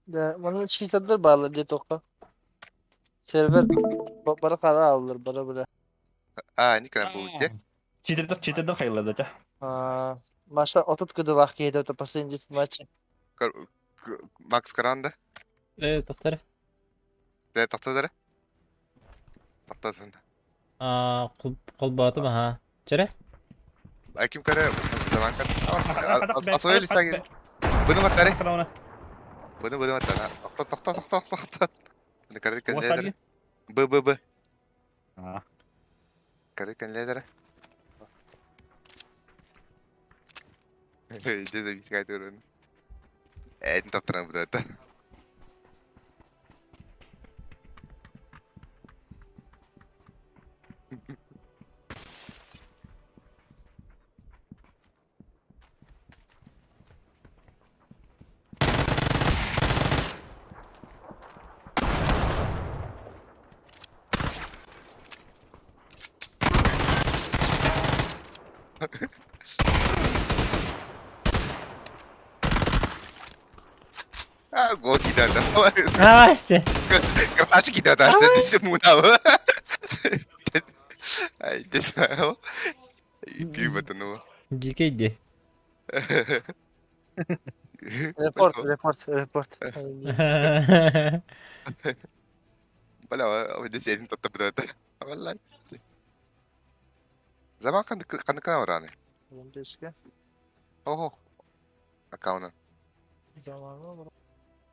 Da bana çiğitler bağlı diye toka. Server bara karar alır bara bara. Никогда будет. Читердер хайылады да. Maşa otut kıdılak giydi öte последний maçı. Макс Каранда. Тоқтар. Да, тахтадары. Тахтадары. Қолбаты маха. Чere? Аким кара zaman kan. Asıl listagi. Bunu matare. Bunu matare. Тахта. Bunu kardik kan leder. B. Kardik kan leder. Dia dah bisa kata orang. Entah terang betul. Gol tidak ada. İşte. Красавчик tidak ada. Dia semua tahu. Ay, dia tahu. Gimana tuh nu? Cikeydi. Report. Bala, dia sih tetap betul. Wallahi. Zaman kan orang ni. Keşke. Oh. Akaunan. Zamanı var.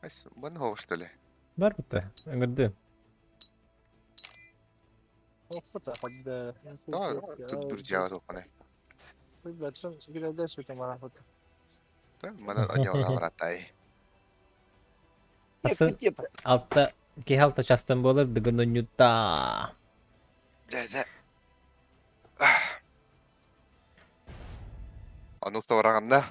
Bas, bunu hoş değil. Var bıttı. Gördüm. Foto hadi. Tamam, duracağız o konu. Zaten biraz da şöyle bana foto. Tamam, mana anjal ratai. Asıl altta ki halta çastın bolur dıgın unyutta. Jadi. Анукта бараганда.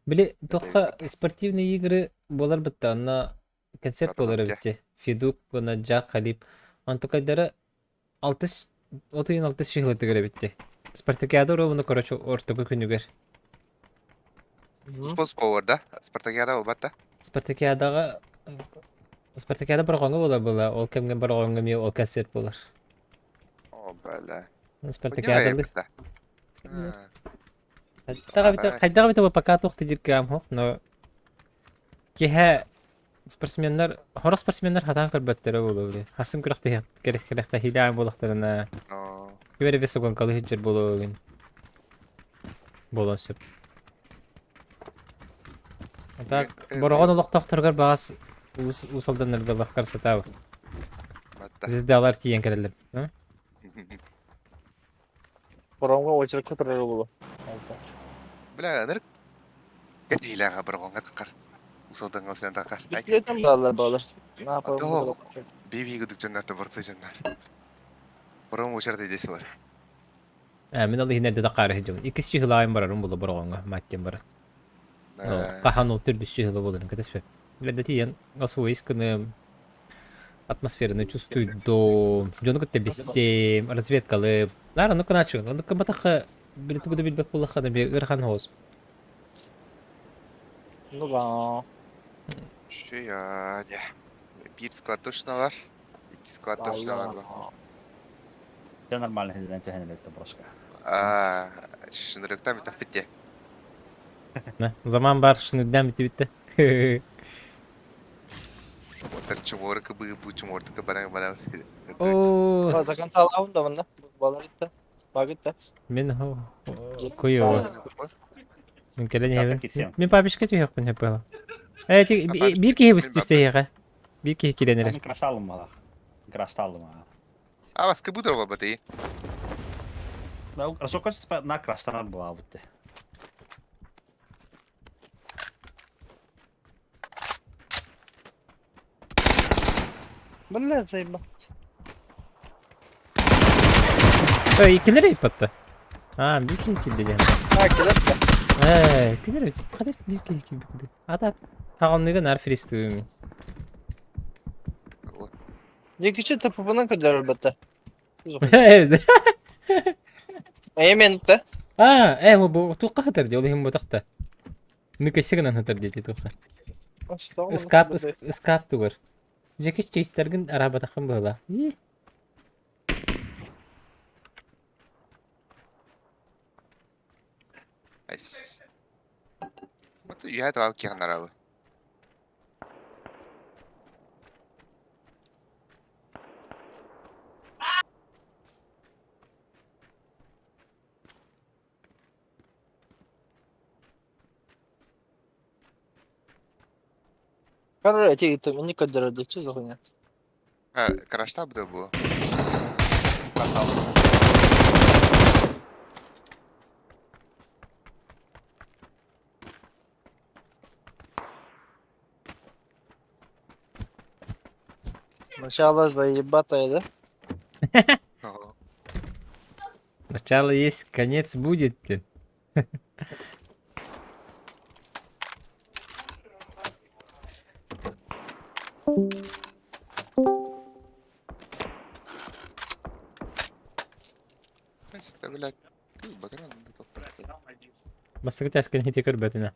Били тоққа спортивный игры болар бітті. Анна концерт болар бітті. Фидук, Наджа, Халип. Антокайдары 36 шихлы тігірі бітті. Спартакиада ровыны короче ортығы күнігер. Спорт да? Спартакиада обатта? Спартакиада бір қоңғы болар бұла. Ол кемген бір қоңғы ме ол концерт болар. О, бәлі. Спартакиада. Қайдағы біті пока тоқты диркам хоқ, но кеха спортсменлер, хорық спортсменлер хатан көрбөттері болу біле. Хасын күріқті керекті хилаан болықтарына. Кебері весі қонқалы хеджер болу өген. Болуын сөп. Бұрғын олық тоқтырғыр бағас усалданырды баққар сатауы. Зізді алар тиен керелер. Бұрғынға очырып күтірі болу. Бля, нэр кэтилага бір қонға тақар. Усалдан қаусын тақар. Биклетен bağlar. Ne yapalım? Ато, бейбей күдік жаннарды бұртсы жаннар. Бұрын өшірді десі бар. Мен алы хинерді тақары хеджемін. Икіс чихылайын барарым болу бұрғынға маттен барат. Қахан ол түр дүс чихылы болырын кәтеспе. Ләдәтиен освоис күні атмосфераны чувствуйду. Жоны күтті бессем, разведкалы. Лара, ну-ка начу. Ну-ка батақы bir tuğda bilbek bulakada bir ırhan hoz. Ну да. Şu ya. Bir squad точно var. İki squad точно var. Все нормально, хедерен чехен бетті брошка. Şınırıktan bir tah bitti. Zaman var, şınırdan bitti. Orta çumorka bu çumorka bana. Ooo. Zaten talağım da bunda. Bağlar gitti. Bağ gitti. Мен koyu. Мен келені хебен. Мен папишка түйек бін хеп бала. Bir ki hebis düştü yağa. Bir ki kilenir. Мен красталым бала. Красталым. А вас как будто работает? Расоконство на крастанар была вот. Бля, заебал. İkileri ipattı. Bir ki kildi. Келеді. Kileri kadar bir ki bikdi. Ата тағамныгы нар фристуми. Екінші тапыбынан көдер әлбәтті. Evet. Емен да. Bu tuqqa hatır diyor. Olayım bu taqta. Nükessigin hatır diyor tuqqa. Iskap tugur. Jeki çeşitlergin arabada kım böyle. Айс. Вот я этого кехан аралы. Карар эти это не кадр что за хуйня? Крашта бы было. Начало заебатое, да? Ого. Начало есть, конец будет, блин. Айс, да, блядь. Батарон готов. Басты тәскен хите көрбәтіне.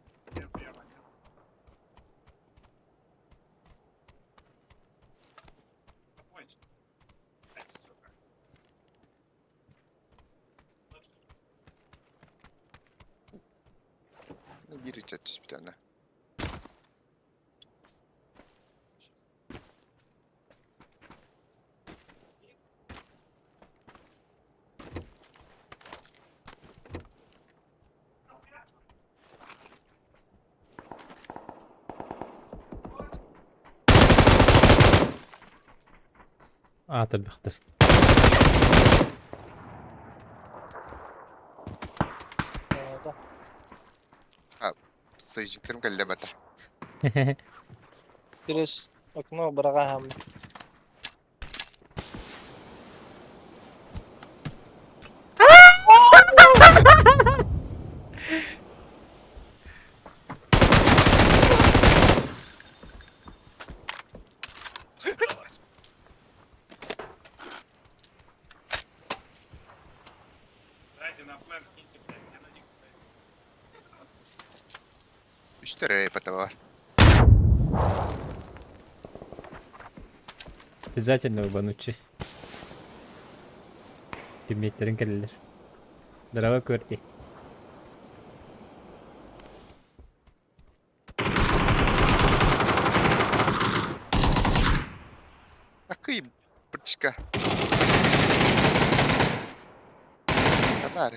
Бiri çatış bir tane. Atır bıxtır. Sayıcıklarım geldi bata. Через окно барагахам. Üç tane bata var. Обязательно ебанучий. Тиммейтlerin gelirler. Дрова көрти. Akıyım. Pırçıka. Kadar.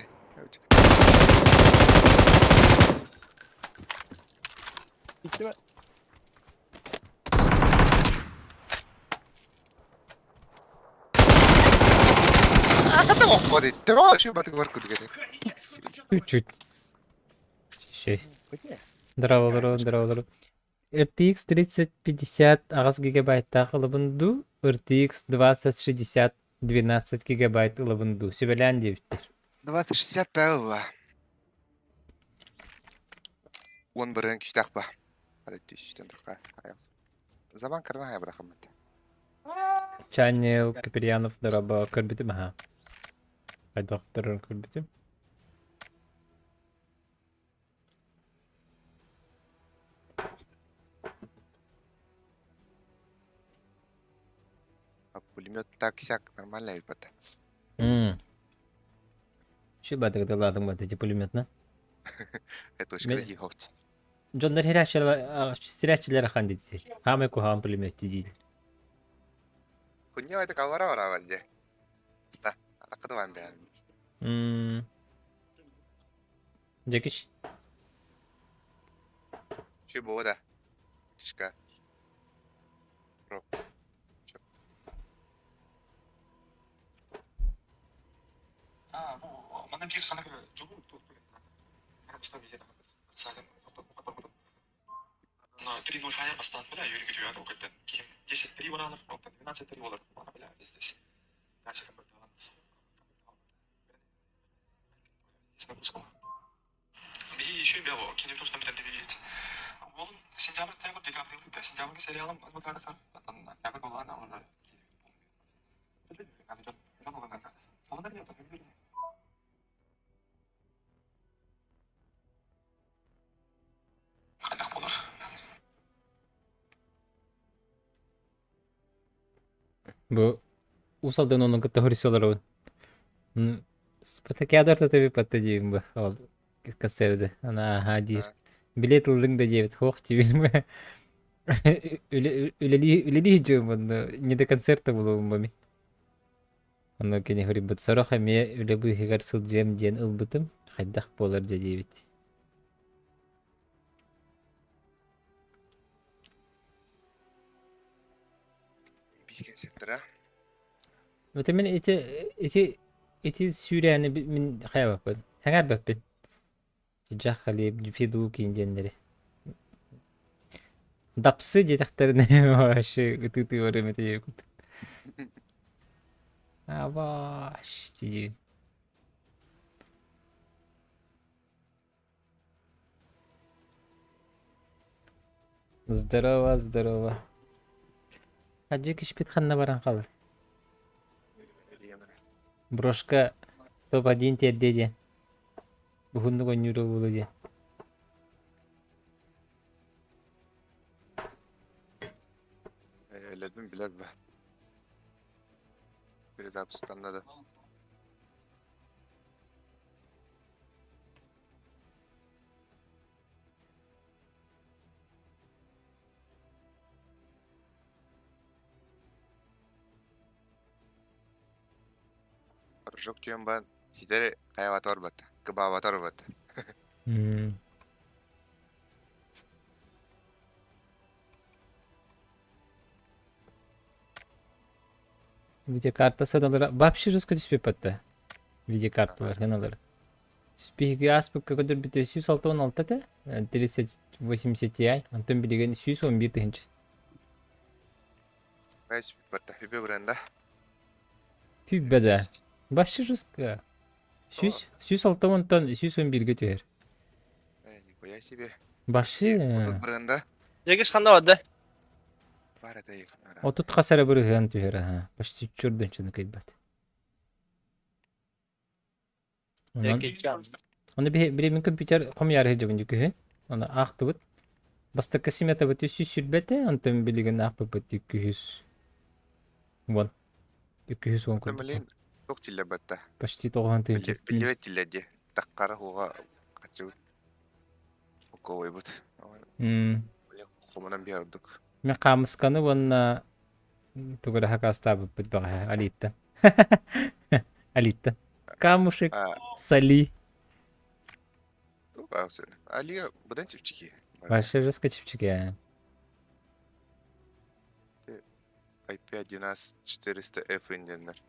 Bitti mi? Hadi okma dedi. Tamam şu batı var kutu gede. Чуть-чуть. Şey. Дроволору. RTX 3050 ағыз гигабайттағы ылыбынду, RTX 2060 12 гигабайт ылыбынду. Сөбелән дебіттер. 2060 бәуі. 11'in küçük ba. Hadi düştün dıkka. Zaman kırına ya bırakın ben. Чанел, Каперьянов, дороба, көрбітім, аха. Айдақтырын көрбітім. Пулемет так-сяк, нормально и бата. Şu badagda ладың ба, эти пулеметна? Это уж кради ховти. Джондар сирячилер ахан дедер. Хамай кухан пулеметти дейді. Kunya itu kawara ora aja. Sta, aku tuh ambil. Джекиш? Şu bu da. Çıka. Bro. Mana bir sana göre çok mutlu oldum. Arabistan bir yere sadece на 3:0 хая бастан буда юрий гидюя да окатан ким 10-3 болалар октан 12-3 болар бана била здесь дальше как баланс снапуском би еще и бяво кинем то что мы там видит ол сентябрь тайгу декабрь да сентябрь сериалом адвоката сар атан октябрь была на уже Bu usaldan onun kıtta hırsolar o. Спартакиадор tabii patlayayım bu. Oldu. Konserde. Ana hadi. Ha. Bilet aldın da evet. Hoş değil mi? Öyle diyeceğim onu. Ne de konserte bulalım mı? Onu kene hırıbıt. Sonra kamiye öyle bu higar sılacağım diyen ılbıtım. Haydak bolar dedi evet. Bisken sektörü. Muhtemelen eti süreni min xaya bakın. Hangar bakın. Sıcak halib fidu kingenleri. Dapsı dediklerine başı ıtıtı öğrenmedi yok. Avaş diye. Здорово, здорово. Hacı kişpit xanna baran qalır. Брошка топ-1 тедде ден. Бүгүндүк ойнуру болу ден. Öyledim biler be. Biraz Abistan'da da. Yok diyorum ben. Hidere hayvat orbat. Kıbavat orbat. Видеокарта садалары. Вообще жестко диспепатта. Видеокарталар, каналары. Спиги аспы какой-то бите 116 да? 3080 Ti. Антон билеген 111 тыгынчы. Reis batta hübe buranda. Түйбәдә. Вообще жестко. 106-тан 111-ге төһәр. Нихуя себе. Вообще. Отут buranda. Жегиш қанда барды? Бар это их. Отут қасары бір хан төһәр. Ага. Почти чурдан чын кайбат. Оны биремин компьютер комяр хәҗәбен дикәһе. Аны ахты бит. Баста касимета бит 300 сүрбәте, антым билеген ахпы бит 200. Вон. 210 Ben bileyim. Çok tille batta. Почти 90 тыгынчы. Bilye tille de. Takkara huğa kaçı. Okovay bud. Komunan bir yardık. Мен камысканы вонна тугара хакаста бит бага алитта. Алитта. Камушек сали. Bak sen. Aliye budan çiftçiki. Вообще жестко чипчик я. IP11 400F инженер.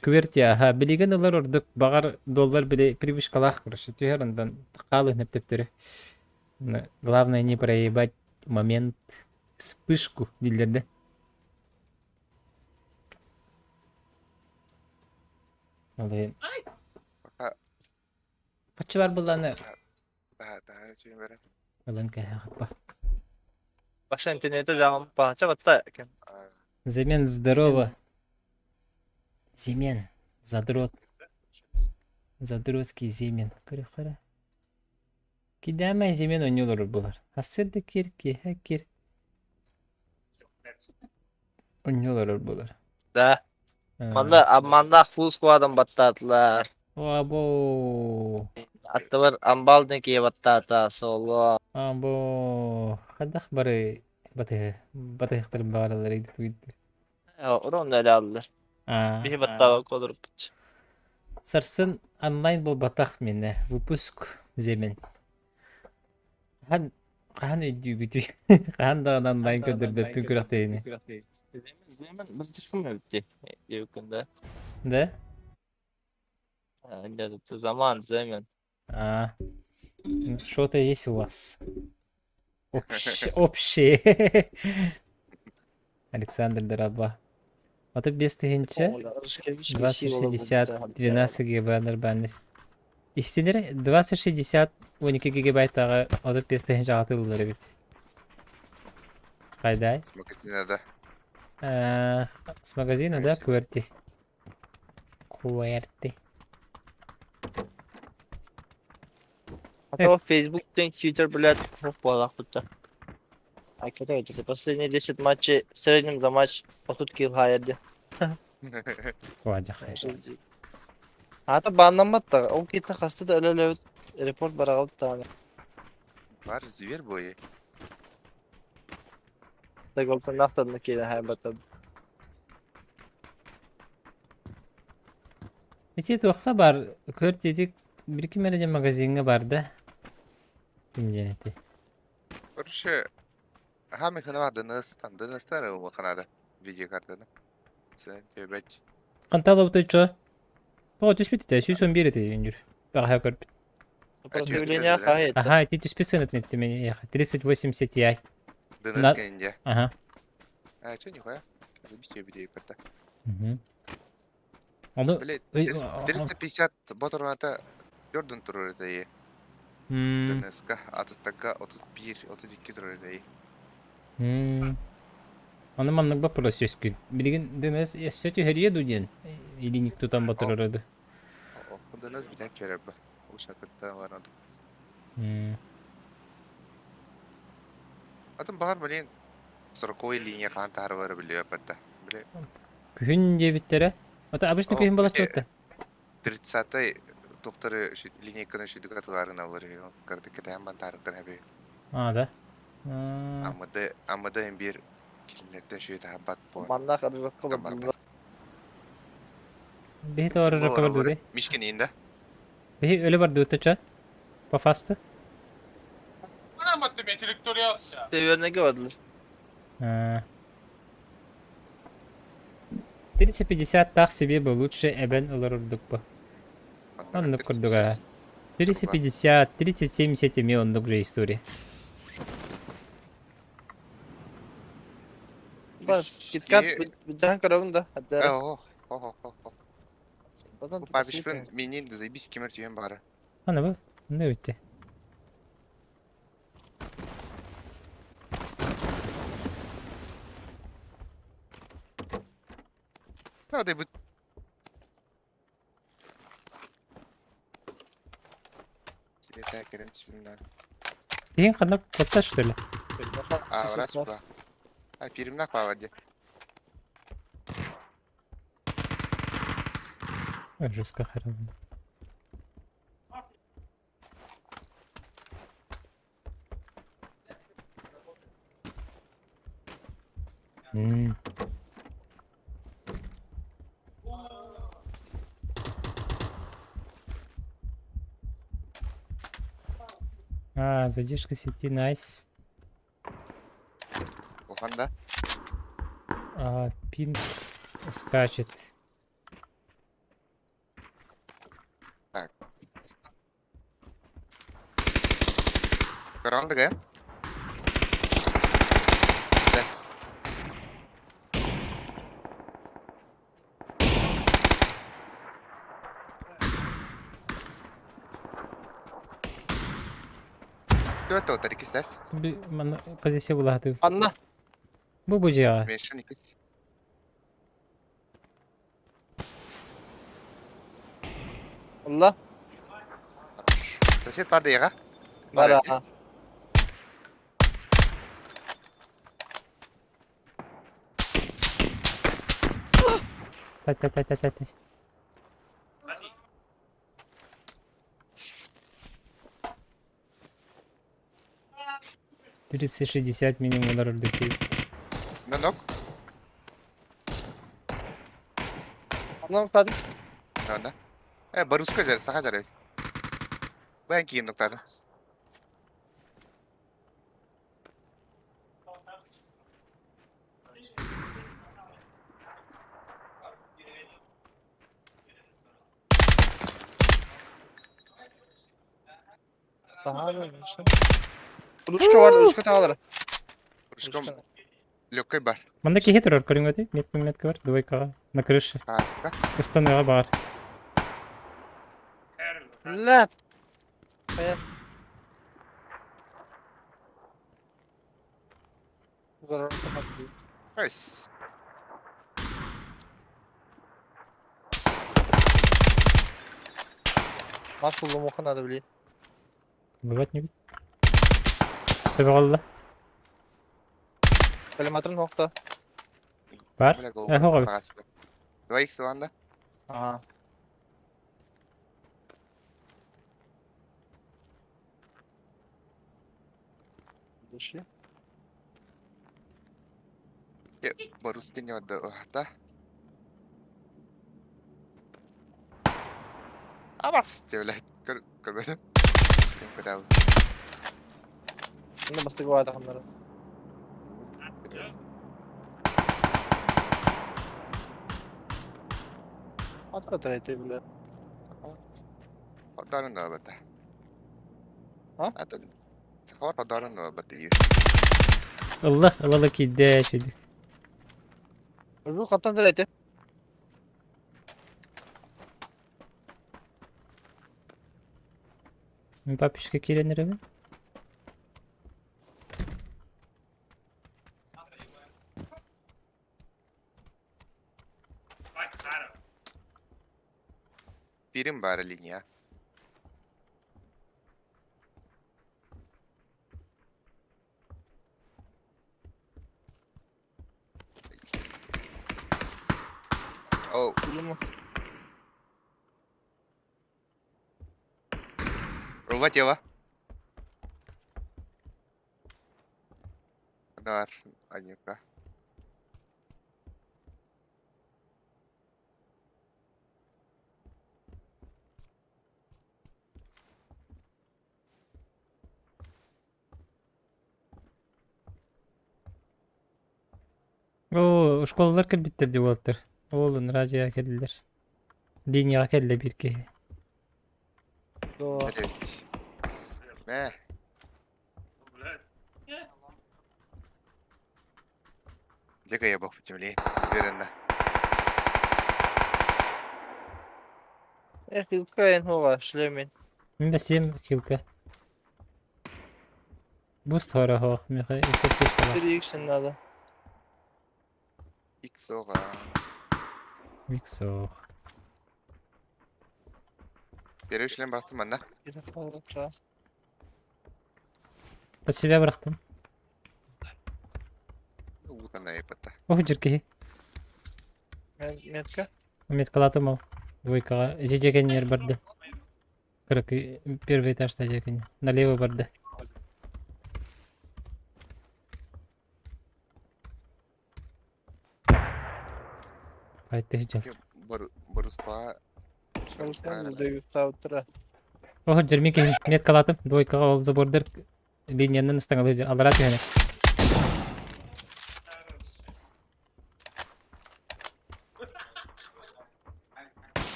Кверти, ага, билеген алар ордук багар доллар биле привычкалах короче. Тюхерандан калы нептептери. Главное не проебать момент вспышку дилерде. Алай. Качылар буланы. Daha şey veren. Алан кахапа. Баша интернетте жағым бағанша қатта екен. Замен здорово. Зимен. Задрот. Задротский Зимен. Кыры-кыры. Кидәмәй Зимен ойнулар булар. Асырды кирки, хакир. Oynuyorlar buralar. Да. Манда фуз куадан баттатылар. Abo. Аттылар амбалдың кие баттата соло. Abo. Хадах бары батыхтыр баралар иди туйды. Орон әлі алылар. Бихи баттаға kodurып бітші. Сарсын онлайн бол батах мене. Выпуск Зимен. Қан өйдүү күтүй. Қан даган онлайн көдөрдөп күкүрөк дейни. Zemen bir çıkım öptü. Yakında. Да? Где-то zaman Zemen. Что-то есть у вас. Общее. Александр Дораба. Вот это без тыгынчы. 2060 12 гигабайт бәнес. Истинер 2060 12 гигабайттагы отып без тыгынчы атылдыр бит. Кайдай? С магазинада. С магазина, да, Куэрти. Hatta o Facebook'tan Twitter bilet çok bağlı kutta. Hakikaten последние 10 матчей в среднем за матч 30 kill hayaldi. Вадя. Hatta banlanmadı da o kita kastı da öyle report bırakıp tane. Var zver boyu. Da golfen naktan kıyla haybatta. Ити туаққа бар, көртедік бір-екі мереде магазинге барды. Тімденеті. Короче, хами хана дыныстан ылмы канада видео картаны. Sen töbet. Қанталы бұты чо? О, түспет еті, сүйсон бір еті үйіндір. Баға көрпет. Сопротивление hayet. Ага, ти түспет сынет нетті мені яқа. 3080 Ti. Дыныс кенде. Ага. А, чё нихуя? Забись её видео карта. Оны... Блять, 350 ботормата Jordan турur edeyі. Дыныска, атыттаға 31, 32 турur edeyі. Оны мамнық ба просто өскін. Білген дыныс өссөті хөрие дуден. Или никтотан батыр ұрады. Дыныс білек көрер ба. Ол шатырда var adım. Adım bağır білен 40 линия қантары бар біле өпәтті. Біле. Күхін дебіттері. Ата обычно күхін бала чотты. 30-й тоқтары линейканы шүйдік атыларына олар. Кірді кетайын бан тарықтан әбе. Да. Амады бір келінлерден шүйді әббат бұл. Manna kadar rakı var. Бехи товары рақы бар деді. Мишкен енді. Бехи өлі бар дұты ча. Пафасты. Грамотными интеллектуалия. Severine gördüler. 350 так себе бы лучше эбен олар урдук бы. Ондук курдуга. 350, 3070 эми ондук же история. Bas git kat bir can karabın da. Hadi. Zaten Папишпен менен заебись кемер түйен бары. Ана бу, не өтті. Hadi bu. Silete gelin şimdi. Кейін қандап қотта что ли? Враз ба. Перемнак var diye. Жестко харам. Задержка сети, найс. Оханда. Пин скачет. Так. Karanlık ya. Ses. Dört otar ikisi ses. Bir позиция була ти. Anla. Бу бужа. Mention ikisi. Allah. Sesi var diye ha. Var ha. Та. 360 минимум урдук. Нанок. Anlam kadar. Nanda. Baruska jar, saha jar. Ben kiyen noktada. Daha ne? Uluçka vardı, uluçka tağları. Ручком легкой бар. Мында кеге турар көрүнгөтү. Метка бар, двойкага на крыше. Аска. Ыстаныга бар. Lan. Beyaz. Zarar kapatıyor. Айс. Nasıl buldum o kadar da bileyim. Бывать не бит. Табигалла. Коллиматорын нокта. Бар. Бля, Хогой. 2х ванда. Ага. Дошли. По-русски не отда. Да. Абас, те, блядь. Көрбөдүм. Кытабы. Şimdi bastık o adamları. At katı bile. Қодарың да бата. А? Ата. Сахар қодарың да бата. Allah kidde şeydi. Öbür kaptan direkt. Papişke kirenir mi? Birim бары линия. О, Bilmem. рубать его. Дар, одника. Oo, şkolalar kelbittirdi Walter. Oğlun racıya keldiler. Dünya kelle bir ki. Doğru. Блять. Мә. Лего я бог потемлее. Уверенно. Hilkayn hova şlemin. Ben basayım kilka. Boost hora hoq. Miha iki kala. Bir yükselin adı. Икс оға. Mixo. Бері үшлен бақтым манда. Bir de kalırım çağ. Под себя bıraktım. Утана епата. Oh jirki. Metka. Меткалатым ал. Двойкаға. Жеген yer барды. 41 этажда жеген. Налево барды. Қайтты жел. Баруспа. Çalışkan burada yükseltire. Oh jirмеки меткалатым. Двойкаға ол забордыр. Линияның ыстаңалы алара түйені.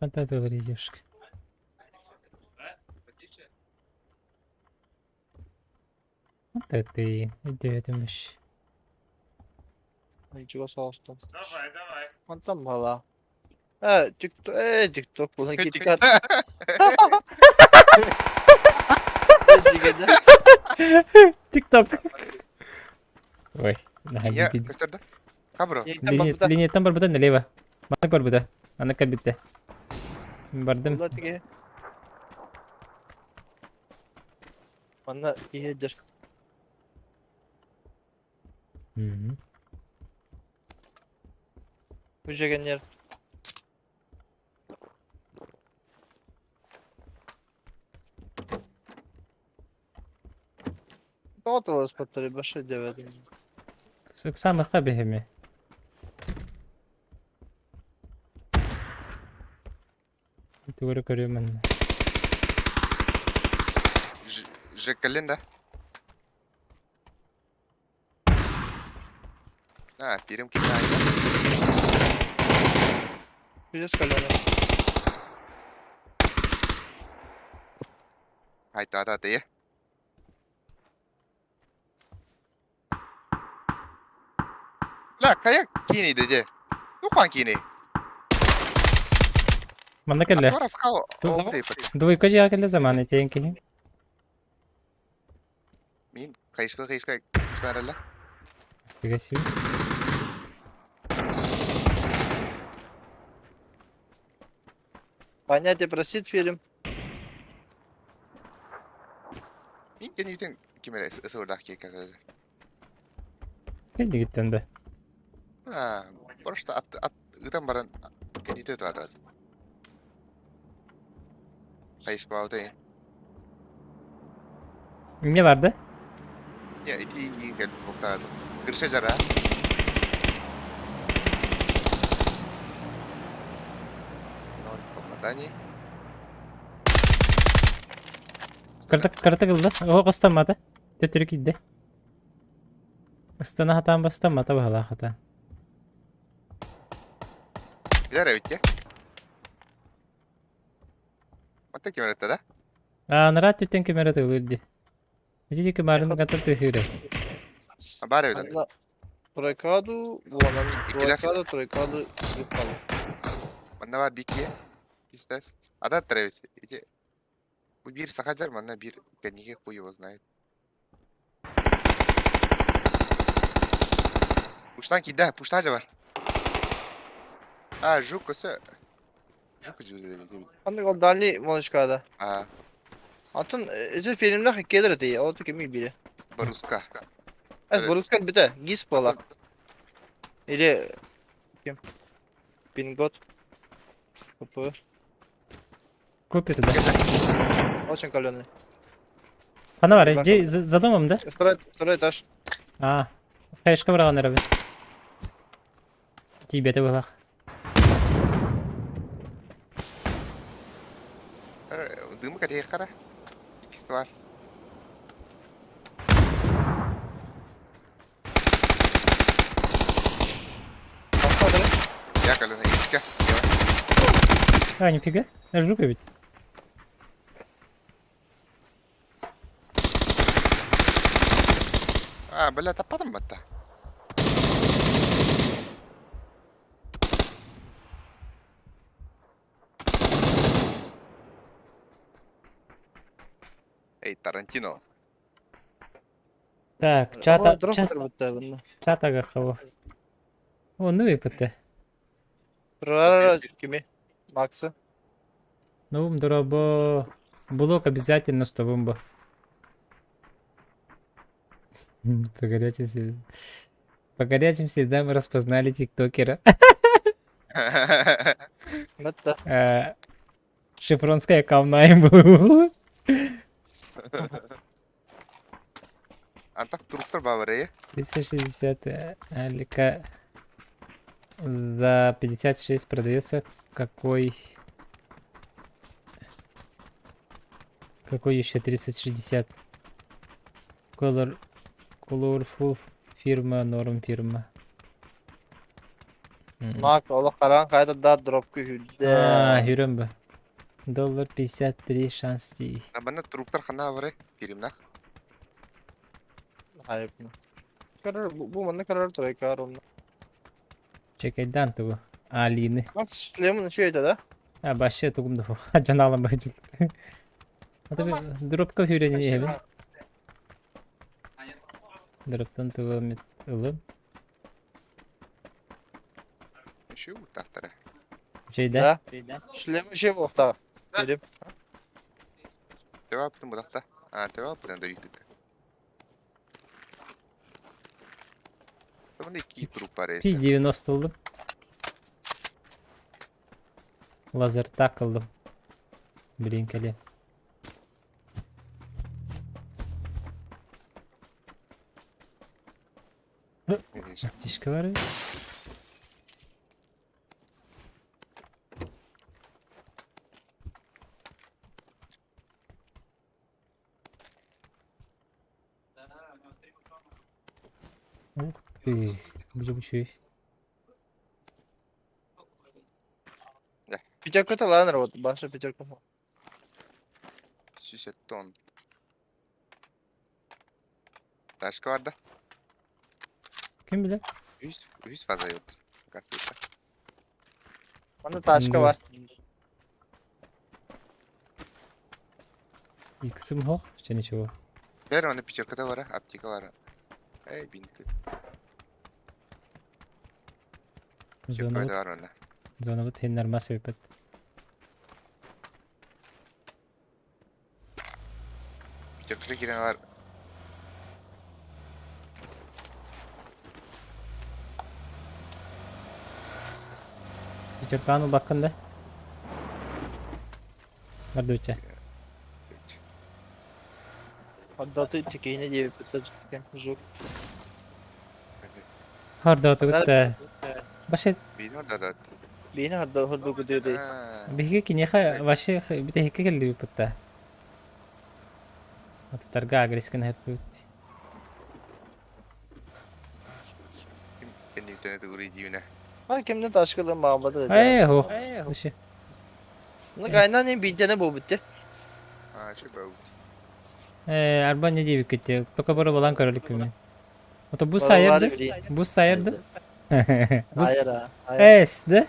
Кандай да идешь. Вот это и идея-то Nичего соусом. Вон там была. TikTok. Bunun kiti kat. Cigede. ТикТок. Ой, Я, өстерді. Қабыру. Линияттан бар бұда налево. Маңы бар бұда. Ана кәлбетті. Бардым. Burada tike. Bana iyidir. Bu cegen yer. Вот у вас потери большой девятый. Саме қабихіме. Түгірі көремін. Жеккален да? Берем китайда. Bir skalanı. Айтады аты, е? Ла, қаяқ киіне деде? Туқан киіне? Манда кәлі. Атварап қау, олды епат. Двойка жиға кәлі заман етейін кейін. Мен қайшқа күштәрілі. Фига Понятие просит фильм. Мен кені Kimere ısırdak kek arkadaşlar. Geldi gitten be. Ha, borçta at ıdan baran edite ötüyordu. Kayış bağıdayın. Ne vardı? Ya iti iyi geldi soktaydı. Kırışa jara. Nol попаданий. Kırtık kıldı. O ıslanmadı. Tötürük gitti. Istana hatan bastamadı bu hala hata. Gider evet ya. Mata kim öğretti da? Narat tütten kamera da öldü. Cici kemarın katır tühüre. Haber evden. Anla. Trekado. Bu anan. İkiler. Trekado. Yıkalı. Bana var bir ikiye. İstes. Adat evet. İki. Bu bir sakacar bana bir kendine koyu vaznayet. Puştan kidde. Puştaca var. Ha Jukası. Jukası dedi. Anne o Dali Moluşka'da. Ha Atın özel filmde hikayeler diye. O da kimi biri. Baruska. Evet, Boruskal bir de. Gis balak. Или kim? Bingot. Kapı. Купит да. Очень каленый. Хана var. За домом, да? Второй этаж. Хэшка врага на робе. Тебе ты вылах. Dımı kadar kara. İkisi var. Посмотри. Ya kalına ikisi. Нифига. Я ж ведь. Böyle tapadım mı hatta? Ey Tarantino. Так, чата кого. О, ну и пыты. Kimi? Max'ı. Ну, дробо. Блок обязательно, что бомба. По горячим следам распознали тиктокера. Это. Шифронская кавна им была. Антах туруктар баварaya. 360 Алика за 56 продается. Какой еще 360? Colorful фирма, норм фирма. Max ola karan kayda da drop kühüdde. Hürüm bu. Доллар 53 шанс değil. Bana turuktар xana bavare. Pirimnak. Hayır. Karar bu bana karar Trekar onunla. Çekaydan bu. Alini. Max Lemon şeyde de. Ha başka tokum da bu. Can alama için. Hadi bir drop ka hüreni evin. Drop'tan devam et. Oğlum. Şu tahtara. Şeyde. Da. Lemon şey bu da. Benim. Cevap bu tahta. Ha cevap buradan da yükledik. Bunda iki trup var ese. P90 oldum. Lazer takıldım. Blinkali. Тишка var ya. Ух ты, где bu şey? Пятерка-то ладно, вот Баша пятерка. 100 ton. Başka var da. Kim bilir? 100 fazla yok. Gazetede. Bana taşka var. X'im hoch, işte ничего. Ver onu picirkada var ha. Aptika var ha. Ey binti. Picirkada var onda. Заново теннер масса выпад. Picirkada giren var. Çocuklarını bakın da. Nerede uça? Hatta tekeyine diye bir pıtı tutken. Жук. Harda oturup da. Başı Beni orada da. Beni hatta hırdı gidiyor değil. Ha. bir hiki niye başı bir de hiki geldi bir pıtta. Atıtar gagriskin her tut. Kendi internete uğrayıcı yine. Ha kimden taşkılığın mağabada dedi. Ay ho. Dışı. Ne kaynağı bir tane bu bitti. Ha şu böyle. Arba ne diye bir kötü. Toka bara balan karalık gibi. Ota bu Oraları sayırdı. bileyim. Bu sayırdı. Bu Hayır ha. Hayır. esdi.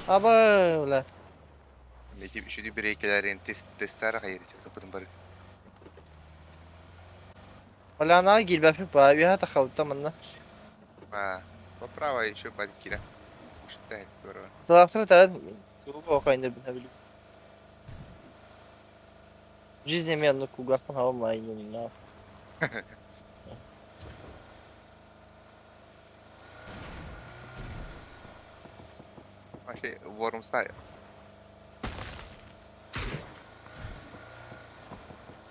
Ama öyle. Necip şu bir ekelerin testler hayır. Kapatın bari. Валя на гиль бафи ба я та хавта манна. Ha. Поправа еще падкира. Уж так здорово. Завтра та грубо кайны бинабили. Жизнь мен ну кугастан хава майну на. Ha şey Worms'ta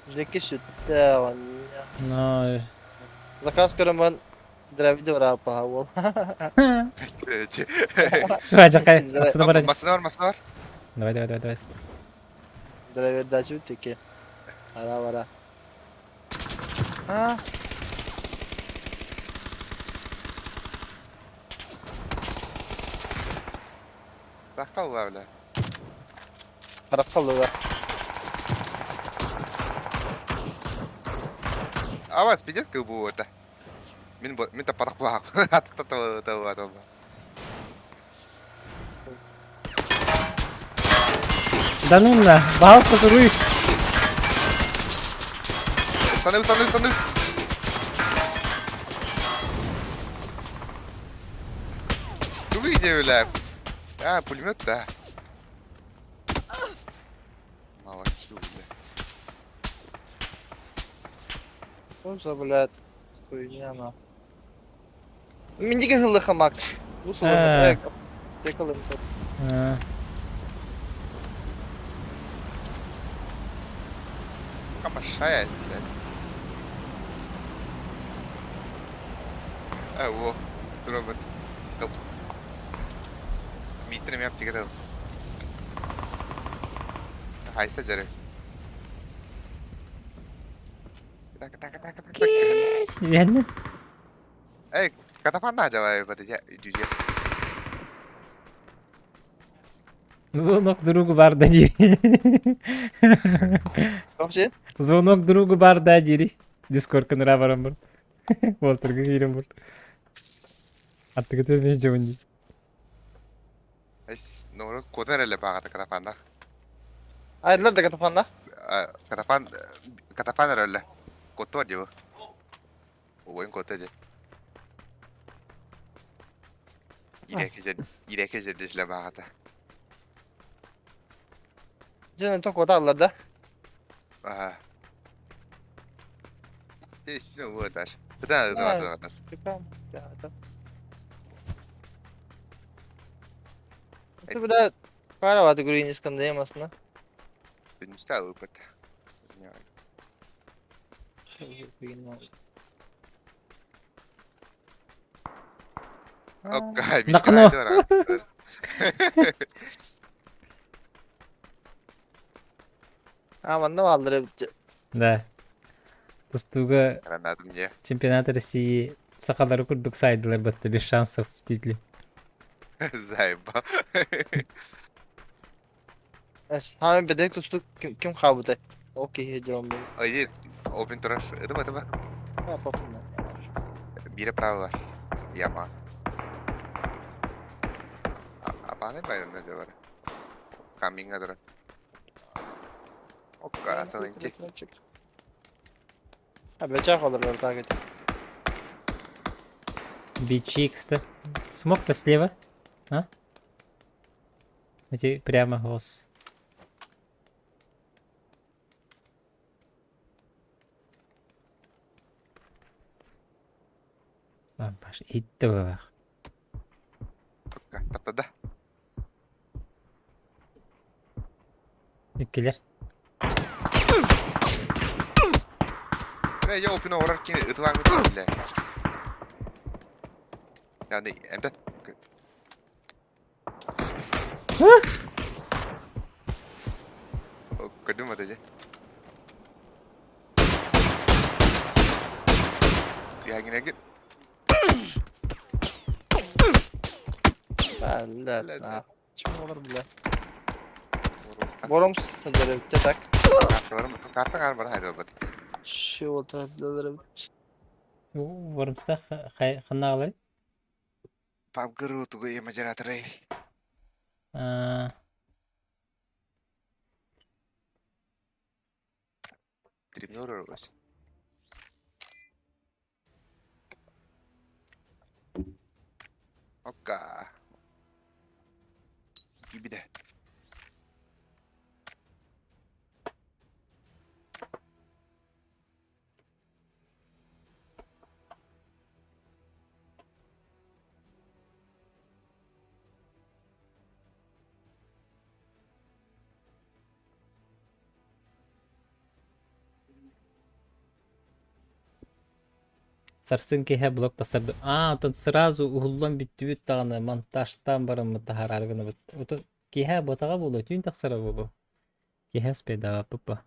Жеки шут да. No. Заказ караман дравиде вара па хавол. bekleyici. Bacak kay. Aslında bara. Masada var. Давай. Драйвер да чут теке. Ара вара. А, Dakika var öyle. паракалла. Ama спидес ke bu ta. Minta patak pak. Tahu. Данунна. Баалса туруй. Sanır. Dur iyice öyle. Ha pulemyot da. Mava şu öyle. Тоже, блядь, хуйня на. Миндиге хылыха Макс. Bu solo tekalım. Ama şayet. Wo. Dur ben. Dur. Metre mi yaptık da. Haysa jarı. Tak. Yani. Kata fan da acaba pada jujur. Звонок другу бар да дири. Вообще, Звонок другу бар да дири. Дискорд нара барам бар. Волтерге кирем бар. Аттыгы терме жабынжы. Noro kotarelle pak kata fan da. ayrılar da katapanda. Kata fan öyle. Kotor diyor. O oyun kotor diyor. İleke dedişle bakata. Canım çok odalarda. Aha. Hiçbir şey bu kadar. Bir tane de var. Çıkam. Ya da. Bu da para vardı Green iskandayım aslında. Benim işte o kadar. Okay, bir Nakano. şey var. Аманда балдырып Да. Тустуга Anladım ya. чемпионат России сакалары курдук сайдылар батты без шансов титли. Zayba. Эс хами бедек тустук kim хабыты. Окей, hecam bu. Hayır. Open durar. Itu mah. Ha papam. Bir praво var. Yapma. Apa ne bayram ne var? Coming adır. Okka sanki. Ha bıçak alırlar takip. BGX-то. Смок-то слева. А? Эти прямо гос. Lan baş itti bu bak. Okka tapada. Иккелер. 그래 야 오피나 오라키니 으드왕 으드왕래 야 근데 엔다 그 그래도 뭐지 야기네기 لا لا. لا شو مغر بالله 오로스타 ورم سجل تتك kartlarım kartlar galiba haydi bak شو ضربت Варымста ханнағылай. пап гыру тугу я мажаратры тримнор бas Okka. Gibi de. Сарсын кеһе блок тасырды. Отын сразу уһуллан бүттүбүт таганы монтажтан барыммы тахараргыны бут. Отын кеһе ботага болу, түйін тақсыра болу. Кеһе спейдага пыппа.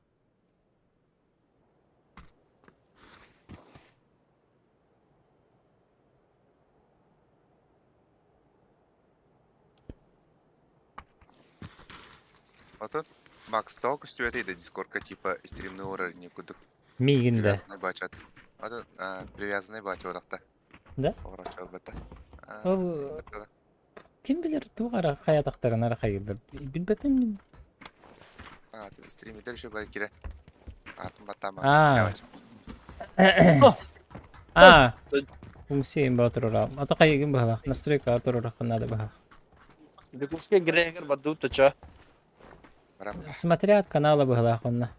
Вот Макс только что это дискордка типа стримный уровень никуда Мигинде. привязанный бачат. Вот привязанный бачат вот Да? Орачал бата. Ол ким билер тугара хаятактарын ара хайылдыр. Билбетем мен. Стримитер еще бай кире. Атым батама. Функция батырора. Ата кайгын баха. Настройка батырора ханада баха. بيكوسكي جريجر برضو تشا Смотрят каналы баха хонна.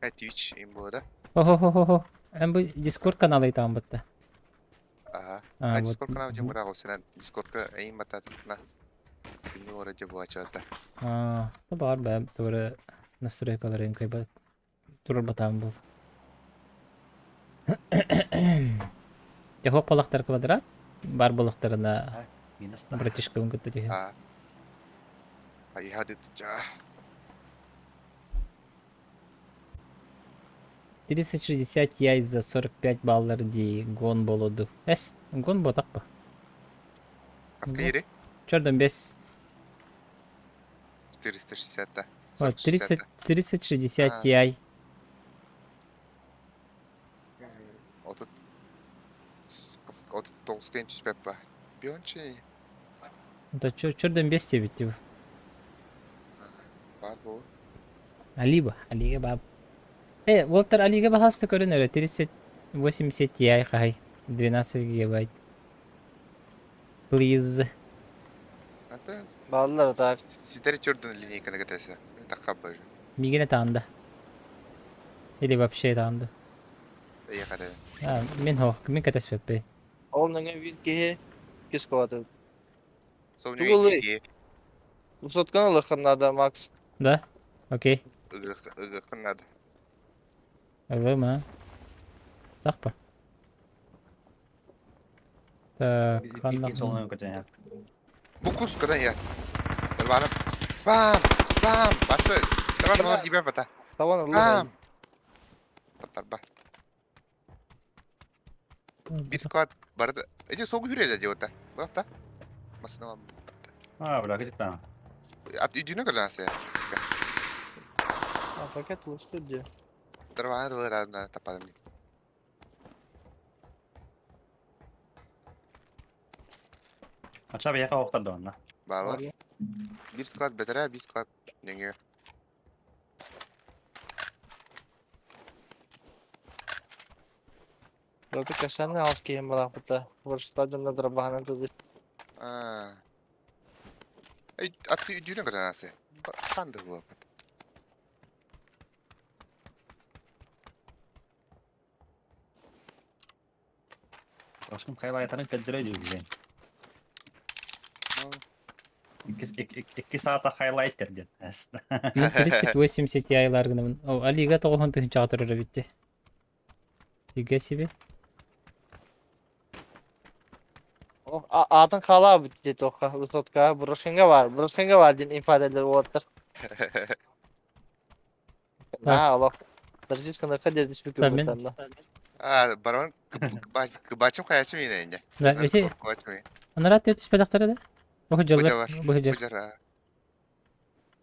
Twitch им было, да? Охо. Эм бу Discord каналы там бутта. Ага. Вот. Дискорд канал где мы работаем. Дискордка им бата на стримный уровень бачат. Та бар бә туры настройкаларын кайбат. Туры батам бул. Яхо палактар квадрат бар балыктарына Минуста. братишка үнгөттө деген. Ай хадит жа. 360 Ti за 45 баллар ди гон болоду. Гон ботакпы. Аска ери? Чордон 5. 460 да. 3060 Ti. От толскайн түспеп ба. Биончи Да чордон 5 те битти. бар бу. Алига баб. Волтер Алига бахасты көрүнөр 3080 Ti хай 12 гигабайт. Please. Это بالله так сидери чордон линейка на ГТС. Такабы. Мигине таанды. Или вообще таанды. Я када. Мен катаспеп бе. اول نجا فين كيه كيس كواتل Совни Тугулы. ики. وصوت كان الله خلنا هذا ماكس Да? Окей. Ыгы надо. Ма. Тахпа. Так, Икки солуна көтөн. Bu kurs kadar ya. Bana bam bam bası. Tamam Bana- mı gibi bata. طبعا الله Bam. Batar. Bir squad barada. Ece soğuk yürüyeceğiz ya orada. Bak da. Masına var. Бля, где там? At yüdüğüne kadar nasıl ya? فكت الاستوديو Terwana dulu ada tapalan nih. Ача бияка октарды онна. Bawa. Bir squad better ya, bir squad yang لو تكشفنا عاوز كيه ملا فتا ورشتا جنة ضربها انت دي at yüdüğüne kadar nasıl? Ben de bu. Башкым кайла айтарын келдире дию билген. 2 saata highlight edin. Мен 30-80 Ti-лар гына. О, Алига 90 чатыры битти. Фига себе. Adın kala abi dedi toka. Высотка. Buruşkinga var. Buruşkinga var din ifadeleri oğutlar. Ha Allah. Darıcız kanaka dermiş bir Tabii. köpütten. Барон кыбачым каячым ene ince. Да, эти Анарат өтүш педактары да. Бу Бужа жылы. бар. Бу жыл. Бужара.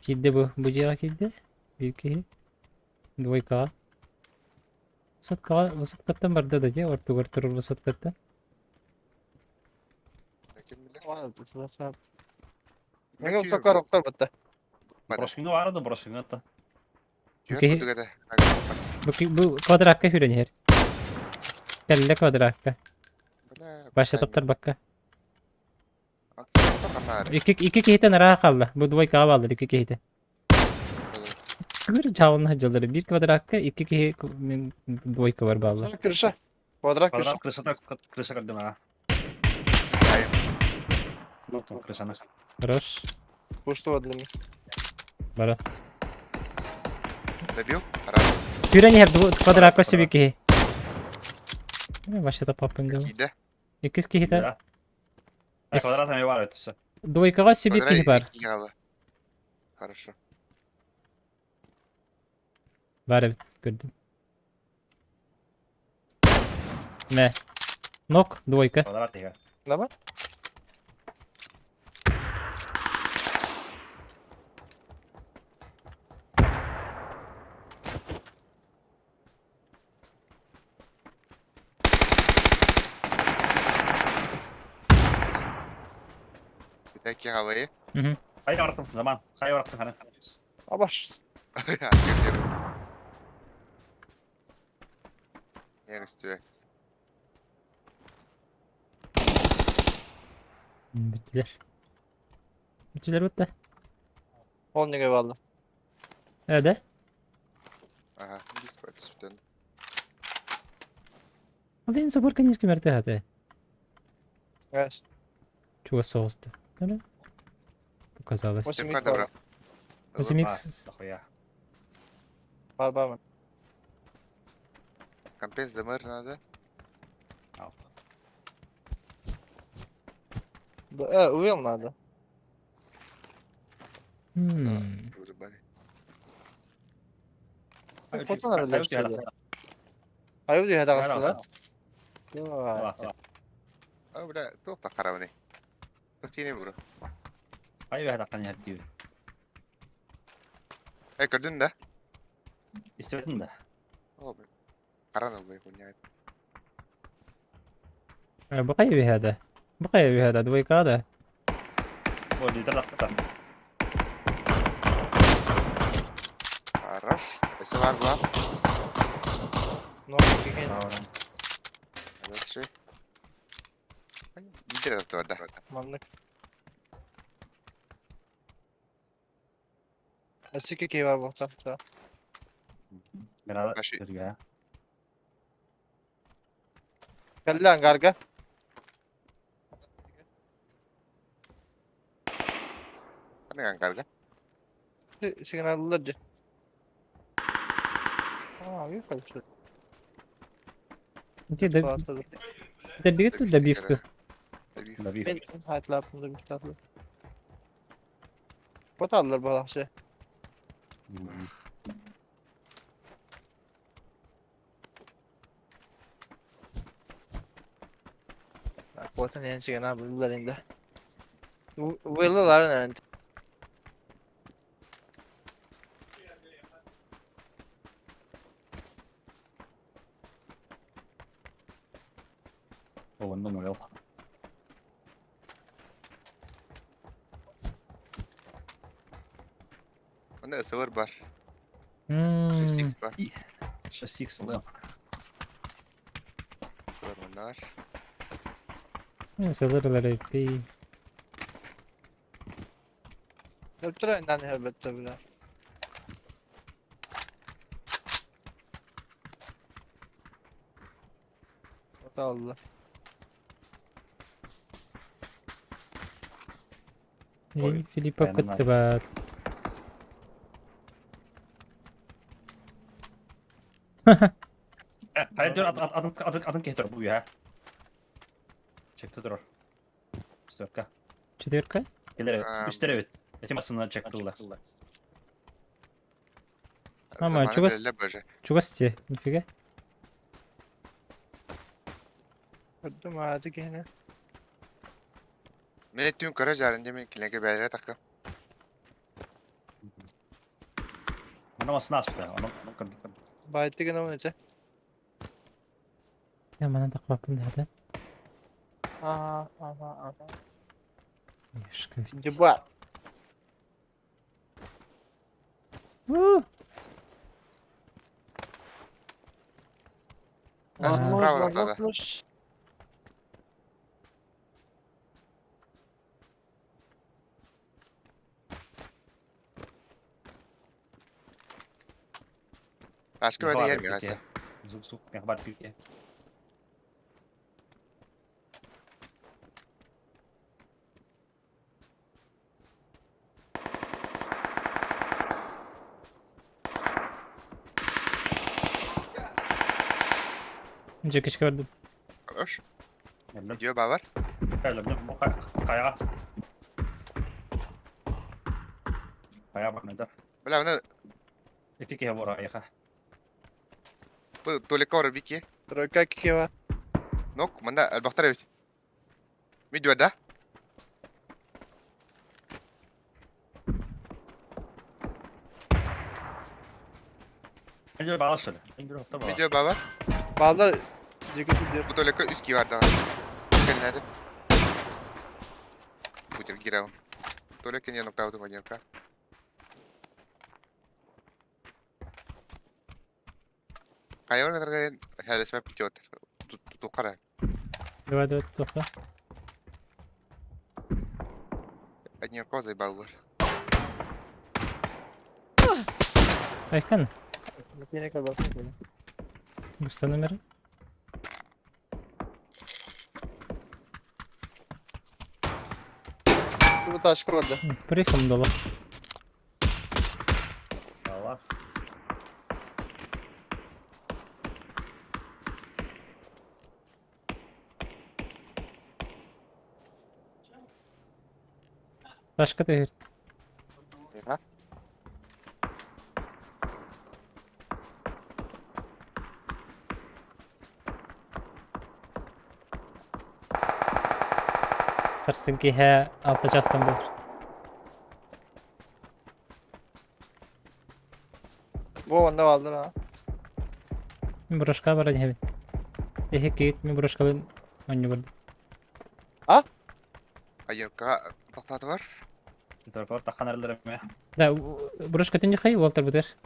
Килди бу. Бу жага килди. Бирки. Двойка. Высоткаттан барды да же. Ортугар турur высоткаттан. Менге высокка роктар бітті. Брошкинга var da bрошкинга da. Bu kvadrakka hüren her. Kelle kvadrakka. Başka toplar bakka. İki kehite nara kaldı. Bu двойка aldı iki kehite. Gır çavun hacıları. Bir kvadrakka iki kehi двойка var bağlı. Kırışa. Kvadrak Квадрат kırışa. крыша кырдым ага. Ну, там крыша на. Хорош. Kuştu vadını. Bara. Добил? Рад. Hüren her kvadrakka sebi kehi. Başka da papınga. Иде. İkiz kehite. Да. А квадратами var ötesi. двойкаға sebi kehi var. Хорошо. Var evet gördüm. Ne? Nok двойка. Квадрат ya. Ne var? Такие havayı. Hı hı. Hayır artık zaman. Hayır artık hani. Abaş. Yer istiyor. Bittiler. Bittiler bitti. 10 lira vallahi. Öyle. Ага, дискорд sütten. Один забор, конечно, мертвый. Evet. Чего соус-то? Да? Показалось. 8 Телефон mix var. добро. 8x. Дохуя. Var mı? Компенс демер надо. Uyum надо. Буду бай. Fotoğraf öyle işte. Hayır diyor hadi aslında. Yok. А, бля, тоқта қарабыне. Тоқтине бро. Hayır hadaktan yer diyor. Көрдің да? İstemedim de. О, бля. Қаран албай қойняйды. بقي بهذا. بقي بهذا دويك هذا. O lider dakika. Хорош. Есі бар бұл. Ne oldu ki? Хорош şey. Лидер атты орда. Manlık. Eski key var bu tarafta. Biraz Başı- dur ya. Geldi lan karga. Kan kan karga. Signallardı. Aa, iyi kaçtı. انت دقيقة دبيفتو. Tabii. Da bir. Ben hayatlarımda bir tatlı. Pot aldılar bu akşam. Potun en çıkan abi bunlar indi. Bu yıllar nerede? O bundan oluyor. Onda esi var bar. Hmm. 6x bar. 6x oluyor. Esi var bunlar. Sılırlar ekli. Yaptıra önden elbette bile. Pot aldılar. Filippo Aynen kıttı bat. Hayır dur adın getir bu ya. Çekti durur. Störka. Четверка? Gelir Aa, üstleri evet. Etim aslında çektiler. Ama Zamanı çok az- belirle böyle. Чугасти, нифига. Gördüm hadi gene. Men ettiğim garaj halinde benimkilerine belirle takım. Bana masına asıp da. Onu kırdık. Bayıttı gene oynayacak. Ya mana da kapın nerede? Aha. Yaşka bit. Şimdi bu. Başka Vamos, sprava da. vamos. Başka böyle yer mi ya sen? Zuk ne kadar büyük ya. Jakiş gördüm. Hoş. Geldim. Gidiyor bavar. Geldim. Bu kaya. Kaya bak nedir? Böyle bunu İki kere vur ayaka. bu toleka var bir ki. Troika kiki var. Nok mana al-bakhtar evet. Mid wada. Önce bağlı söyle. İngiliz hafta bağlı. Video bavar. Bağlar cekisi diyor. Bu toleka üst ki var daha. Gelmedi. Bu tür girelim. Toleka niye nokta oldu mu ka? Kayor ne kadar her resme bitiyor. Tukara. Evet, topla. Одни козы баллар. Aykan, Yine kadar bakın. Gusta numara. Bu taş koydu. Prefum dolu. Allah. Başka tehir. Ha? Sarsınki he altta çastan bulur. Bu onda vardır ha. Min broşka var hadi hemen. Ehek git min broşka ben anne vardı. Hayır ka tahta var. Bir tarafa takkan erlerim ya. Da broşka tince kay Walter bitir.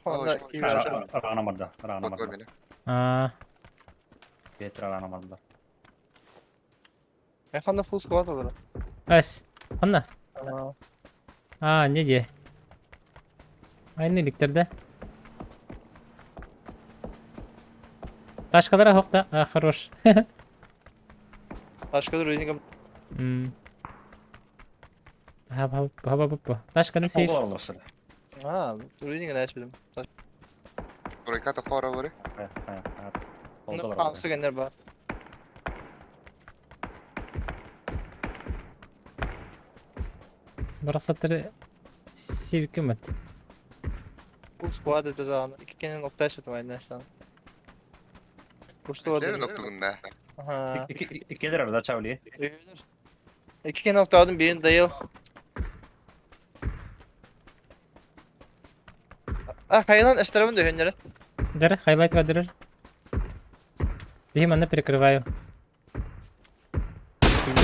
Onda iyi bir şey. Arana vardı. Arana Bot var vardı. benim. Aa, Getir arana vardı. Efendim full squad olur. as. Anla. Aa. Aa ne diye? Aynı liglerde. Başkalara hok da. Aa, хорош. Başka da ruining Hmm. Ha. Başka ne Safe. safe? Olur söyle. Ha, ruining ne açmadım. Troika ta khora var. Hayır. Bunu Oldular. hamsı gönder var. Burası tırı sevki mi? Full squad dedi daha. İki kere nokta açmadım aynı işte. Kuştu Nerede orada. noktuğunda? Aha. İki gelir arada çavli. Öyledir. İki kere nokta aldım birini dayıl. Ah kayılan eştarımın da hönleri. Дары, хайлайт вадырыр. Дихим анна перекрываю.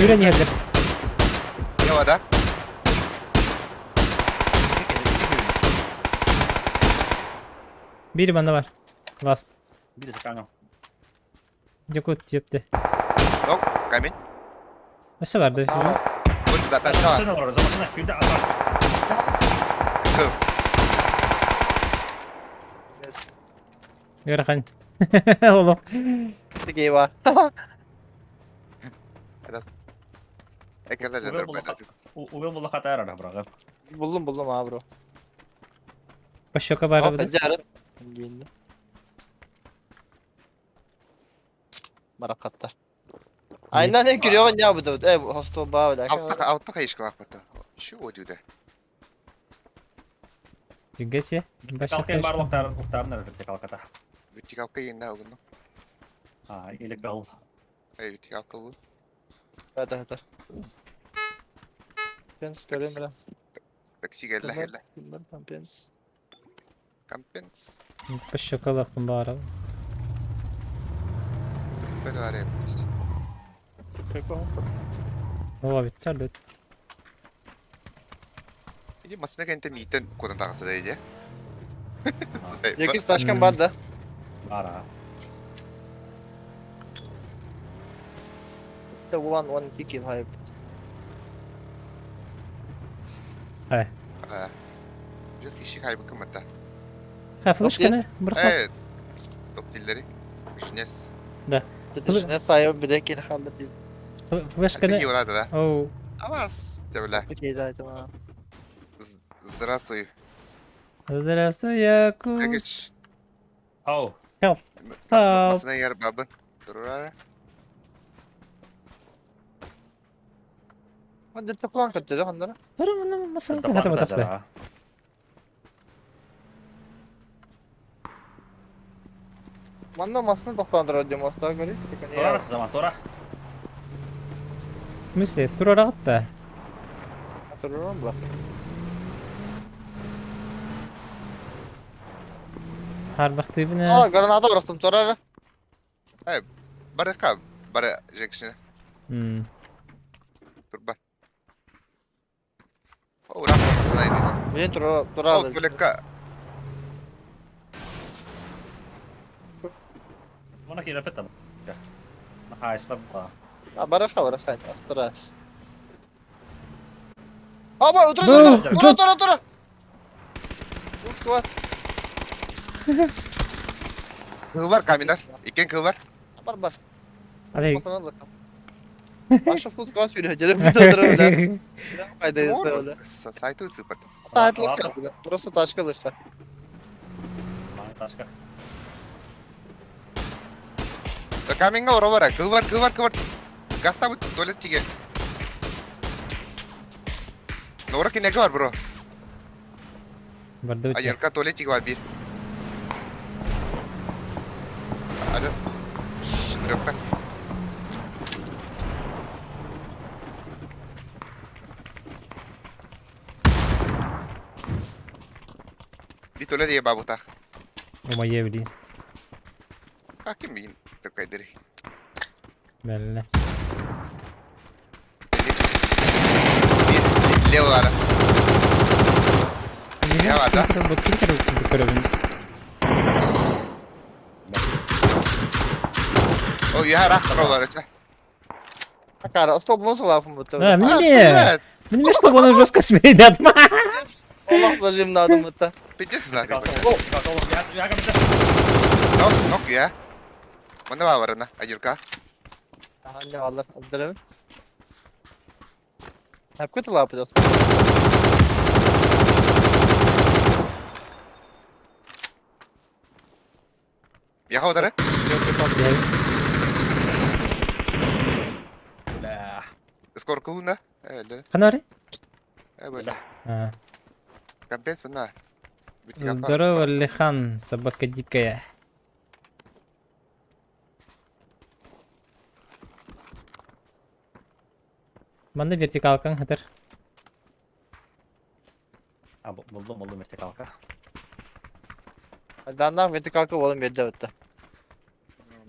Юрий не хадыр. Ne var da? Biri bana var. Last. Birisi kanka. Yakut yaptı. Nok kamin. Nasıl vardı? Aa, Bu da ta ta. Zamasına var. Zamasına. Bir de atar. evet. Yarıkan. Oğlum. Bir gay var. Biraz. Ekranda canım ben. Uğul bulla hata arada bırakıp. Buldum abi bro. Başoka bara Ama bu da. pencere. Giyindi. Barakatlar. Aynen ne giriyor ya bu da. Hostel bağ öyle. Altta kayışkı akbatı. Şu o diyor da. Жүгесе. Başoka. Kalkayım bar uhtarın nerede kalkata. Bütçük alka yiyinde ağını. Ha iyilik bal. Hayır bütçük alka bu. Hadi. Pens göreyim ben. Taksi geldi hele. Pens. Kampens. Başoka lakın bara. Ben var ya. Peki o. Ova bitter lut. Ini masına kente miten kodan takası da iyice. Yakış taşkan var da. Ara. The one kick him hayır. Hay. Bir kişi kaybı kımırda. Ha flashkanı bırak. Evet. Top dilleri. Düşünes. Dedi ne sahibi bir de yine halde değil. Hadi Flashkanı. iyi orada da. Oh. Ama böyle. Okey daydım ha. Здравствуй. Здравствуй, Якус. Geç. Oh. Help. Masına yer babın. Durur ara. Hadi teplan kaçacak onlara. Durun bunu masal. Hadi Hadi bakalım. bakalım. Bana masını doklandır diyorum asla göre. Tora zaman tora. В смысле? Тура rahat Hatırlıyorum bak. Har vakti bine. Aa granada bıraktım sonra. Baraka. Bara Jackson. Dur bak. Uğrak masına ineceğim. Bir tura O aldı. tuleka. Bana ki repet ama. Ha islam ba. Ha baraka astras. Ama Dur, tura. Squad. Kıl var kaminar. İken kıl var. Bar. Hadi. Masana bakalım. Başka full squad veriyor. Canım bir de öyle. Kaydayız da öyle. Saytı sıfır. Tahtlık kaldı. Burası taşkalı işte. Bana taşka. Kaminga ora var. Kıl var. Gasta bu tuvalet tige. Nora ki ne var bro? Barda bitti. Ayarka tuvalet tige var bir. Ada dokter. Bir tuvalet diye babu tak. Ama yiyebileyim. Hakim bir terkait diri. Belli. Bir Leo var. Ne var da? Bakayım kadar Oh ya rakro var ise. Cara, стоп, мусор лафом bu tabii. Ha, мне. Мне что было жестко сменять. Allah zırcım adım bu da. Pidesi zaten. Kalkalım. Kalkalım. Ya kamisa. Nok ya. Mana var varana Ayurka. Anne Allah öldürelim. Hep kötü laf yapacağız. Ya odara. Lah. Skor kuna. Öyle. Канари? Evet. А. Капец benar. Здорово, Лихан, собака дикая. Bana vertikal kan Hıdır. Ha buldum işte kalka. Dandan veti kalkıp oğlum bir de öttü.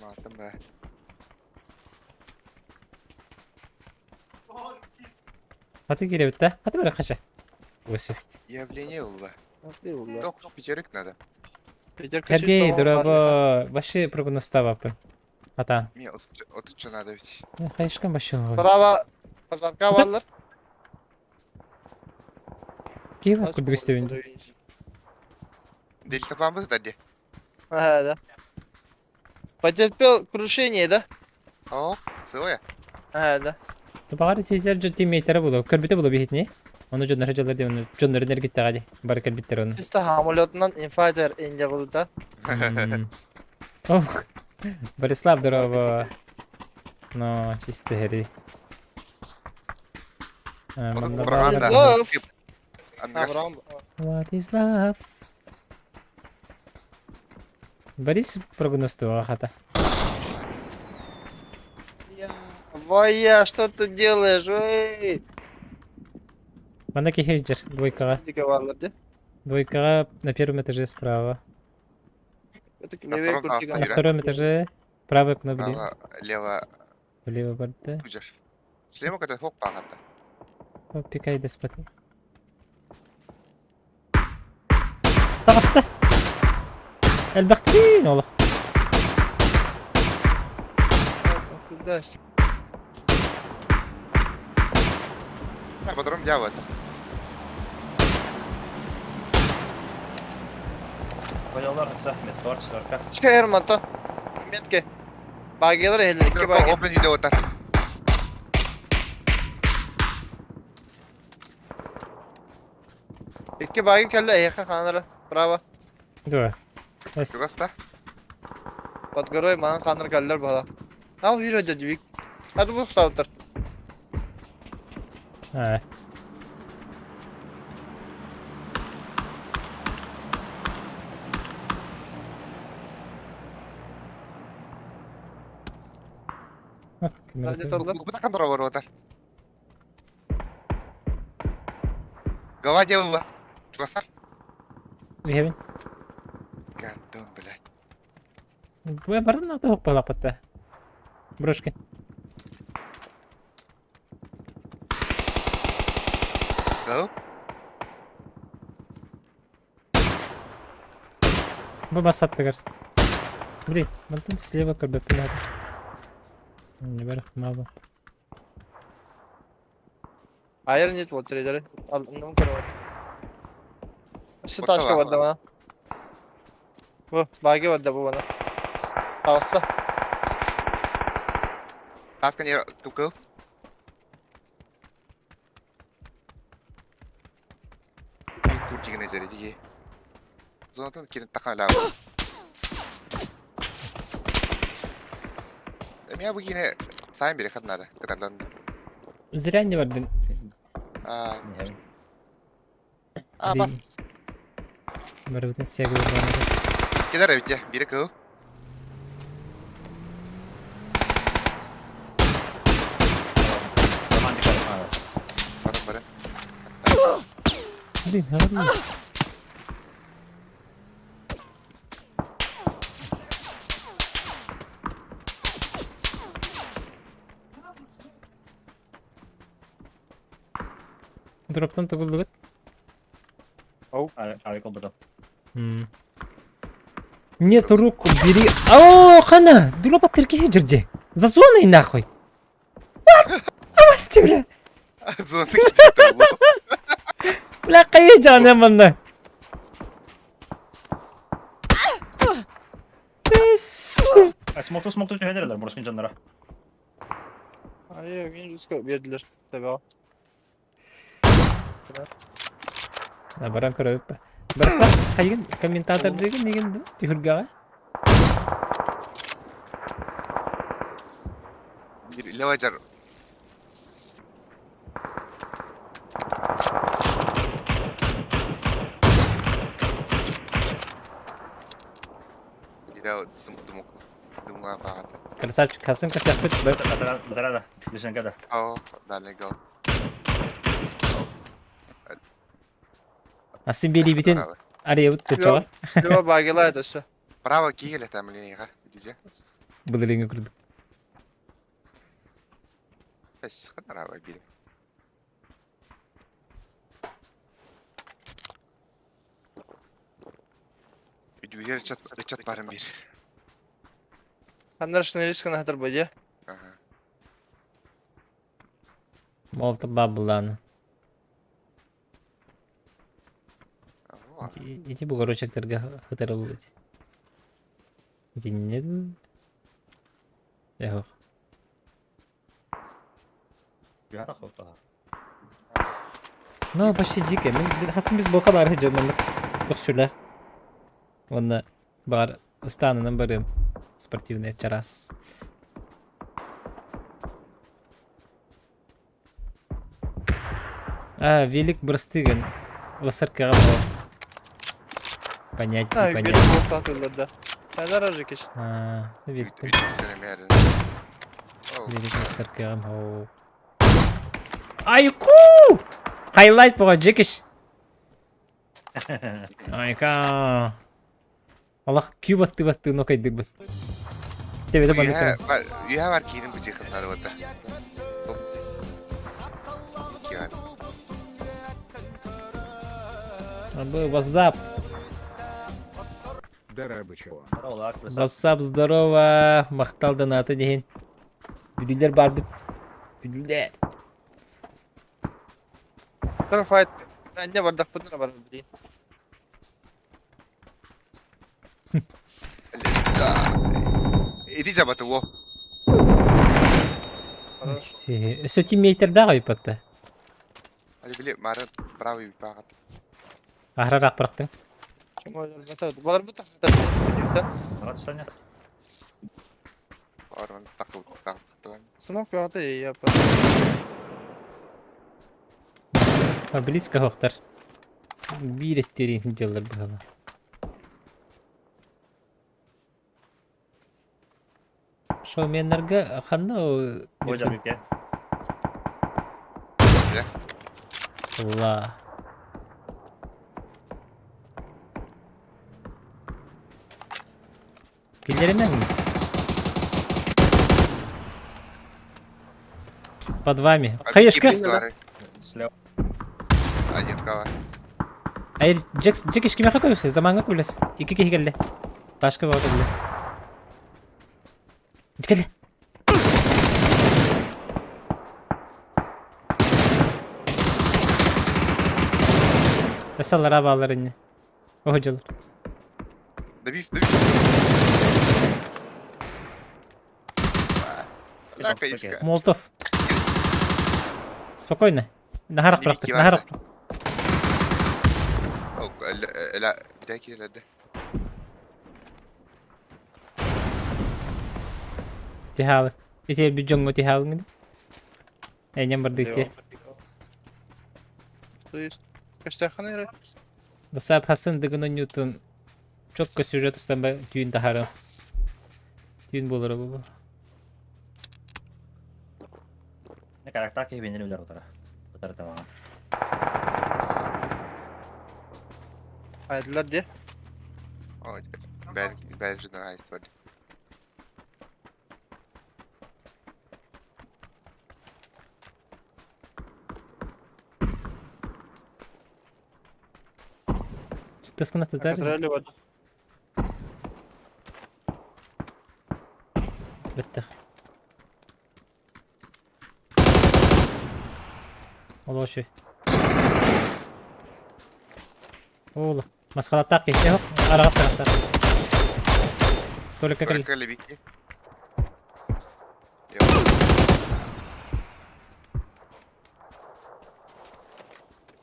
Matım be. Hadi gire bitti. Hadi böyle kaça. Высыхать. Явление oldu. Nasıl iyi oldu? Yok пятерик надо. Pecer kaçış Сергей, tamam var ya. дорого. Başı прогноста вапы. Atan. Мне отучу надо ведь. Hayışkan başı var. Bravo. Pazarka varlar. Kim var kurdu gösterinde? Дельта бомбы сзади. Да. Потерпел крушение, да? О, целая. Да. Тупагар тийтер жо тиммейттері болу. Көрбіті болу бейхетіне. Оны жонлары жалар де, оны жонлары нергеттіға де. Бар көрбіттер оны. İşte hamulotundan infighter ince bulda. Ох, Борислав, здорово. Ну, чисто гери. Бұрғанда. Love. Андыға Abraham. What is love? Борис прогностового хата. Вая, что ты делаешь? Ой. Мана хейджер, двойкага. Дика varlardı. Двойкага на первом этаже справа. Это На левее втором куртика. На Юра. втором этаже правая кнопка. право, лево, Влево борта. күжер. Шлема көтет хоқ бағатта. Пикай да спати. Тағысты! Әлбәқтірін олық. Сюда. Бұдырым жау өтті. Koyuyorlar zahmet var şarkı. Çıkar Erman'tan. Metke. Bagiyalar ehler. İki bagi. Open үйде отар. İki bagi kelle eyaka kanara. Bravo. Дуа. Эс. Жүгіста. Batgaroy bana kanır keller bala. Ne yapıyor hocam civik? Hadi bu savtır. А. Hadi torlar. Бұтақан тұра бары отар. Гава жауы ба. Жүгістар. Левин. Гандон, блядь. Бу барын аты хоқ балапатта. Брошки. Гау. Бу басаттыгар. Блин, мантын слева көрбөппүн аты. Не бар мабы. Hayır niyet bu trader'ı. Anlamı kırma. Şu Bu taşka da var vardı bana. Bu bagi vardı bu bana. House'da. Таска не тукал. Мен куртигіне жарайды. Зонатан келін таққан лау. Мен бұл кені сайын бере қатынады. Кадардан. Зря не бардын. Бас. Бар бүтін сегі бардын. Кедар әбітте. Бері кау. Zaman dikkat et. Ha. Барын бары. Блин, говори. Дроптан төгілді бет. Abi oldu. Нет, руку бери. О, қана! Дроп атырке жерде. За зоной нахуй. Авасти, бля. Зонаты кетті бұл. Бля, қайы жағынан банда. Пес. Smoktu tühederler burası canlara. Hayır yine risk verdiler. Tabii o. Баран көрөп. Барста қайын комментатор деген деген түһүргага. Bir lava jar. Gidao dumuk apa kata. Красавчик, Хасан касапет. Betul. Listen kada. Oh, dale go. Асын бери битен Право. ария бут течава. Слева bagiyalar atışı. Право кигеле тамленига. Видите? Булырыңа курдук. Эс, право бери. Видео чат барым бир. Kanlar şunu riskini hatır bacı. Ага. Молто бабланы. Иди бугорочектерге хытырып бут. Иди не. Яхо. Büyüha da koptu. No, başta jike. Hasım biz boka var hıcamınlık. Koşuyla. Onda бар станынан барым. Спортивный чарас. Велик Брастыган. Ласарка габо. Понятно, Ha, понятно. benim o saatlerinde. Neler arayacak iş? Велик. Üç merdi. Oh. Велик Ласарка габо. Айку! Хайлайт болған жекеш. Айка. Allah Q battı no kaydık ben. Tevede bana. Üye var ki bu çıkınlar orada. İki var. Abi WhatsApp. Olarak WhatsApp здорово. Мақтал донаты дейін. Büdüller бар бит. Büdüller. Sonra fight. Ben ne var da bunlara var bileyim. Иди за батово. Өсі тиммейтерді ғой патты. Hadi bile mara правый бағыт. Ағырарақ бірақтың. Çünkü oylar mesela bunlar bu takımda. Сағат ұстан Орын тақыл тағыстыған. Smoke yaptı iyi yapar. Близко хоқтар. Bir etтерейін жалар бұғала. Шо менлерге қанды о... Бойда бүйке. Алла. Келдерімен ми? Под вами. Қайышқы? Слева. Один кава. Айр, Джек ешкеме қа көбісі? Заманға көбілес. Екі кеге келді. Ташқы бағыта білі. Келі. Mesela arabalarını. O hocalar. Добив. Лакаишка. Молотов. Спокойно. Нахарах бıraktık. Нахарах. لا بداية لا ده. Tihalı. İtiye bir jongo tihalı gibi. Enyem bardı itiye. Kaç dakika ne? Dostlar Hasan Dıgı'nın Newton. Çok kötü süjet ustam ben düğün daharım. Düğün bolara bulu. Ne karakter ki beni öldür otara. Otara tamam. Haydiler diye. Belki de daha istedim. Çıttasına tutar. Katrali var. Bitti. Ola şey. Ola. Maskalat tak geçti yok. Arağız taraftar. Только кали. Только левики.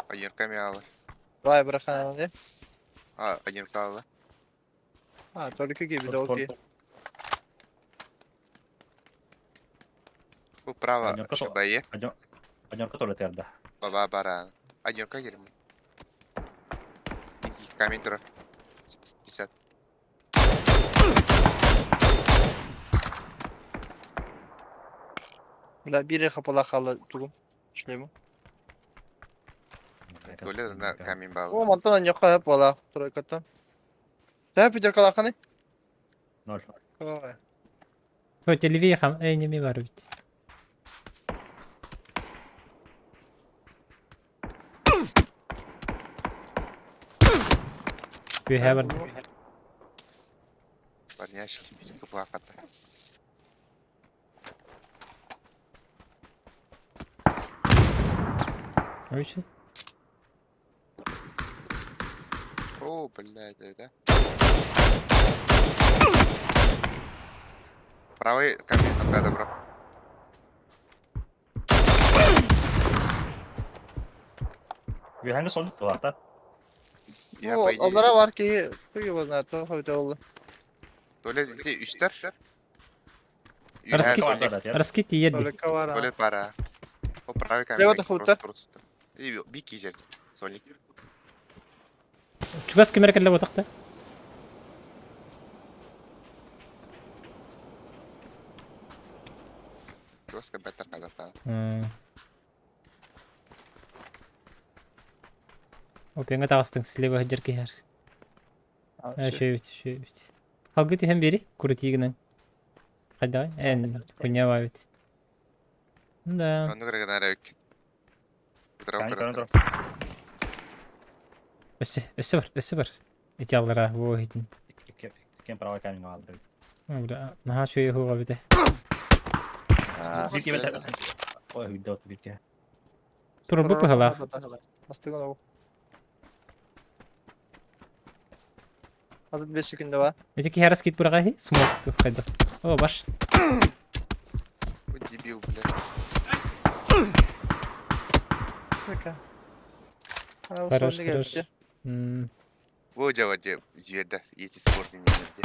Один камиалы. Ray bırakan ne? Один кава. Ha, Torika gibi de okey. Bu право Один кото. шабае. Один который терда. Баба баран. Один кагер. Камень 50. La biri kapalı kalı tuğum. Şöyle mi? Öyle de камень bağlı. O mantıdan yok hep valla Torika'tan. Ne yapacak alakanı? Ноль. Oy. Хоть Оливия хам. Не ми var bit. Bir haber. Парняшки, физика плаката. Короче. О, блядь, да? Правый камень, да, добро. Hangi solduk var da? Ya Bu по идее, onlara var ki kıyı ne tuhafı oldu. то ли где üstler. Раски- var Solid, da ya. Раскид еді. Böyle kavara. то ли пара. Поправи Лево камень, да просто хута. просто. И бики жер. Солик. Чугас кемер келле ботакта. Просто бетер кадата. Опенга тагыстың слева хеджер кехер. Şey. Шөй бит. Халгы тиһен бери, курутигинен. Кайда? Хуня бит. Да. Он говорит, на рек. Kanka. Өссө бар. Эти аллара во хитин. İkken para var kendine aldı. Бра, наха шөй хуга бите. Bir gibi de. O video bir kere. Турбу пыгала. Bastık onu. Hadi 5 sekunda var. Эти кехерас кит бурага хи, смок ту хайда. О, баш. Дебил, блядь. Sıkı. Ana bu Хорош, sonunda хорош. geldi. Во делать зверда, эти спорты не нигде.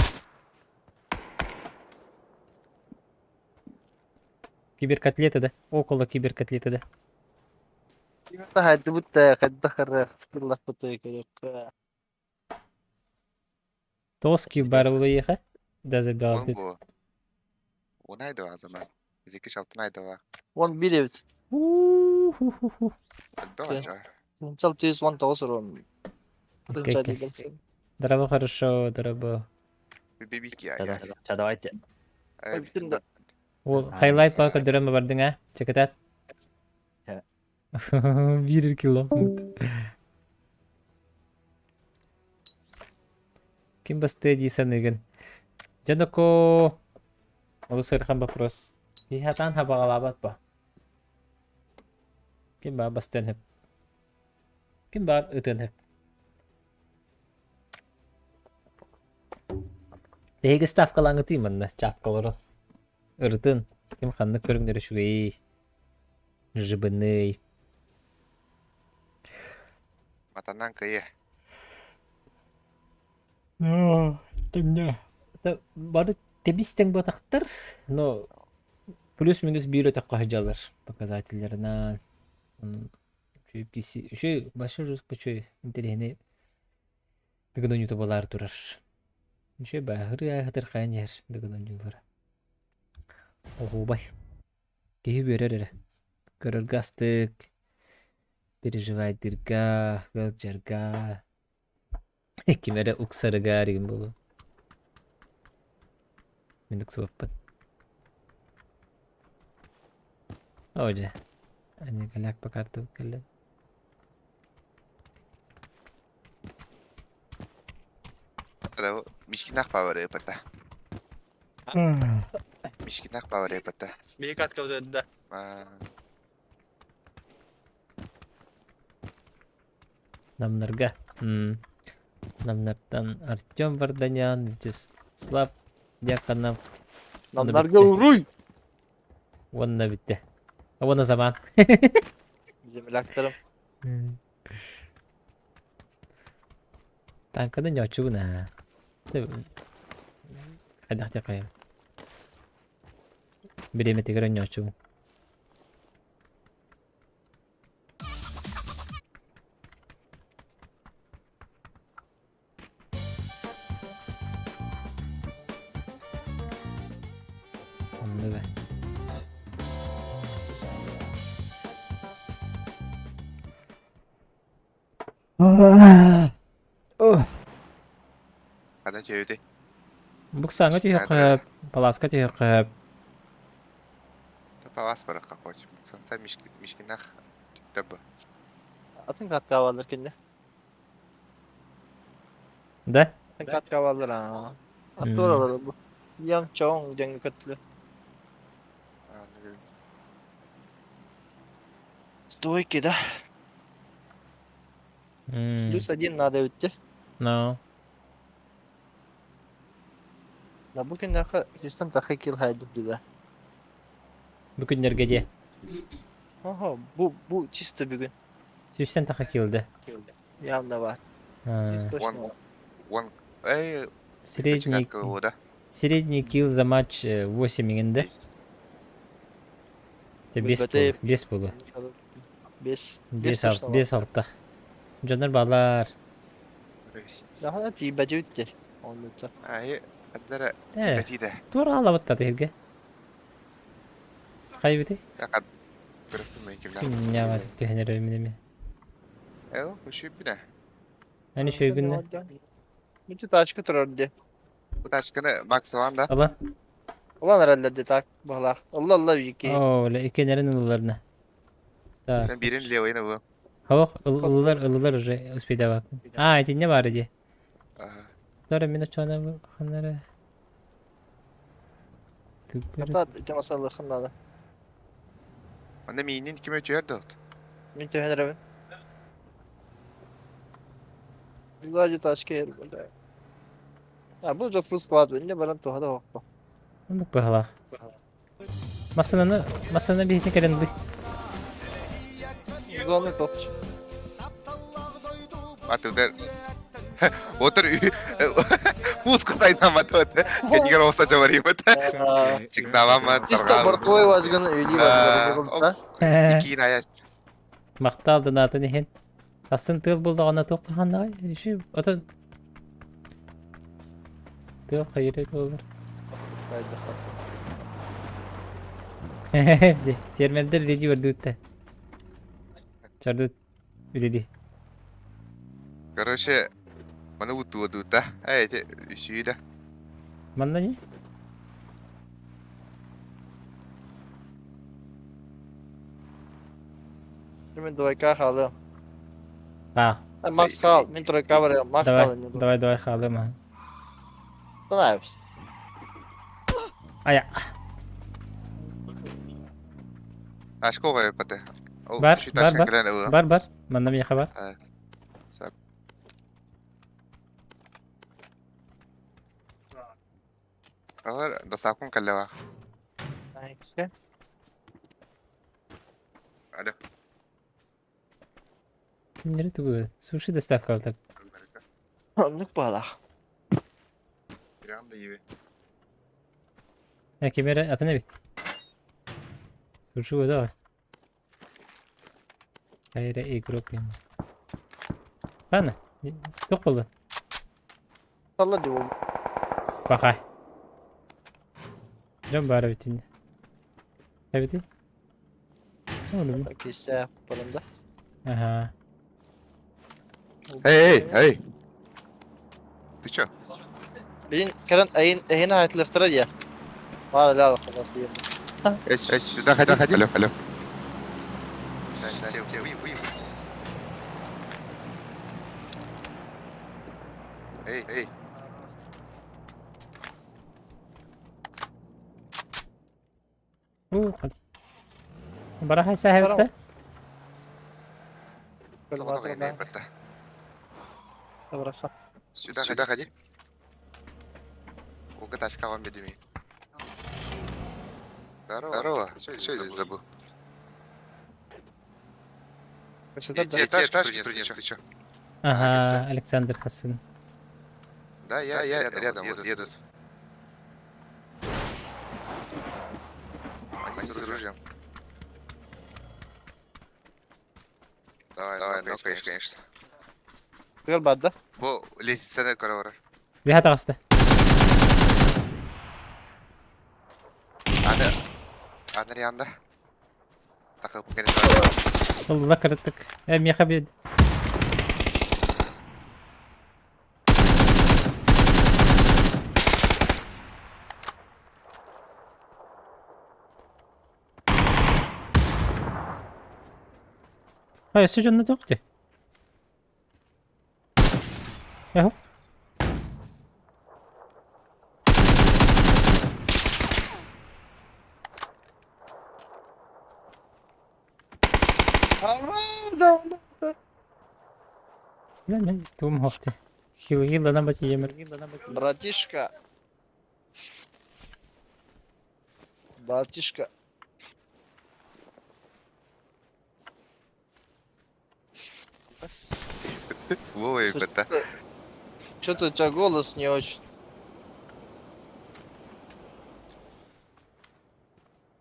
Киберкотлеты да. Около киберкотлеты да. Daha hadi bu da hadi kırık. Sıkırlak bu da kırık. Тоски барылы еха. Даже Он бялды. был. Он айдова азаман. Екі шалтын айдова. 11 evet. Айдова Окей. жа. Сначала ты с вон того сыром. Окей. Драба хорошо, драба. Бибики ая. Çadavaydı. Şimdi Ол хайлайт бака драма бардың а? Чекатат. He. 1 кило. Ким басты дейсен еген. Жаноко. Ол сырхан вопрос. Ихатан хабагалабат ба. Ким ба бастен хеп. Ким ба өтен хеп. Теге ставкалаңы тыймын чапкалары. Ыртын. Ким ханны көрүңдөрү шугей. Жыбыный. Матанан кайы. Темня. Бары тебистен батактар, но плюс-минус бир өтөккө хажалар показательлеринен. Шөй башы жүз көчөй интерехне бүгүн ютубалар турар. Шөй бахыры ахтыр кайнер бүгүн ютубалар. Огубай. Кеһи берер. Көрөргастык. Переживайдырга, гөлжарга. Кимере уксарыга ригин болу. Мендик суаппын. Оже. Ани галяк покарту келе. Ada мишкинах павары пата. Мишкинах павары пата. bir kat kavzada. Намнарга. Намнартан Артем Варданян, Вячеслав Дьяконов. Namlarga uruy. Ванна битте. Ванна zaman. Bizim laktarım. Танкада нёчуна. Хадахте кайм. Биреме тегерен нёчу. Оннуга. Ada çevdi. Буксаңа тиһэ паласка тиһэ Павас пара какой. Санса мишкинах. Табы. Atın kat kavallar kendi. да? Atın kat kavallar ha. At Hmm. oraları bu. Yang çoğun cengi katlı. Стойки, да? Плюс 1 надо уйти. Но. Да bugün naka sistem takı kill haydi bir Бүгүннерге де. Aha bu çiste bugün. Süsten taka kildi. Yanında var. Ha. Здесь точно One, var. one, эй, Средний, кочегатка его, да? средний килл за матч 8 миңинде. Бетей. 5 болу. 5. 5 6. Жандар балар. Daha tiybeci bitti. Onu da. Ай, аддара, Э. тибети да. Тура алабыттады хелге. Кайбыты? Я кад, көрөктүм мен кимден. Күннява төһенер эминеме. Эл, ошо бине. Ани шөйгүнне. Bütün taşkı turur diye. Bu taşkını Maksavan da. Ала. Ulan herhalde de tak bağlak. Allah Allah yiki. О, ла икенерин ылыларына. Так. Ben birin levayına bu. Хавак ылылар уже успей давак. А, эти не бары ди. Ага. Тора мен очана ханара. Түкөр. Hatta temasal hınladı. Onda minin kim ötüyor da. Bütün her evin. Güzelce taşkı yer böyle. Ya bu da full squad önce bana tuhada hokma. Мук бахалах. Масаны бихте керенди. Güzel topçu. Atı der. Otur. Музыку кайдан батып атты. Кенигер болса жабарайым атты. Сигналам бар. Biz de Barkovay vazgını öyle var. Кейін аяс. Макталды наты нехен. Асын тыл булды ана токханга. Иши ата. Тыл хайрет olur. Фермердер реди verdi үтте. Чарды үлели. Короче, bana uttu da. Evet, üsüyle. Манна не? Şimdi doyka kaldı. А, Max kal. Min troyka var ya. Max kal. давай халыма. Sana yapsın. Ая. Aşk o kadar patı. Бар, Şu бар, taşın бар. gelen o. Бар. Манна мне хабар. Sap. Alır, da sakun kallava. Neyse. Alo. Нери тугу. Суши доставка алды. Anlık bağla. Bir anda iyi. Ya kemere atına bit. Suşu da var. Hayır, grup yani. Bana. Yok oldu. Salla diyor. Bakay. Can bari bitince. Evet. Ne oldu bu? Kişi yapalımda. Aha. Hey. Ты чё? Benim Karen ayın hayatlıftırır ya. Var la bakalım diye. Сюда ходи. Алло. Сейчас, выйду здесь. Эй. Hadi. Barahay sahipte. Böyle Tamam, bakalım tamam, ben. ben. Bıraksam. Сюда ходи. Уга тачка вам бедеми. Здорово. Что здесь забыл? Kaçırdı da. Я тачку принес, ты чё? Aha, Alexander Hasan. Да, я рядом, вот едут. Они с оружием. Давай, ну, конечно. Gör badda. Bu лестницаны көре барар. Bir hata kastı. Аныр янда. Takılıp gene Allah kırıttık. Hem yakabilir. Hayır, sıcağında yoktu. Yahu. Ne? Tum hofte. Хил на бати емер. Братишка. Братишка. Вова и бета. Что-то у тебя голос не очень.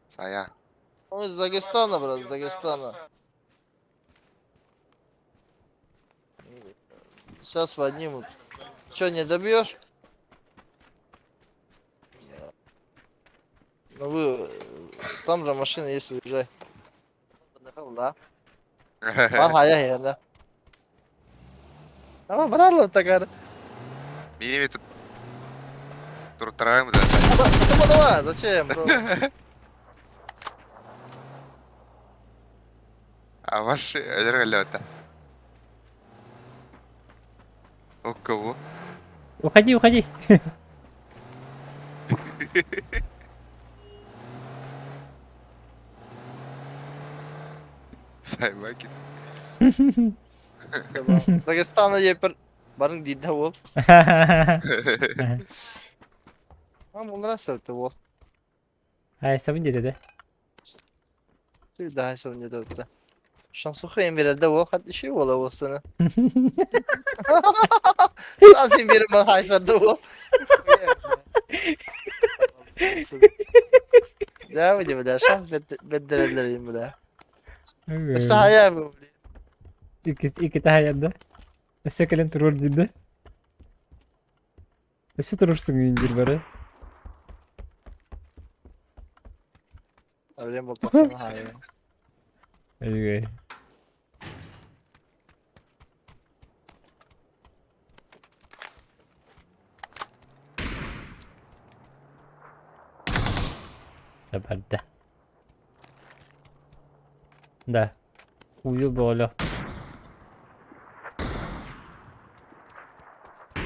Сая. Он из Дагестана, брат, из Дагестана. Сейчас поднимут. Че, не добьешь? Ну вы, там же машина есть, уезжай. Да. Ага, я, да. Ama bravo takar. Миними тут туртараем, да. Давай, зачем, бро? А ваши лёта. У кого? Уходи, уходи. Саймаки. Дагестана епер. Барың дейді ол. Ama bunlar sevdi ол. Ай, сабын dedi. Bir daha sevdi de öptü. Şansı koyayım bir elde ол. Hadi şey ola ол sana. Şansın bir mal haysardı ол. Ya bu gibi de şans beddereleriyim bile. Sahaya bu. İki tahayanda. Sekelin turur dedi. Nasıl turursun incir bari? Öyle bol taksana hayır. Öyle. Haberde. Da. Uyu böyle.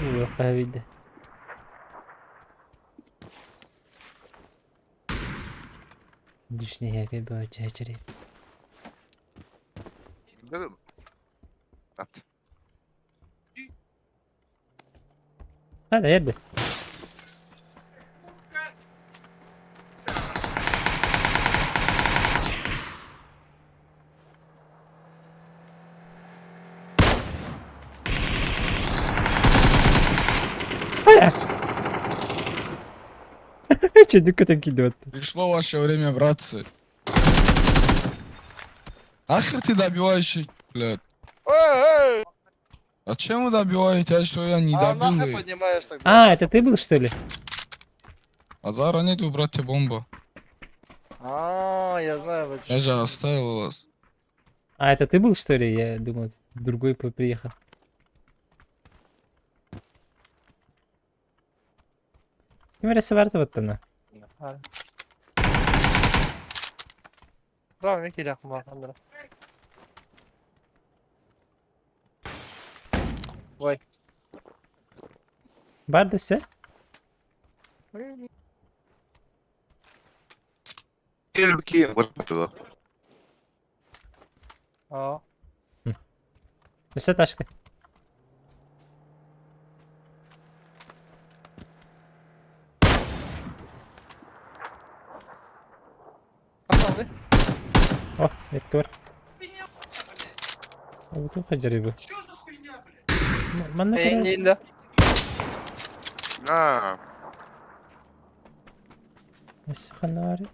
Uyu kahvede. Düşünüyor ki böyle çeçeri. At. Hadi hadi. Че дикотен кидывает? Пришло ваше время, братцы. Нахер ты добиваешь, блядь? Эй! Зачем вы добиваете, а что я не А нахуй добил? поднимаешь тогда? А, это ты был что ли? Азара нету, братья, бомба. Я знаю, вот Я же оставил вас. А, это ты был что ли? Я думал, другой приехал. Kim öyle severdi vatanı? Bravo, ne kill akım var kandıra. Vay. Bardese? Кем вот туда. Aa. Üste taşkı. Anladı. Oh, etki var. Bu çok acayip bu. Ben ne kadar... Beğendiğinde. А, Sıkıntı var ya.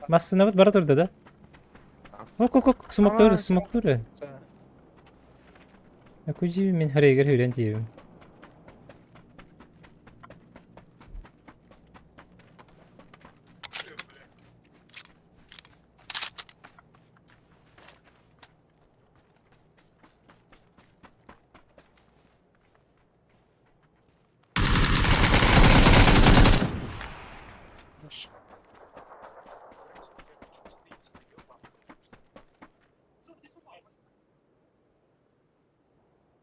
Masasına bak, bana durdu da. Ok ok ok, smoke dur. Aku ji min haraygar hüren diyeyim.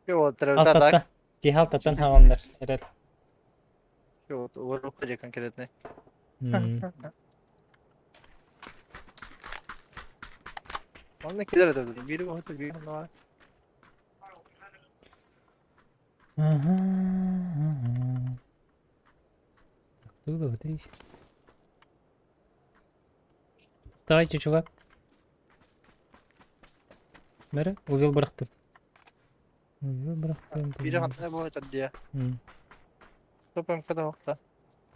Yo, Alt треба так. attan. Alt attan havanlar. Herhal. Yo, выруб ходи конкретно. Он не кидает это. Бери вот это, бери. Давай. Dur da değil. Давайте, чувак. Мере, угол бıraktım. Bıraktım. Biri hatta bu ötedi diye. Topam kadar vakta.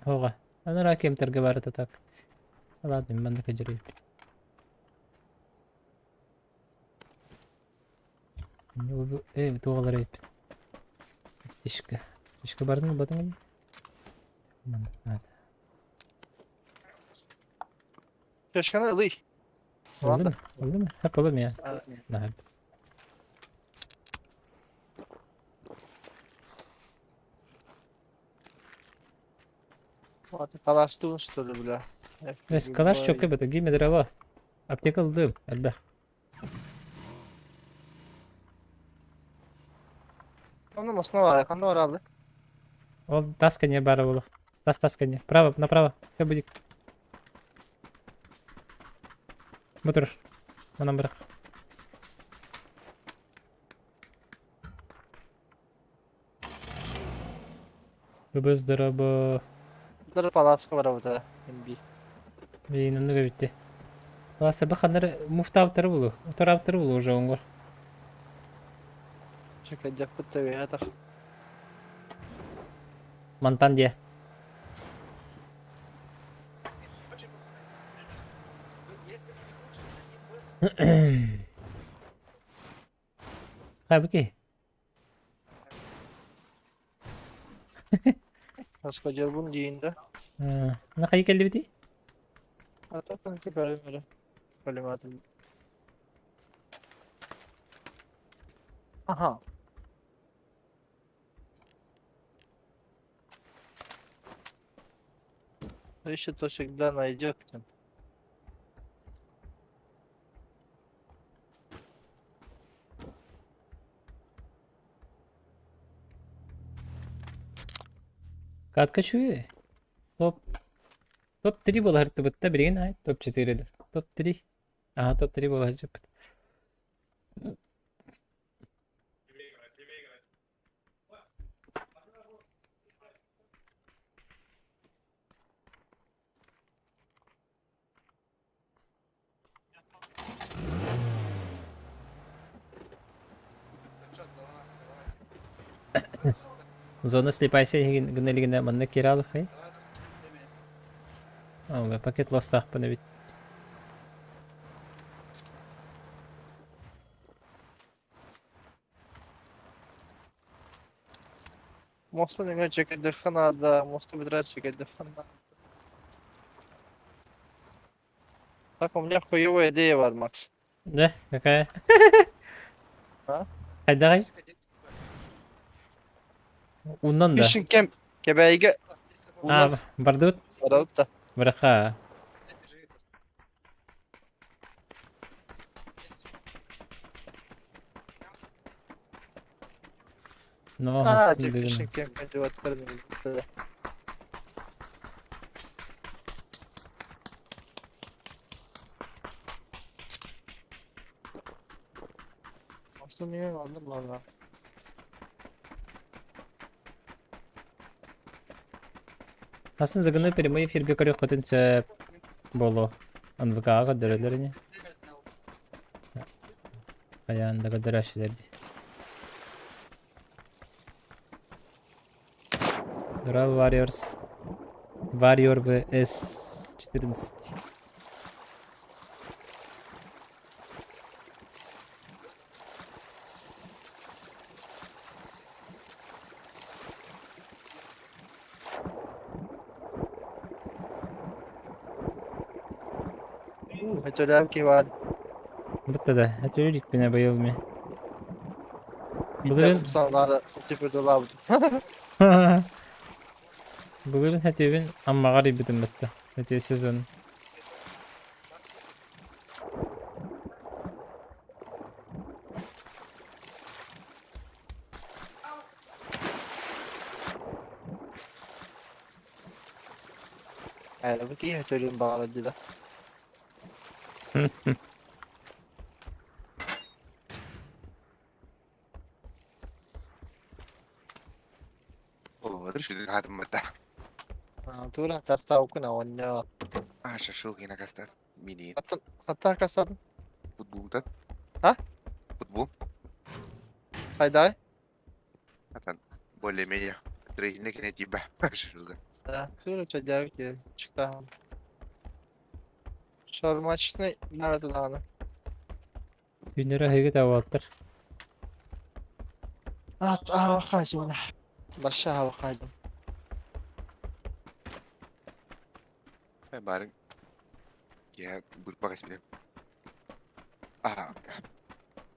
هو انا راكب ترقى بارة اتاك خلاص من عندك اجري ايه بتوغل ريب تشكى باردن بدن هذا Keşke ılıyı. oldu mu hep olur mu ya نعم Artık kalaştığın üstüdü bile. بس كلاش çok kötü giymedir hava aptek aldım elbet Anlamasına var ya. Kandı var aldı. ол тасканье бара было тасканье право направо все будет budur bana bırak Быздырабы Bunları palaska var orada. MB. бейнімді көбітті Ласы бақандар муфта аптыры болу отыр аптыры болу уже оңғыр Çekil yapıt tabii ya da. Мантан дия Halbuki Başka cevabın diyinde. ne kayık elde biti? Hatta kanka böyle. Böyle madem. Aha. İşte o şekilde anlayacaktım. Kaat kaçıyor. Top 3 bola harita bitti birin ay top 4 top 3 aha top 3 bola harita bitti Зона слепая гнали манна киралых хай. Ага, пакет лостах понавить. Mosta ne çekildi kanada. Mosta bir biraz çekildi kanada. Так, у меня хуевая идея var Max. Да, какая? А? Хайдай. Уннан да. Fishing camp. Kebeğe А, бардут? Aravut da. Браха. No, Aa, aslında dedim. fishing camp bence bakarım. Aslında niye aldım valla? Aslında загоны прямой эфир гакарю хотенче боло. Анвка гадерлерини. Ayağında kadar aşilerdi. Bravo Warriors. Warrior vs 14. Hatırlıyorum ki var. Burada da hatırladık bine bayılmıyor. Bugün insanlara tipi dolabı. Bugün hatibin amma garibidim bitti. Hatibi sezon. Yani bu ki hatırlıyorum bana dedi. ما ادريش اللي قاعد مدح Tura kasta okuna wanya. شو هنا كاستات مينين Hatta kasta فوتبول ده ها؟ فوتبول hayday. Atan более-менее трейдинг кene тибah шырга. Şöyle çacağım ki çıktı. Şarmaçını nerede lan? Günleri hege tawaltar. Bakacağım. Başa bakacağım. Bareng ya berapa kasih ah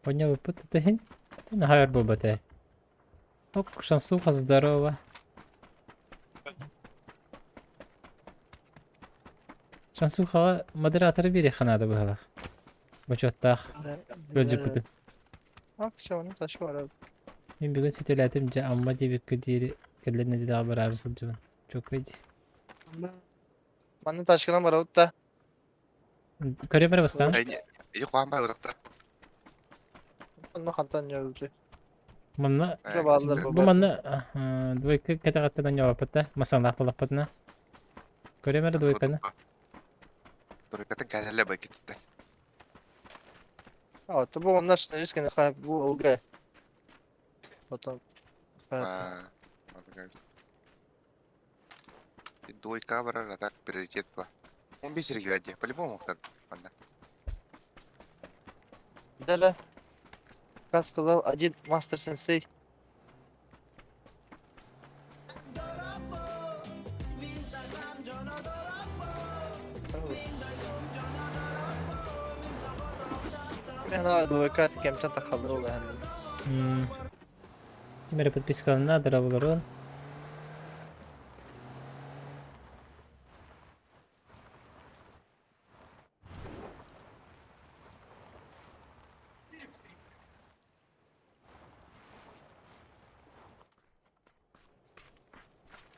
Поня выпытать хин. Ты на хайр бобате. Ок, шансуха здорово. Шансуха модератор бери ханада бахала. Бочоттах. Gölcük bütün. Akşamın taşı var abi. Ben bugün sütületim ca amma diye bir kıdiri kellerine de haber arasıl cıvın. Çok iyiydi. Bana taşkına var abi da. Körüye bana bastan. kayaknya ini kuam bah udah Onu kantan yavrucu. Manna Şöyle bazıları bu manna dua kata katadan jawab pata masalah pola patna. Körüye bana dua kana. Terus kata kaya baik itu teh. Evet bu onlar şimdi riskini kayıp bu olga. Otan. Evet. Apa kan? Itu kabar rata prioritet bah. Mau bisa review aja, paling mau makan mana? Dele. Kas kılal acil Master Sensei. Ben abi bu vakit kemten takılır oluyor hem. Kimere подписка надо работать.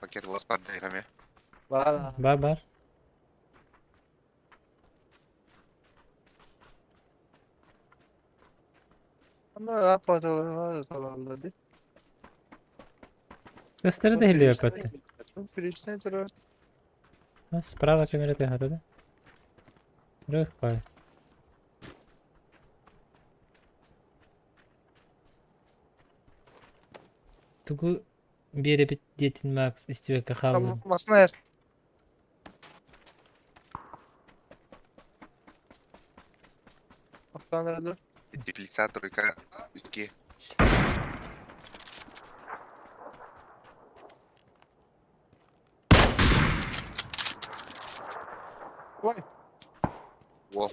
Paket waspada ya kami. Var. Бар. Ama rahat var falan. Gösteri de hiliyor pati. Firişne duruyor. Справа камера ты да? Рых пай. Тугу bir bit diyetin max istiyor ki Tamam, havlu. masna yer. Baktan nerede? Теплица тройка üstki. Vay. Wow.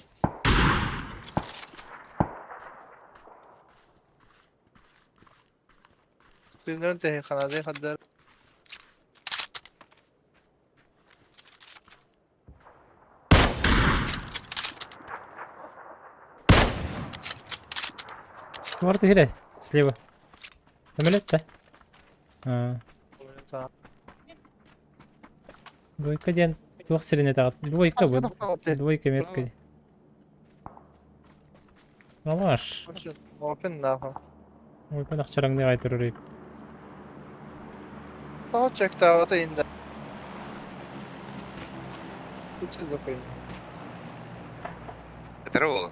Bizlerin tehi kanadı kadar. Ворты гире, слева. Самолет-то. Tamam. Двойка ден. Двух сирене тагат. Двойка bu. Двойка метка. Малаш. Open daha. Ой, ben akçarang ne gaytırır. Daha çekti havata indi. Hiç hızlı koyun. Terus.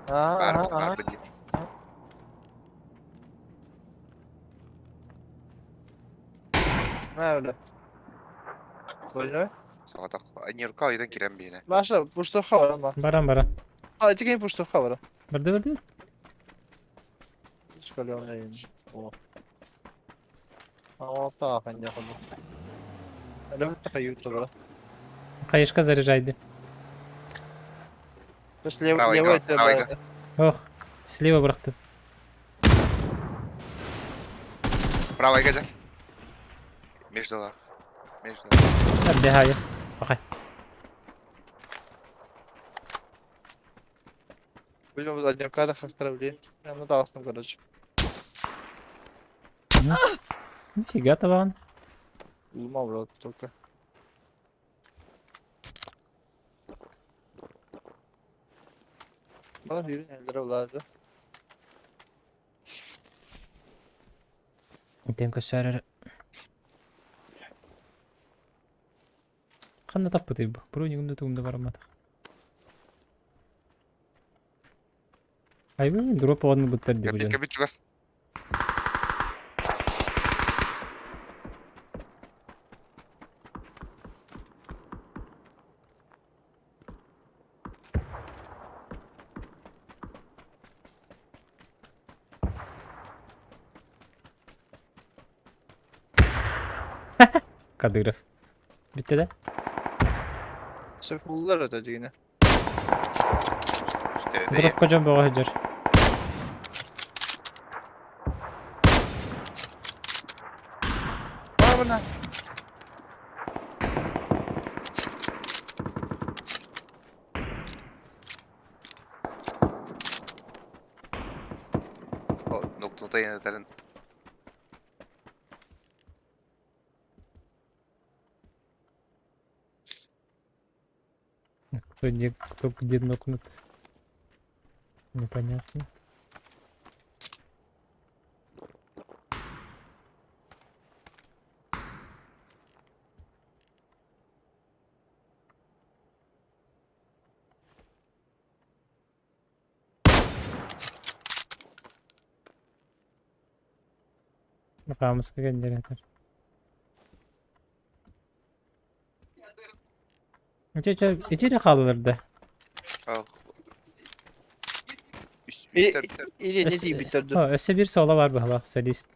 Baru baru begitu. Ne öyle? Böyle. Soalnya anjir kau itu kirim bina. Başla puştu hava ama. Baran. Ha iki puştu hava. Barda. Hiç kalıyor ne yiyeyim. O. Ama tamam ben yapalım. Öyle mi takayım sonra? Каешка заряжайды. Слева Правый лево гад, правый это. Ох, слева бырақты. Правая газа. Между. Отдыхаю. Пока. Будем в заднем кадрах оставили. Я на дастом, короче. Нифига таван. Лума в рот только. Bana yürü ellere ulaştı. Тем кошар. Ханна таппыты бу. Бронигімді туымды барамадық. Айбы, дроп оғаны бұттар деп Кабит жан. кабит juga. Kadyrov. Bitti de. Sırf buldular öteci yine. İşte de Drop kocan boğa hıcır. Var mı lan? o noktada yanıtların Кто где нокнут. Непонятно. Bakalımız gönderelim. İçeri kalırdı. oh. Üst İyi, tarafta iyi ne diyeyim bitirdi. Ha, öse bir sola var bak sadist.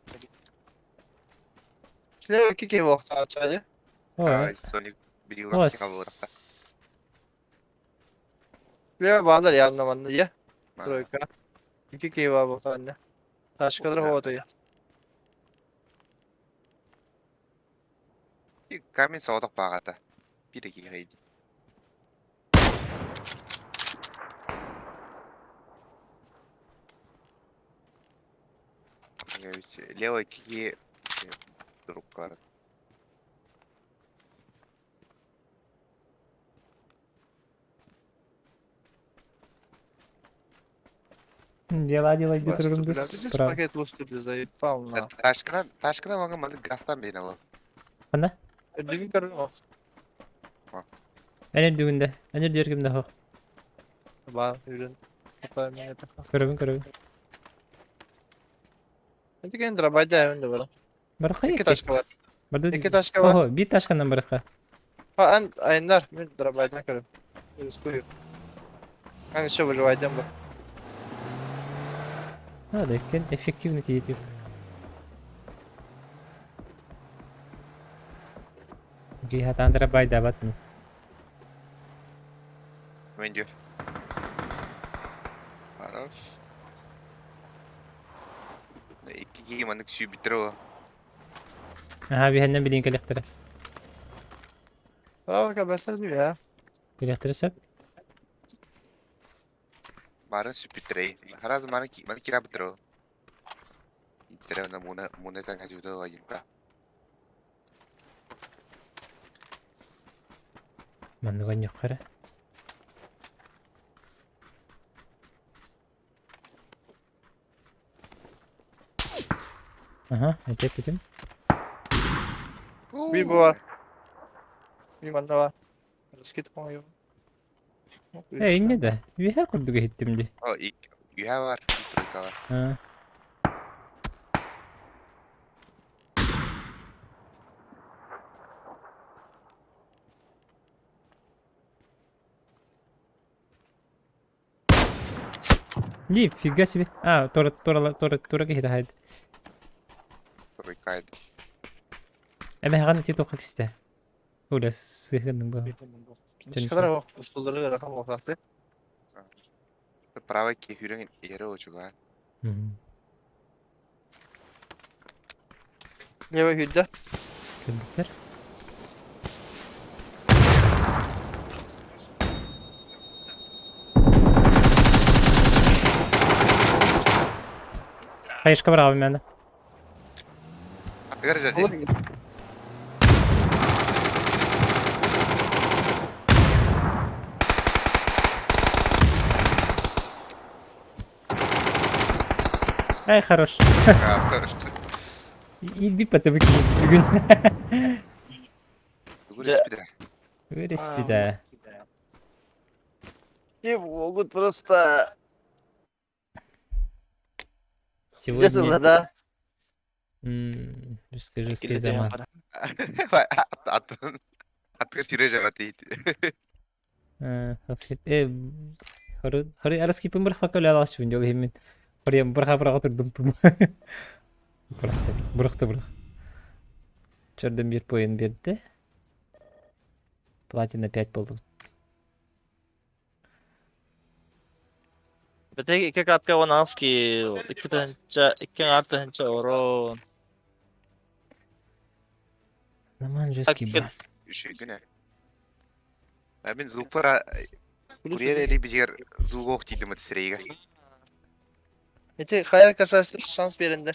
Şöyle iki kere vakti açacağız. Ha, Sonic bir yıl ha. vakti kaldı orada. Şöyle bağlar ya anlamanı ya. Ha, Troika. İki kere var vakti anne. Taşkaları havadayı. Kamin soğuduk bağada. Bir dakikaydı. Leo iki durup var. Дела götürürüm de Biz sıra. paket bastırıyoruz ayı. Tamam lan. Taşkına bana malı gastan beni alalım. Ana? Ödülün karın olsun. Enerji günde. Enerji diyor kimde ho. Bana ürün. Yapayım ya. Körübün. Hadi kendi arabayda önde var. Baraka İki taşka var. Barda İki taşka var. Oho, bir taşkandan baraka. Ha en ayınlar. Bir arabaydan karın. Biz koyuyor. Hani şu arabaydan bak. Ha, lekin effektivneti yetiyor. Jihad antara bay dapat mı? Bence. Хорош. İki manık şu bitiro. Aha, bir henden bilin elektere. Bravo kabesler diyor ya. Elektere sep. Barın şu bitirey. Haraz mana kira bitiro. Bitiro na muna tan kajudo ayun ka. Mandugan yok kare. Aha, ecek dedim. Bir bu var. Bir manda var. Riskit koyuyor. Ne de? Bir her kurdu gittim di. Oh, iya var. Bitiro ka var. Ha. Лив, фига себе. А, Тора кихида хайд. Bitiro kaydı. Эбе хаган ти тохак исте. Оля сыгынның ба. Hiç kadar o ustaları rakam olacaktı. Prava ki hürün yere o çuga. Ne var hüdde? Köpükler. Hayışka var abim bende. Agar jadi. Olur. Ай, хорош. Хорош. İyi bir bugün. Bugün ispide. Öyle spide. Не могут просто. Сегодня... Ясно, да? Расскажи zaman. Atı sirece batıydı. Hafif. Hari araski pun berapa kali alas pun jauh hemin. Hari yang berapa oturdum tuh. Bıraktı. Çördüm bir boyun birdi. Platina 5 bulduk. Berarti iki kat kawan skill. Iki ngata henca oron. Aman jüz ki bu. Şey güne. Ben zuklara buraya eli bir yer zuk oktiydim hadi sırayı. Eti hayal kasası şans birinde.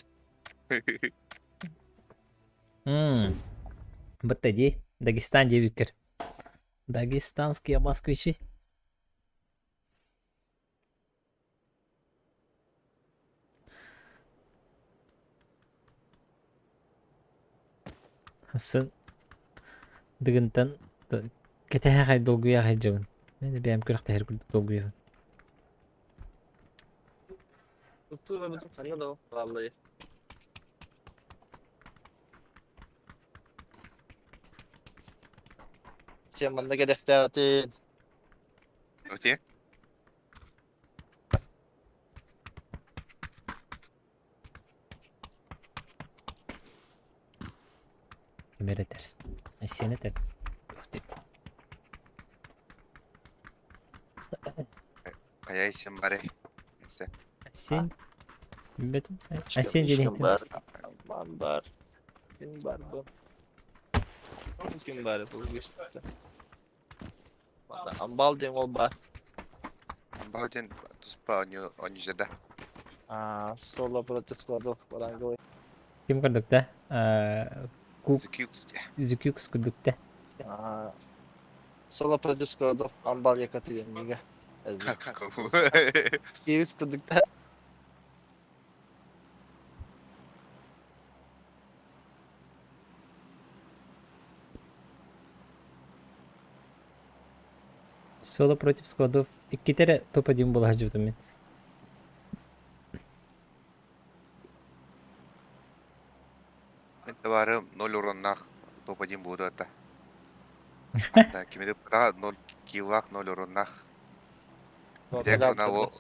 Вот тоді Дагестан дівікер. Дагестанські москвичі. Hasan дыгынтан кетеһе хай долгуя хай жабын. Мен де бәм күрәк тәһәр күрдек долгуя. Betul betul sana da vallahi. Sen bana hedefte atın. Okey. Kemer eter. Sen eter. Kaya isim bari. Neyse. Sen betul. Sen dedi. Bar. Aman bar. Kim bar bu? Kim bar bu işte. Bana ambal diyeyim ol bar. Bauden tuspa onyu jada. Solo против складов Барангой. Kim kurduk da? Züküks diye. Züküks kurduk da. Solo против складов амбал Екатеринбурга. Киевс кудукта. Соло против складов. İki tane топ-1 була жібдім мен. Мен табары 0 уроннах топ-1 буду это. Hatta kimi de daha 0 killak 0 uronnах. Bir tek zona o.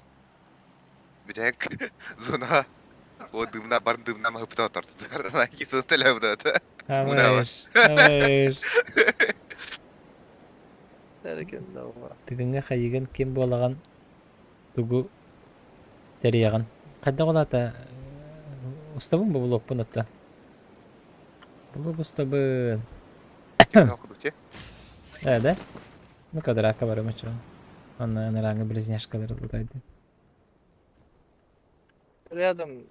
Bir tek zona o dımna barın dımna mı hıpta oturttular. Lagi sınıfta bu da. Hayır. Hayır. Derken de o. Тыгынга хайыгын кем болаган тугу терияган. Кайда колата устабын бу блок бунатта. Блок устабын. Kim okuduk ki? Да. Ну кадр ака барым ачырам. Аны нараңы близняшкалары будайды. Рядом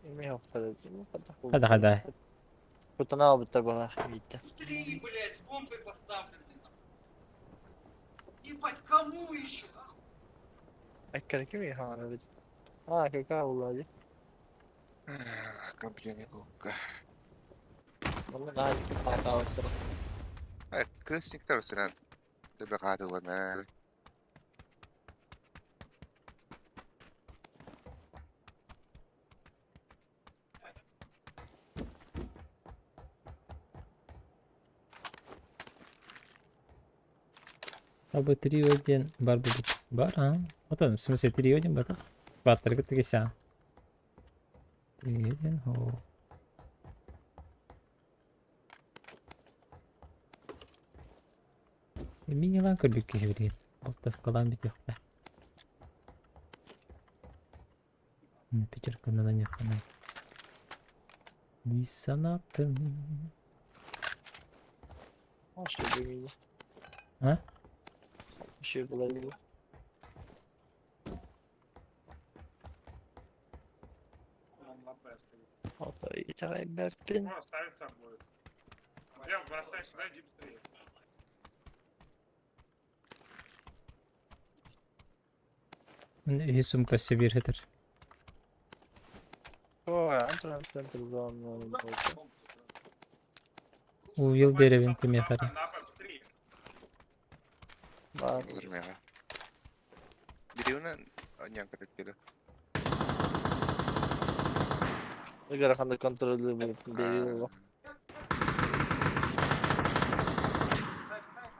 имел Хада. Путанал бы так была. Видите. 3, блядь, с бомбой поставлены. Ебать, кому еще? Ekkere kim iyi ha evet. Kaka vallahi. Компьютер кукка. Vallahi daha iyi hata var. Evet, klasikler o sıran. Tabii kadı var ben. Абы 3-1 бар будет. Бар, а? Вот он, в смысле 3-1 бар. Батыргы тегеся. 3-1, о. Мини-лан көрдік кешірейін. Алтaf kalan bit yok be. Пятеркадан yakınay. Ne sanatım. Şey değil. Ha? Bir şey bulayım. Hatta iyi tane Bertin. Можно оставить с собой. Прям бросай сюда, иди быстрее. İyi sumkası bir heter. Uyul berevin kim yatar. Напад, быстрее. Zırmaya. Biri ona onyan kırık geliyor. Negara kan kontrolü bu değil.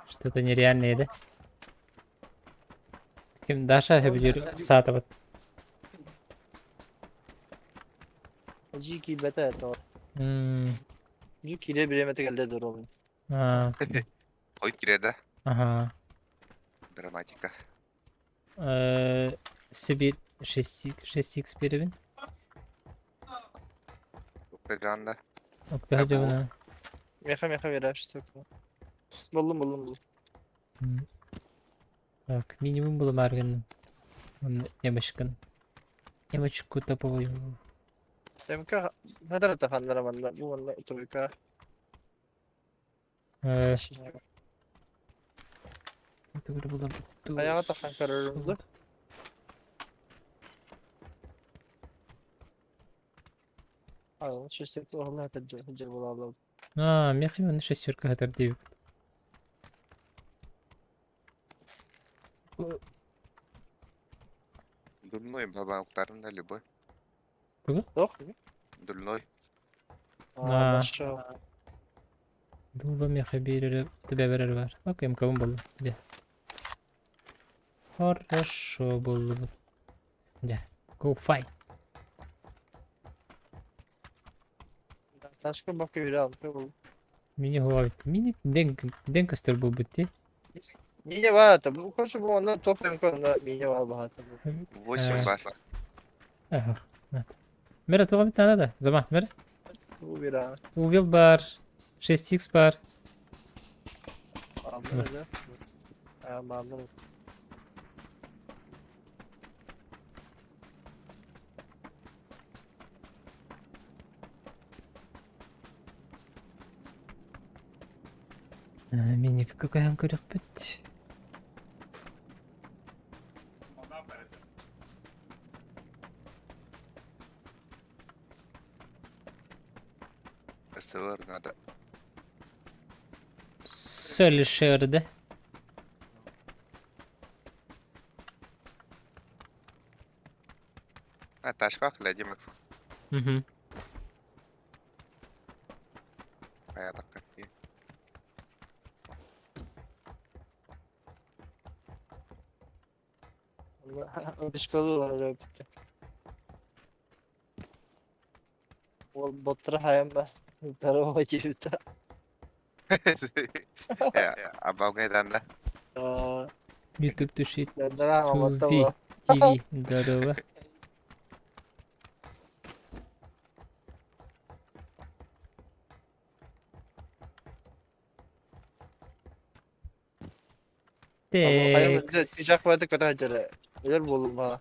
Что-то нереальное, да? Kim Даша biliyor saate bak. Acı ki beter to. Büyük ile bir yemete geldi dur oğlum. Ha. Oyut girede. Aha. Dramatika. Sibir 6x biribin. Doktorcanda. Okta Ya bu- hacabına. Yaka verer işte. Buldum. Так, минимум было марганным. Ямашкан. Ямачку топовую. Demek ki ne kadar takanlara bana bu valla otururka. Это было бы... Ayağa takan kararımızı. Aa, şiştek oğlum hep hıcır bulalım. мехами на шестерка хатар дейб. Дурной бабанықтарын да любой. Yok. Дурной. Aa, başa. Дула меха бирер теберер бар. Окей, мкабым болду. Да. Хорошо болду. Да. Go fight. Taşkın bakıyor biri aldı. Мини ховавит. Мини ден кастер был битти. Mine var hatta. Bu koşu bu ondan top konuda mine var bu hatta. 8 бар. Ага. Мера това бит надо. Зама, мера. Bu bir ha. Увил бар. 6x бар. Anladım. Anladım. Миник какая көрөк бит. Ondan beri. Сывыр надо. Сөлшерде. Ташка гляди, Макс. Мгм. Порядок какие. Dışkalı var öyle bitti. O botlara hayal ben. Tarama çevirdi. Абау гайданда. Aa, YouTube düşü benden ama botta TV. bu. TV. Здорово. Hayal bir de Tekс. sıcak vardı kadar acele. Neler buldum bana.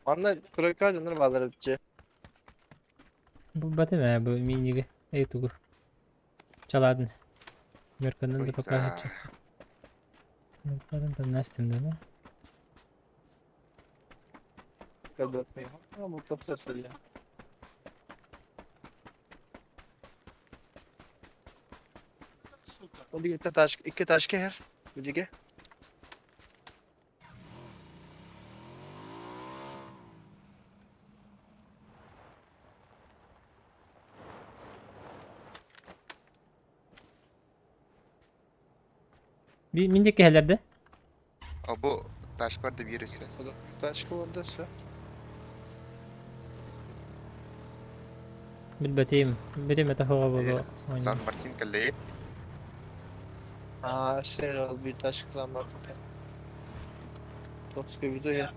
Anla kroika dönür bağları bütçe. Bu batı mı bu minigi? Eytugu. Çaladın. Merkanın da Ой, пока да. hiç. Merkanın da nastimde ne? Kadar ötmeyi. Ama bu top sesleri ya. Hadi git taş, iki taş her. Bilge. Bir mindik yerlerde. Bu Ташка да birisi. Taş oradası. Bir batayım. Bir meta hava bolu. Сан Мартин Каллей. Aa şey oldu bir taş kılan Top gibi ya.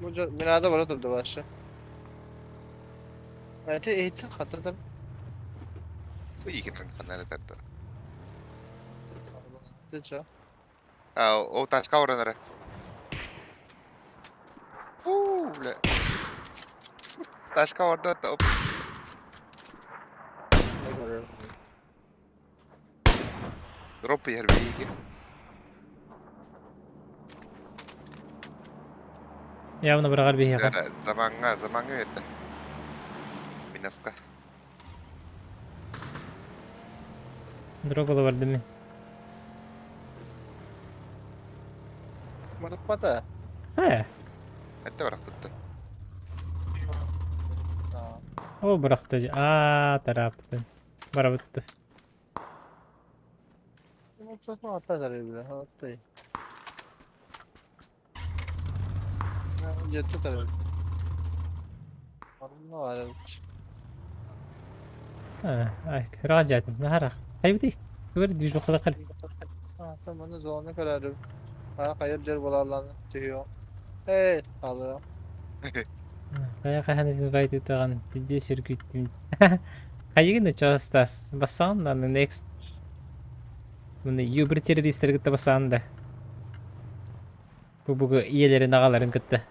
Bu binada var oturdu başı. Evet eğitim hatırladım. Bu iyi ki kanalda tardı. Tıca. O Ташка оранары. Бля. Ташка orada da дроп yer бейги. Явно бирагар бий яка. Zamanı yetti. Minaska. Дробола бар деме. Marıkmadı. He. Hatta bırak tuttu. О, быракты. Тарапты. Бара битти. Mutlu hatta zararı bile. Hatta. Yetti tarafı. Allah var ya. Ay, rajatim. Nahara. Kaybedi. Böyle düz bakıda kal. Sen bunu zoruna kararım. Ha hayırdır bularlarını diyor. Hey alıyor. Kaya kahanı gayet tagan. Dice sirkütüm. Kayıgın da çoğustas. Basan da next. Bunu Uber teröristler gitti basan da. Bu iyilerin ağaların gitti.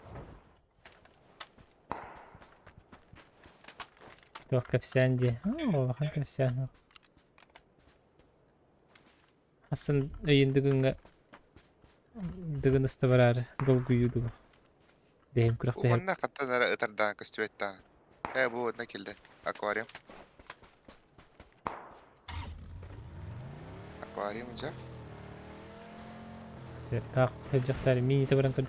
Doch kapsan diye. Bakın kapsan. Aslında öyin dıgın usta barar. Dolguyu dolu. Benim Bu kırıkta hep. manna katta nara ıtardan kastüetten. Bu ne kildi? Akvaryum. Akvaryum olacak. Tak tercihleri mini de bırakın.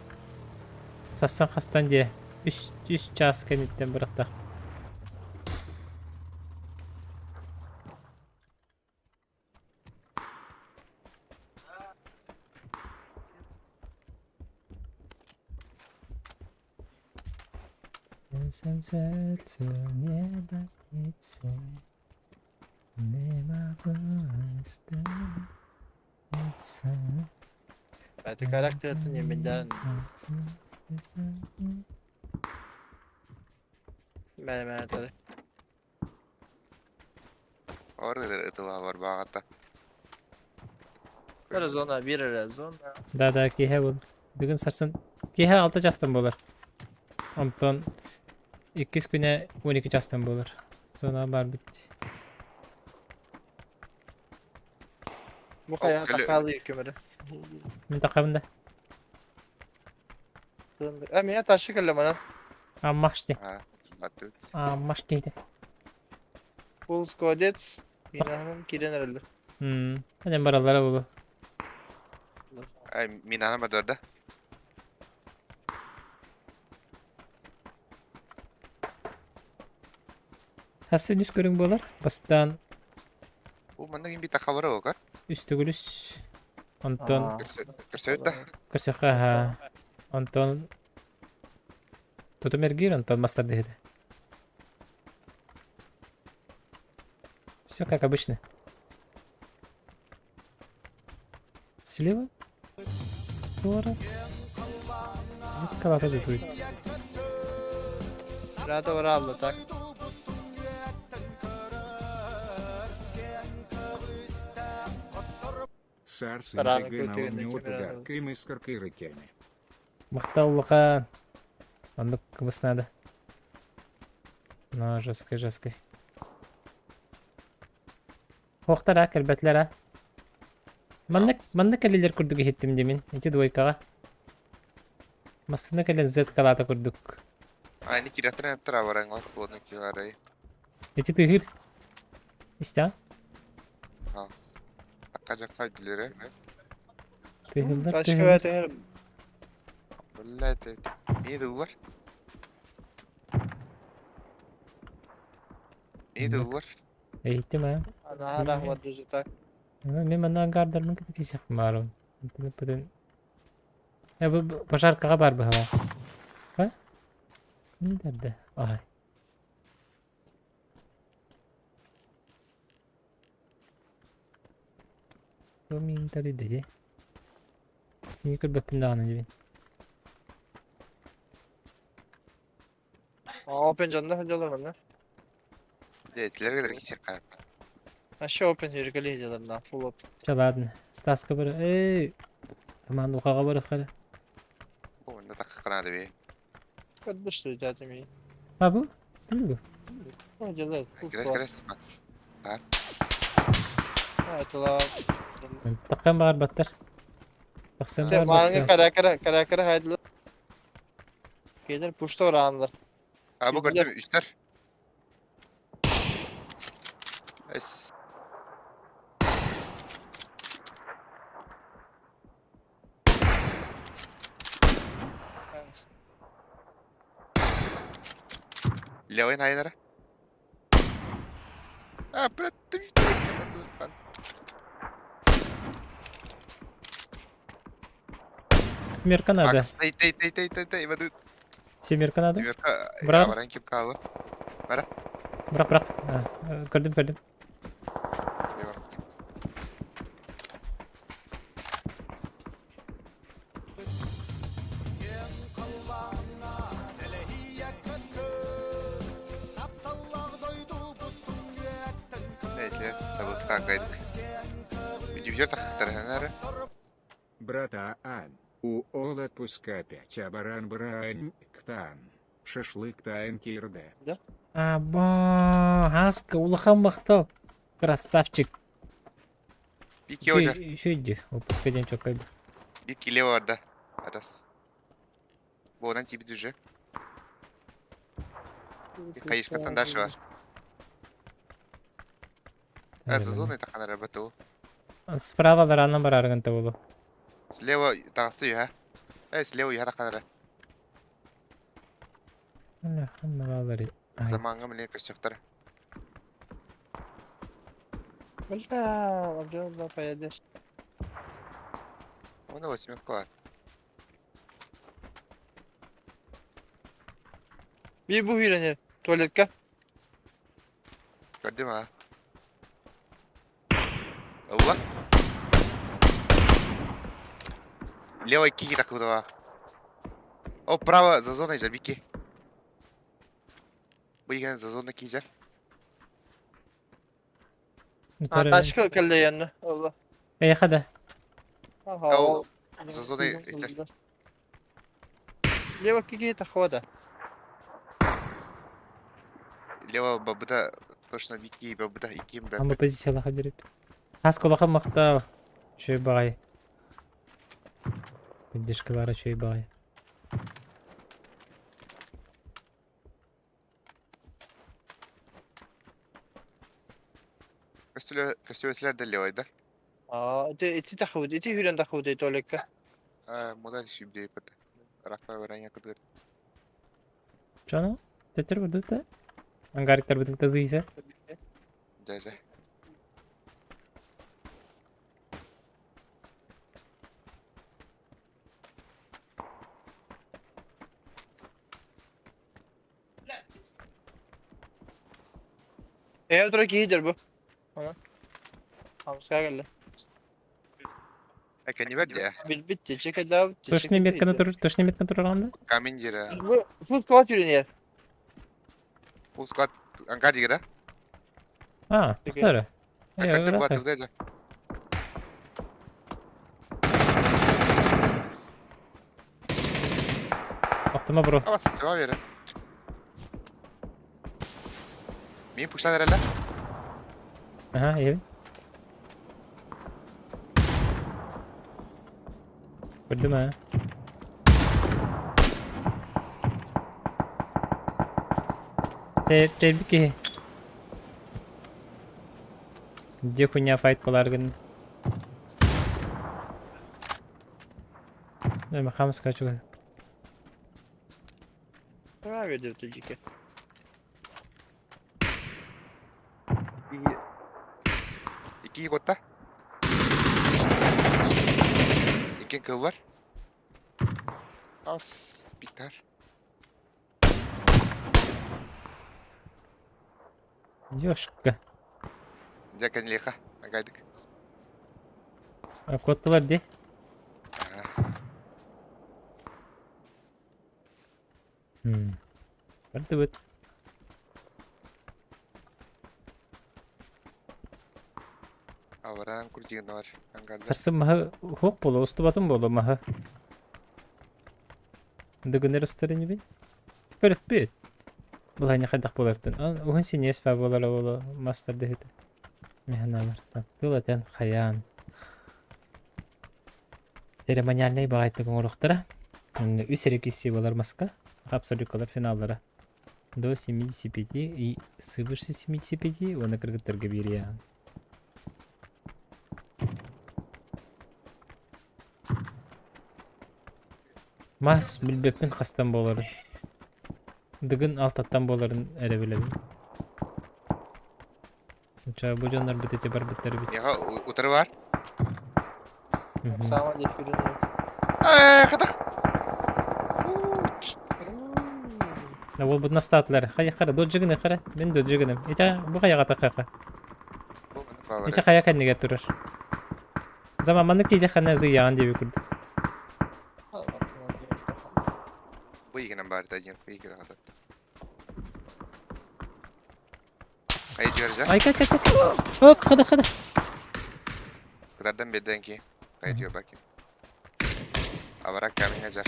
Sassan hastan diye. Üst çağız kenitten bıraktı. Sen nieba gitse ne bağıstı gitse. Belki karakter atın yeminlerin. Benim anahtarı. Orada ıtıva var bağatta. Bir zona bir zona. Daha kihe bul. Bugün sarsın. Kihe 6 justin bulur. Ondan 2 güne 12 justin bulur. Sonra var bitti. Bu kaya Öyle- takalı yükümürü. Min takımda. Emiye taşı kelle bana. Amma işte. Ha. Atıyor. Amma işte. Full skodets. Binanın kiren herhalde. Hadi baralara bulu. Minana mı dörde? Hasıl üst görün bular. Bastan Bu manna gibi bir takavara o ka? üstü gülüş. Ondan Kırsayıt da. kırsaqa ha. Ondan tutum ergir ondan mastar dehdi. Все как обычно. Слева. Скоро. Заткала тут будет. Rada var aldı tak. Сарс Рано интегрин көтөөнү аламниот кемер удар алабыз. кыймыс кыркыйры кеми. Мақтаулыға. Андық кымыс надо. На, жесткой. Хоқтар кәлбәтләр Манны кәлелер күрдік ешеттім демін. Эти двойкаға. Масыны кәлен Z калата күрдік. Aynı kiratına hep travaran var. Bu ne ki var ayı. Эти тыгыр. İşte. Akacak faydaları. Тыгылдар. Başka ve teher. Vallahi de. Niye de bu var? Niye de bu var? Eğitim ha. Ana rahmet düzü tak. Мен мына гардармын кете кесек марым. Бүтін. Bu пожаркаға бар бұл. Ха? Не дәрді? Ай. Көмейін тарыды де. Не көрбеппін дағаны дебен. Open canlı hediyeler var ne? Etkiler kadar gitsek kayıp. Aşağı open yürgeli hediyeler full open. Çaladın. Staska бір. Ey. Zaman ukağa barı қары. Bu ne dakika kanadı be. Kad düştü zaten iyi. Ha bu? Değil bu. Hediyeler full Gres open. gres bak. Evet ulan. Takkan bağır battır. Taksan Te bağır manın battır. karakara hediyeler. Gelir puşta oranlar. Ha bu Bilgiler- gördün mü üstler? Es. Leo'nun hayırları. Ha bıraktım işte. Мерка надо. Эй, эй, эй, эй, эй, эй, Семерка надо? Семерка, Браво. баран кеп калы. Бırak. Gördüm. Neydiler, sabıtkan kaydık. Videolar takıktarlar. Братан, у ол отпуска 5, а баран брань ктан. Шашлык тайн кирде. Аба, Хаска улахан мақтал. Красавчик. Bir iki hoca. Şuydu. Опускаден çok kaydı. Bir kile vardı. Aras. Bu olan tipi düşecek. Bir kayış vatandaşı var. Зазоны тахана работал. Справа дыраннан бар аргынты болу. Слева тағысты үй, ha? Слева үй, тақанары. Zamanға мілен көстектар. Бля, обжалба поедешь. Оны восьмерка var. Bir bu hüyrenir. Tuvaletka. Gördün mü ha? Allah. Лево кики такого var. O право за зоной же, Вики. Bu yiyen за зоной kiyecek. Taş kelle yanına. Allah. Hadi. Aha. O за зоной işte. Лево кики тахвада. Лево бабыда точно Вики, бабыда иким Ама бәпе. позициялаха жүрет. Хаска улахан мақтал. Шөй бағай. Поддержка бара шөй бағай. Köstüvetler de Leo'ydı. Aa, eti tахвуд, eti hüyren tахвуд tuvalekka. Model şimdi yapıdı. Raklar veren yakıdır. Чано? Тетер бұрды та? Ангариктар бұдың тазғы ise. Dede. Evdeki iyidir bu. Ana. Hamska geldi. Ekeni verdi ya. Bitti. Çeke daha bitti. Точный метканы тұрыр, точный метканы тұрыр ағанда? Kamin jira. Bu full squat yürünüyor. Bu squad angka juga dah. Мұқтары. Angka buat tuh aja. Ақтыма бро. Awas, coba biar. Min pushlan herhalde. Aha, iyi. Gördüm ha. Тәбіке. Где хуйня файт боларгын? Ben bakalım kaç oldu. Ne veriyor çocuk? İki kota. İki kıl var. Az biter. Ёшка. Jakan leka. Agaydık. Kodlar de. Vardı bu. Avaran kurcingin var. Hangarda. Sarsı mahı hok bolu, ustu batın bolu mahı. Dıgınır ustare ne bi? Körük bir. Bu hani kadar bolartın. Oğun sen espa bolar oğlu master de hedi. Mehnalar. Tulaten hayan. Seremonialnay bağaytı konuruqtara. Üsерекиси болар маска. Абсолюткалар финаллары. До 75 и свыше 75 оны кыргыттарга берия. Мас билбеппин кастан боларын. Дыгын алтаттан боларын эре билебин. Uçağı bu canlar bitece bar bitter bit. Ya utarı var. Sama geçiyoruz. Katak. Ne bu bu nasıl atlar? Kaya kara dojjigini kara. Ben dojjiginim. İta bu kaya kata kaka. Bu bunu bağlar. İta kaya kendine getirir. Zaman manlık değil kana ziyan diye bir kurdu. Bu ikinin bari de yine bu ikinin kadar. Kayıt göreceğiz. Ay kaka kaka. Oh kada kada. Kadardan birden ki. Kayıt gör bakayım. Avarak kamin acar.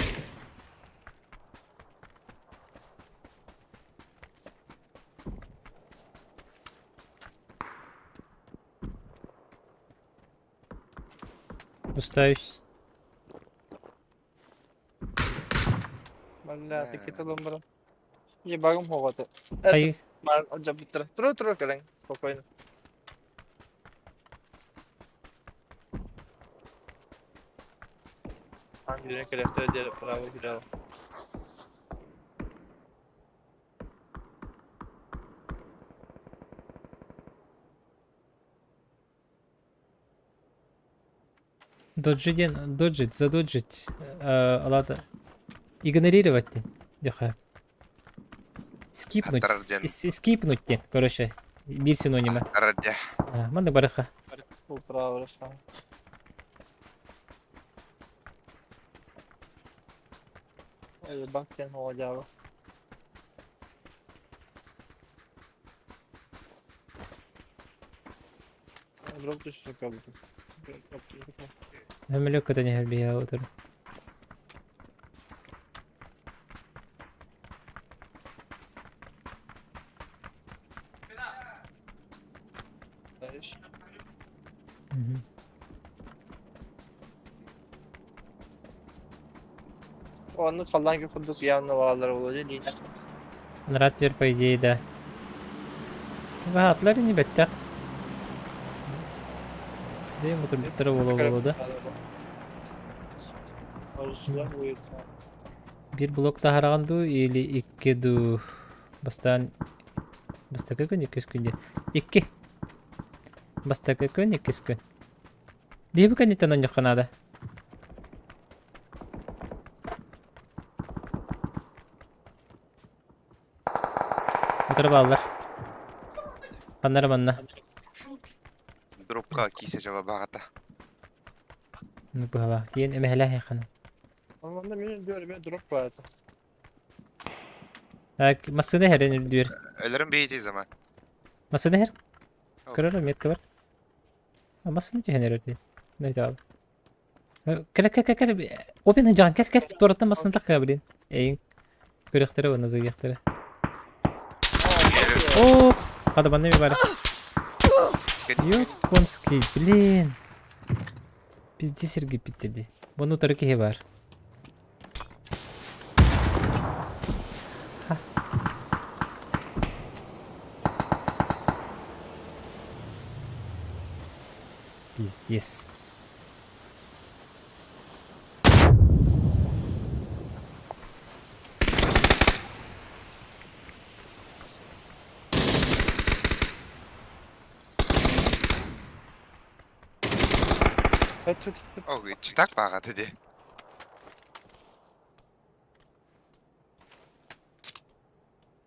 Ustayız. Валя, таки то добре. Ебагам ховата. Ay Бар, отжа битра. Тру, кален. Спокойно. Hangi karakteri diye bravo gidiyor. доджить, задоджить. Алада. Игнорировать. Яха. Скипнуть. Хаттарар ден. Скипнуть, короче. Bir синонима. Хаттарар де. Манда бараха. Bu bravo şu an. Bak sen olacağı. Drop düşecek abi. Hem yok kadar her bir ya otur. O anda kalan ki fındık yanına bağlar olacak değil. Нравится по идее, да. Rahatlar не беттер. Değil mi? Bir taraf ola da. Arasında bu yıl. Bir blok daha randu или iki du. Bastan. Bastaka gün iki gün. İki. Bastaka gün iki gün. Bir bu kanı tanın yok kanada. Yukarı bağlar. Panlara manna. Dropka kise cevabı bağıta. Ne bu hala? Diyen emehla ya kanı. Normalde benim diyor bir drop varsa. Bak masada her ne diyor. Ölürüm beyti zaman. Masada her. Oh. Kırarım yet kıvar. Masada ne her diyor. Ne diyor? Kale. O ben can gel. Doğrudan masada takabilin. Eyin. Kırıkları var nazı yaktırı. Oo. Hadi bana bir bari. Yok konski. Blin. Bizde sirgi bitti. Bunu tarıki var. Пиздец. О, читак bağıta dedi.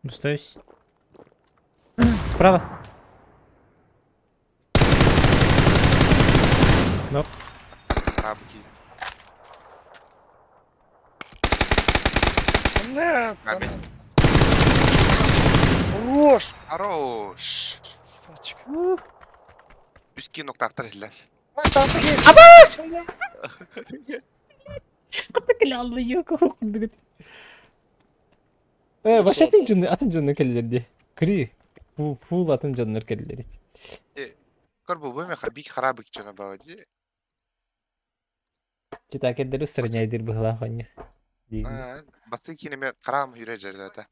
Устаюсь. Справа. Нок. Abi ki. Ne? Abi. Hoş. Haroş. Saçık. Üst nokta aktarırlar. Bak dansı gel. Atın alıyor koktu. Baş atın canını kelleri diye. Kri. Full atın canını kelleri. Kor bu bölme bir harabı geçene bağıcı. Kita kedleri ustranaydır bu hala hangi. Bastı ki ne karam yüreceğiz zaten.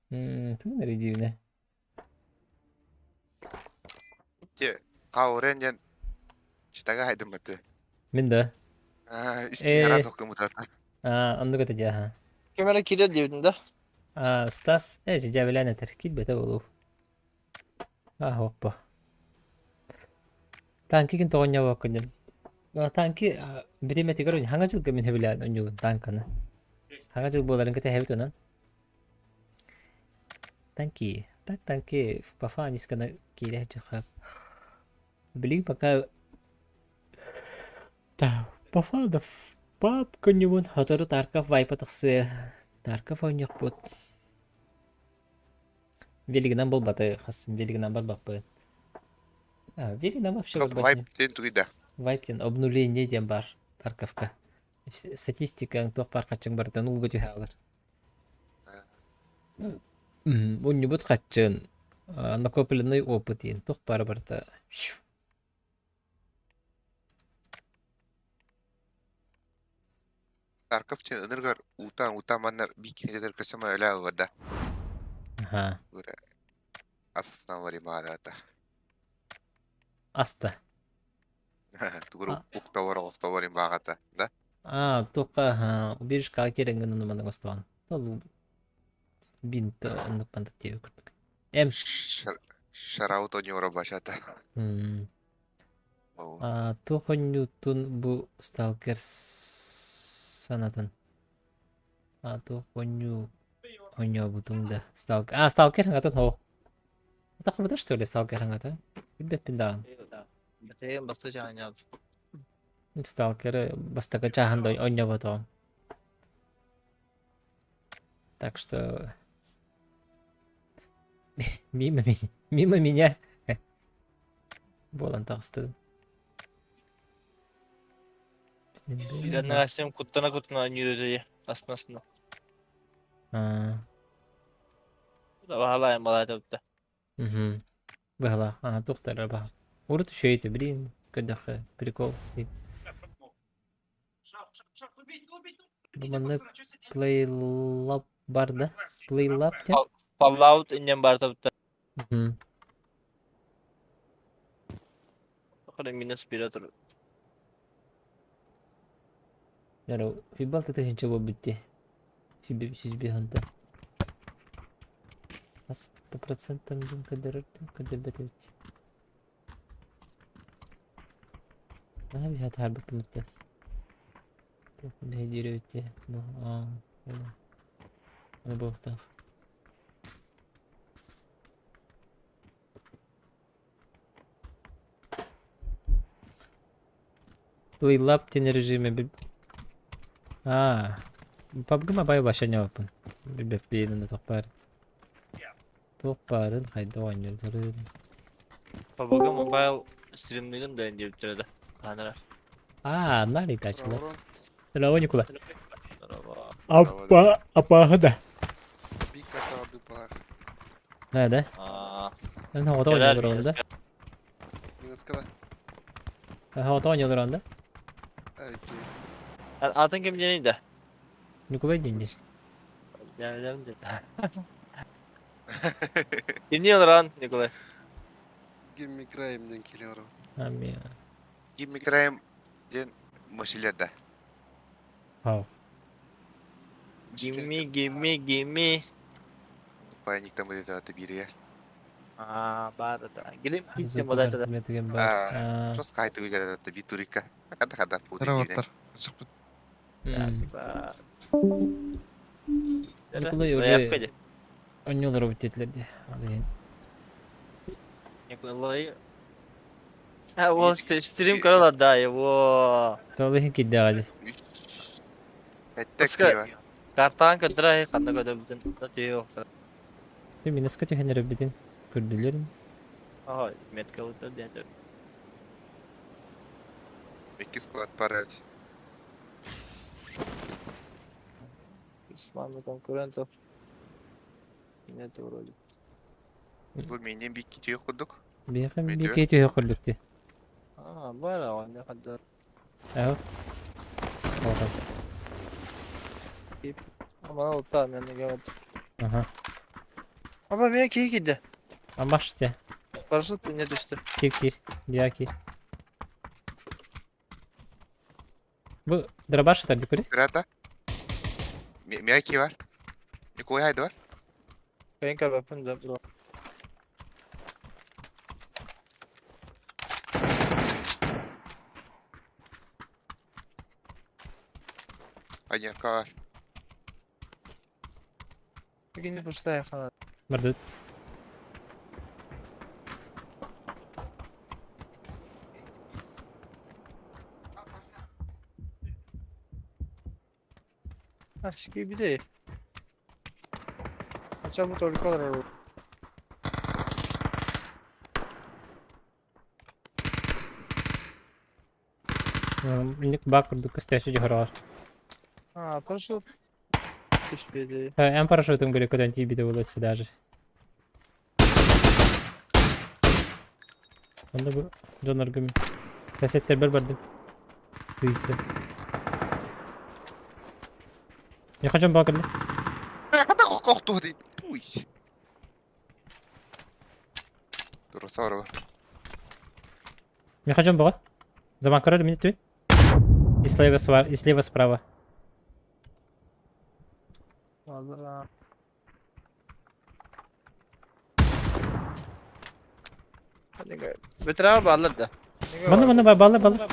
Tu nereye diyor ne? Ki kavrengen çitaga haydım mıydı? Min de. Üst kere sokumu da. Anlık atacağı ha. Kamera kilit diyordun da. Stas. Cevelen eter. Kilbete olur. Hoppa. Tanki kin tonya wakanyam. Tanki birimeti garon hangajul gamin hebila onyo tankana. Hangajul bolarin kete hebito nan. Танки. Так, танки. Пафа нискана кире чахап. Блин, пока... Та, пафа да пап конювун. Хотору Тарков вайпа тахсы. Тарков ойнyok бут. Велигінен бол баты. Хасын велигінен бар бапы. Велигінен вообще Топ бар вайп баты. тен туйда. Вайптен обнуление ден бар. Тарковка. Статистика тоқ бар қачың бардан улғы түйе алыр. Уннюбут қачын. Накопленный опыт ен. Тоқ бар барда. Тарков тен ыныргар утан маннар бикинедер касама öyle avada. Ага. Böyle asasından var imalata. Аста. Тугру укта var оста var имбагата. Да? Тоқа убежишқа керенген ұныманың остуан. Ол бинт ұнып бандып тебе күрдік. Эм. Шарауто нюра башата. Тоқа нютун бұ сталкер санатын. Тоқа ню... Ойнё бутунда. Сталкер. Сталкер хангатын хо. Так быда что ли сталкер хангатын? Билбеппин даган. Бәтеген басты жағын ябды. Сталкер бастага чаханда ойнё бутун. Так что... Мимо меня. Болан тағысты. Үйленің әсем құттана үйреді астына. Да бағалайын балайды өтті. Бағала. Тоқтары бағал. Урут шөйті, блин. Көдіқі. Прикол. Шаг, убить. Бұманды плейлап бар да? Плейлап те? Fallout иннен бар өтті. Қыры минус бері тұр. Яру, фибал ты тахинча бо битти. Фиби сизби ханта. Аз по процентам дум кадер бетевич. Би хат харбы пымытты. Би диревитти. Ну бохтах. Плейлап тен режиме PUBG Mobile başlayacağım yapın. Bir bekleyin de toplar. Topların haydi oynuyorlar. PUBG Mobile streamligin de ince bitirdi. Tanrı. Nerede kaçtılar? Selam Nikola. Merhaba. Apa da. Bir kata aldı par. Nerede? Ben havada oynuyorlar onda. Minus kadar. Havada oynuyorlar onda. Evet. Adın kim ceniydi? Nikola dinle. Yani önemli değil. Dinliyorlar lan Nikolay. Gimme Graham'den geliyorum. Abi. Gimme Graham den mesilerde. Gimme. Panikten böyle de biri ya. Bağırdı da. Gilim gittim o da da. Terus kayıt üzerinde de bir turika. Kadar putih gini. Nikolay oraya oynuyorlar o bitletlerdi. Nikolay. O stream kanalı da ya. Vallahi gitti hadi. Ettek Oscar. var. Kartan kadar kanda kadar bütün da diyor. Değil mi? Nasıl kaçı henüz bidin? Kürdülerin. Aha, metka da diyor. İki squad para. İslam'ın konkurenti. Yine doğru. Bu benim bir kiti okuduk. Bir keti yok olduk diye. Böyle o ne kadar. Evet. Orada. Ama o tamam yani gördüm. Aha. Ama ben iyi gitti. Ama işte. Paraşüt ne düştü? Kir. Diğer kir. Bu drabaş atar yukarı. Berata. Miyaki var. Nikoy haydi var. Ben kalbim de bro. Ayyan ka var. Bugün bu işte falan. Bardı. Acho que bir de. Açalım tabii kadar. Инек бак курдук көстәшү җыһарар. Ha, парашют. Düşmedi. Һәм парашютың бер көтән тибиде буласы даже. Анда бу донор гым. Кассеттер бер бардым. Тыйсы. Я хочу бакырды. Hadi koktu hadi. Uy. Dur sonra. Я хочу бага. Zaman karar minut tu. И слева справа. Vallahi. Hadi gel. Beter abi alır da. Bana bağla.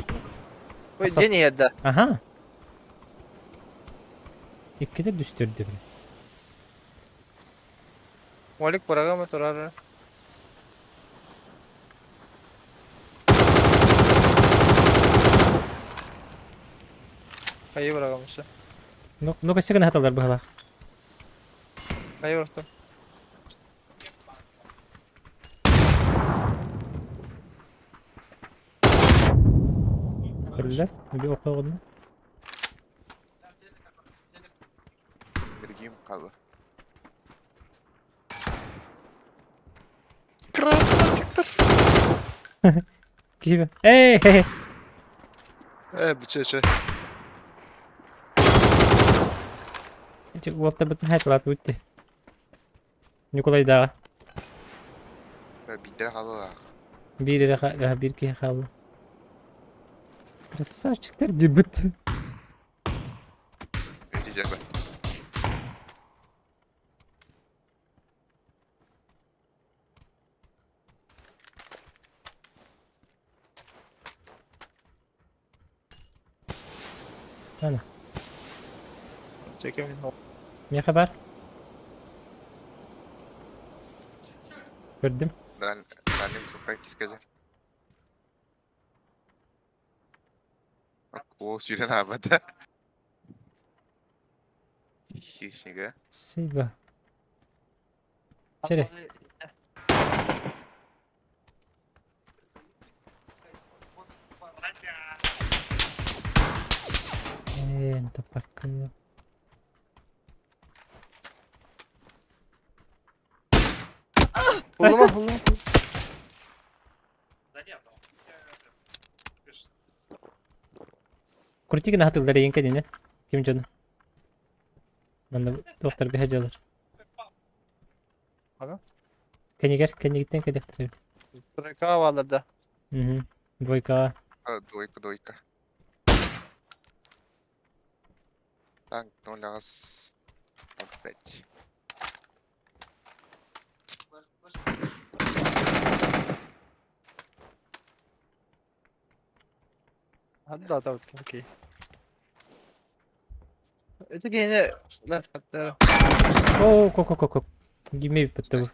Bu yeni yerde. Aha. İkide düştürdü beni. Molik paraga mı turar? Kayı bırakamışlar. Ну-ка сигна хаталар быһала. Kayı bıraktım. Görürler. Bir oku oldu. Birgiyim kaldı. Gibi. Hey. Bu çeçe. Вот это бит хаталар тутти. Николай да. Bir de kaldı. Bir ki kaldı. Красавчиктер дебют. Ödeyeceğim ben. Ana. Çekemedim. Ne haber? Gördüm. Ben de sokak kiskeceğim. Bak o süren havada. Kesinlikle. Сейба. Çere. Entä pakka jo. Buldum. Kurti gina hatırları yenke dine. Kim canı? Ben de doktor bir hacı alır. Ага. Kendi gitten ke defter. Bıraka varlarda. Hı. Двойка. Дойка. Так, 0 5. Hadi daha da bakayım. Okey. Öteki yine left back'ta. О, ко. Give me bir bu.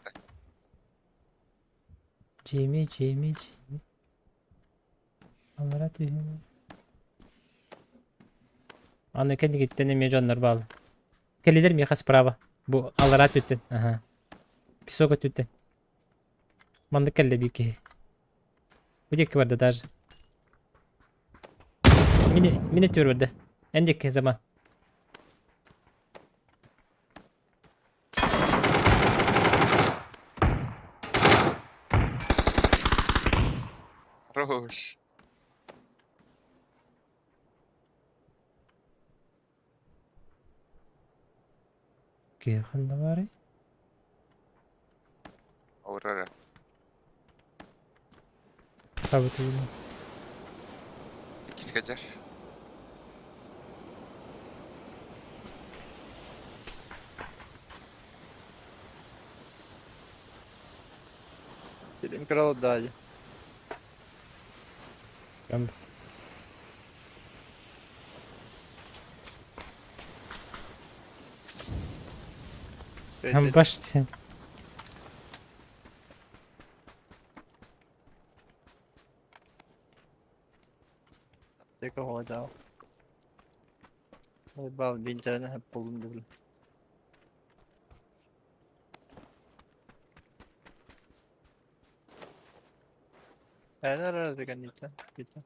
Jimmy. Allah tüyüm. Anne kendi gitti ne canlar bağlı. Keliler mi yakas prava? Bu Allah tütten. Aha. Pisoga tütten. Mandık kelle bir ki. Bu deki vardı dar. Minitür vardı. Endeki zaman. Хорош. Ki handa var. Aurora. Tabii. Kiskeceğim. Dedim kral daha iyi. Ben Evet, başta. Tek olacağım. Bal bineceğine hep buldum dedim. Nerede kan gitsen? Gitsen.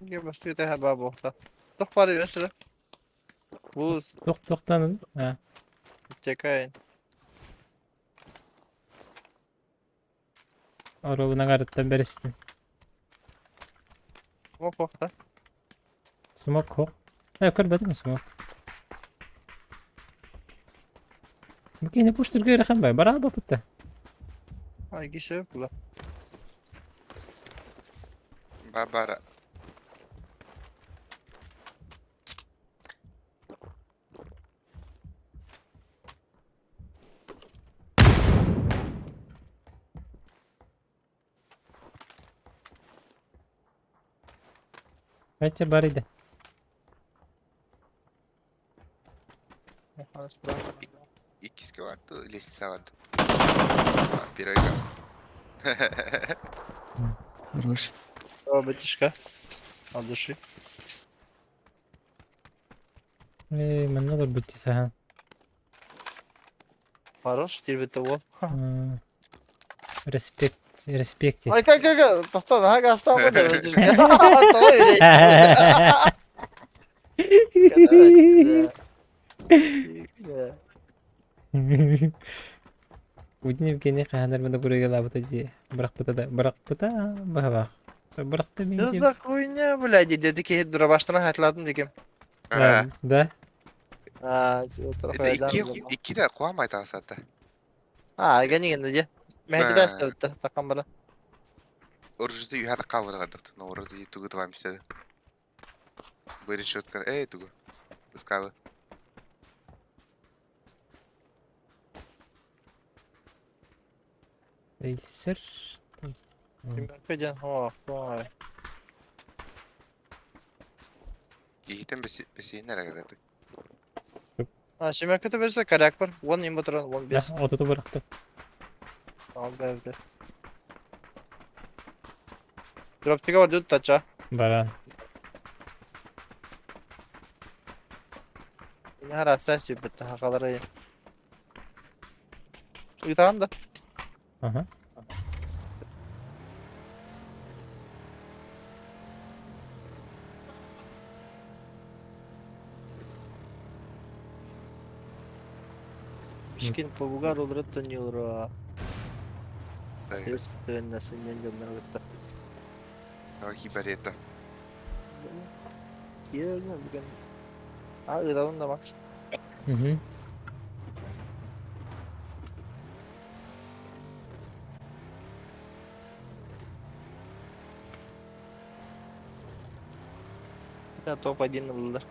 Gel bastı da heba bohta. Tok var ya sıra. Buz To'xtanın. Ha. çekayın. Arabına qaratdan beristin. O bohta. Smoke hoq. Ha, ko'rmadingmi smoke? Bu kayni pushtirga raqam bay. Baraba bitta. Ay gişe bula. Bara. Qaycha bar edi. İkisi vardı, ilesi vardı. Bir ayda. Хорош. O bitişka. Al dışı. Мен надо быть сахан. Хорош, тирвете o. Респект. Ay kaka. Tahtan ha gasta mı da bitişka. Tamam öyle. Udin Evgeniy qahanlar mana buraya labıta ji. Bırak buta bahaq. Bırak da men. Yazda koyun buladi dedi ki dura baştan hatırladım dikim. Da. Ha, o tarafa İki de kuamaydı aslında. Ha, gani diye. Mehdi de istedi takam bana. Oruçta yuhada kavga kadar. Orada tuğu devam istedi. Böyle şutkan tuğu. Iskavı. Sir. Kim kacan ha, vay. Yiğitin besi nereye geldi? Ha, şimdi kötü verirse karak var. One inverter, one base. Ototu bıraktım. Aldı evde. Drop tiga var diyordu taça. Baran. Yine her hastası bitti hakalara iyi. İyi da. Aha. Мишкин побугар olur это не ура. Dayı. Естественно, синен gönderdi. Hiberiyette. Yerine bugün. Ha, İran'ın da bak. Hı hı. Ya top 1 alırlar.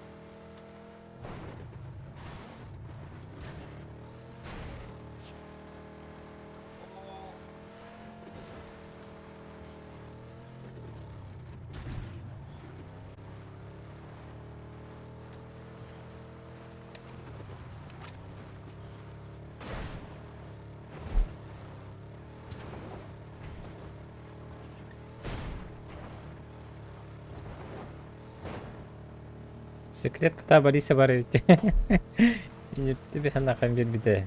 Секрет кота Бориса Боровича. Тебе хана bir de.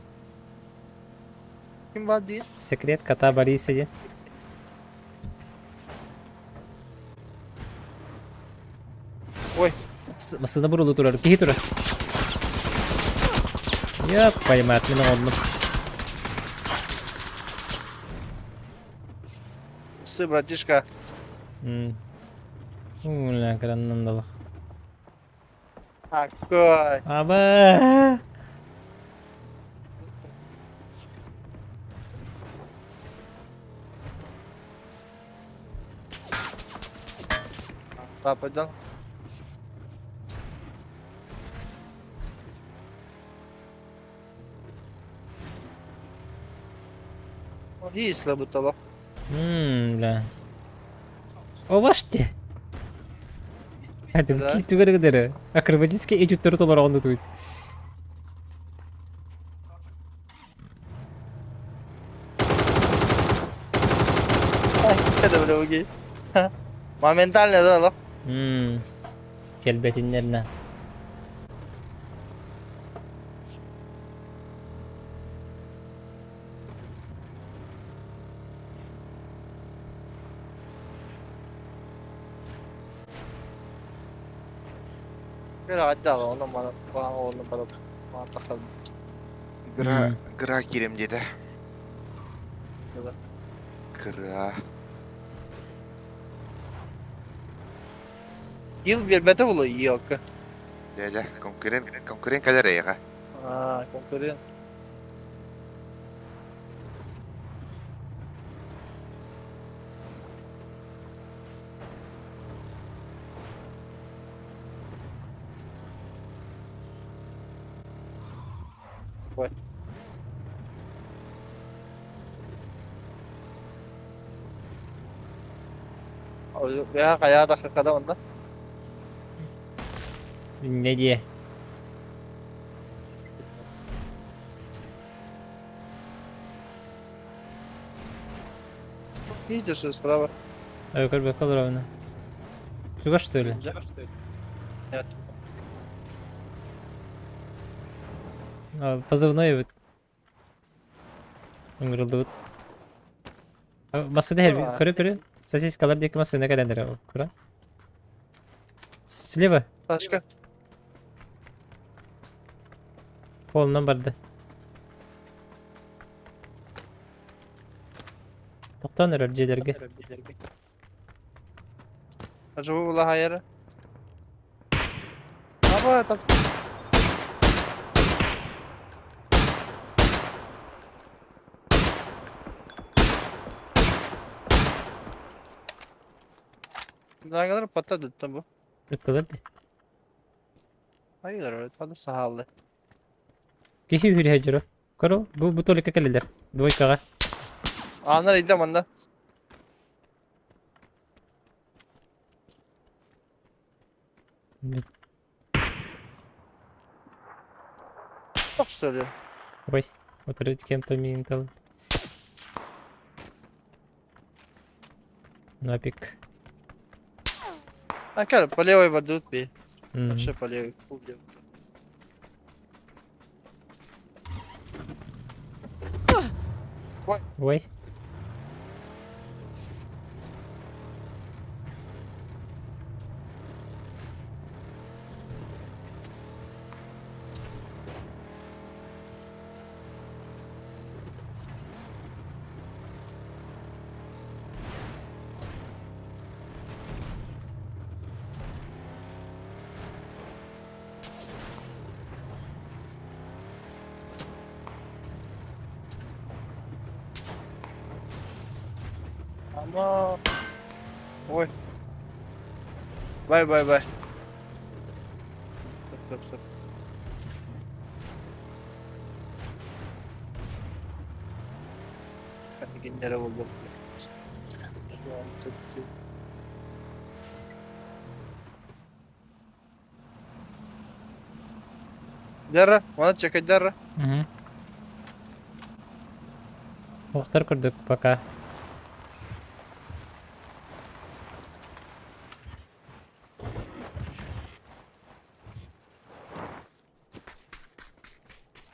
Kim var diye? Секрет кота Бориса diye. Ой. Masını burulu durar. Ki durar. Yok paymat meni oldum. Сы, братишка. Ulan krandan da bak. Какой? Aba. Западен. Если бы то. Bla. O baştı. Hadi Güzel. ki tügere gider. Akrobatik ejütleri tolar onu duydu. Keda bro oke. Momentalnya tuh lo. Kelbetinlerine. Bir hadi al onu bana onu bana takalım. Gıra girim dedi. Güzel. Gıra. Yıl bir bete bulu yok. Lele, konkuren kadar ya. Aa, konkuren. Vay. Ya kayak ada kada onda. Ne diye? Видишь, справа. А как бы колоровно. Чего что ли? Нет. Позывной evet. Öngörüldü. Masada her körü. Сосискалардaki masada ne kadar kura? Слева. Başka. Kolundan bardı. Toktan örecelerge. Acaba bu hayır. Ama tak. Ne kadar patladı bu. Tıkladı. Hayır öyle tadı sahalı. Kişi hürri hecero. Karo bu tolika kaliler. Dvoykaga. Anlar idem anda. Çok söylüyor. Ой. Отрыть кем-то минтал. Напик. А как по левой водут би. Вообще по левой. Фул левой. Ой. Ama. Ой. Bye. Stop. Hadi günlere buldum. Şu an tuttu. Derra, bana çekil derra. Угу. Muhtar kurduk пока.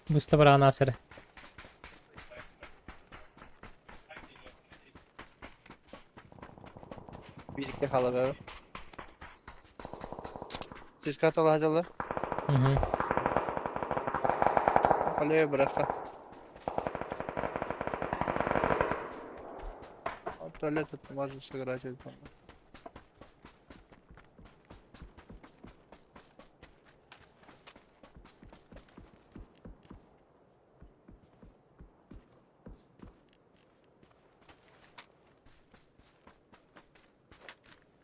Mustafa Rana asırı. Birlikte kalalım abi. Siz katılı hacılar. Угу. Kaleye bırakın. Туалет это можно сыграть.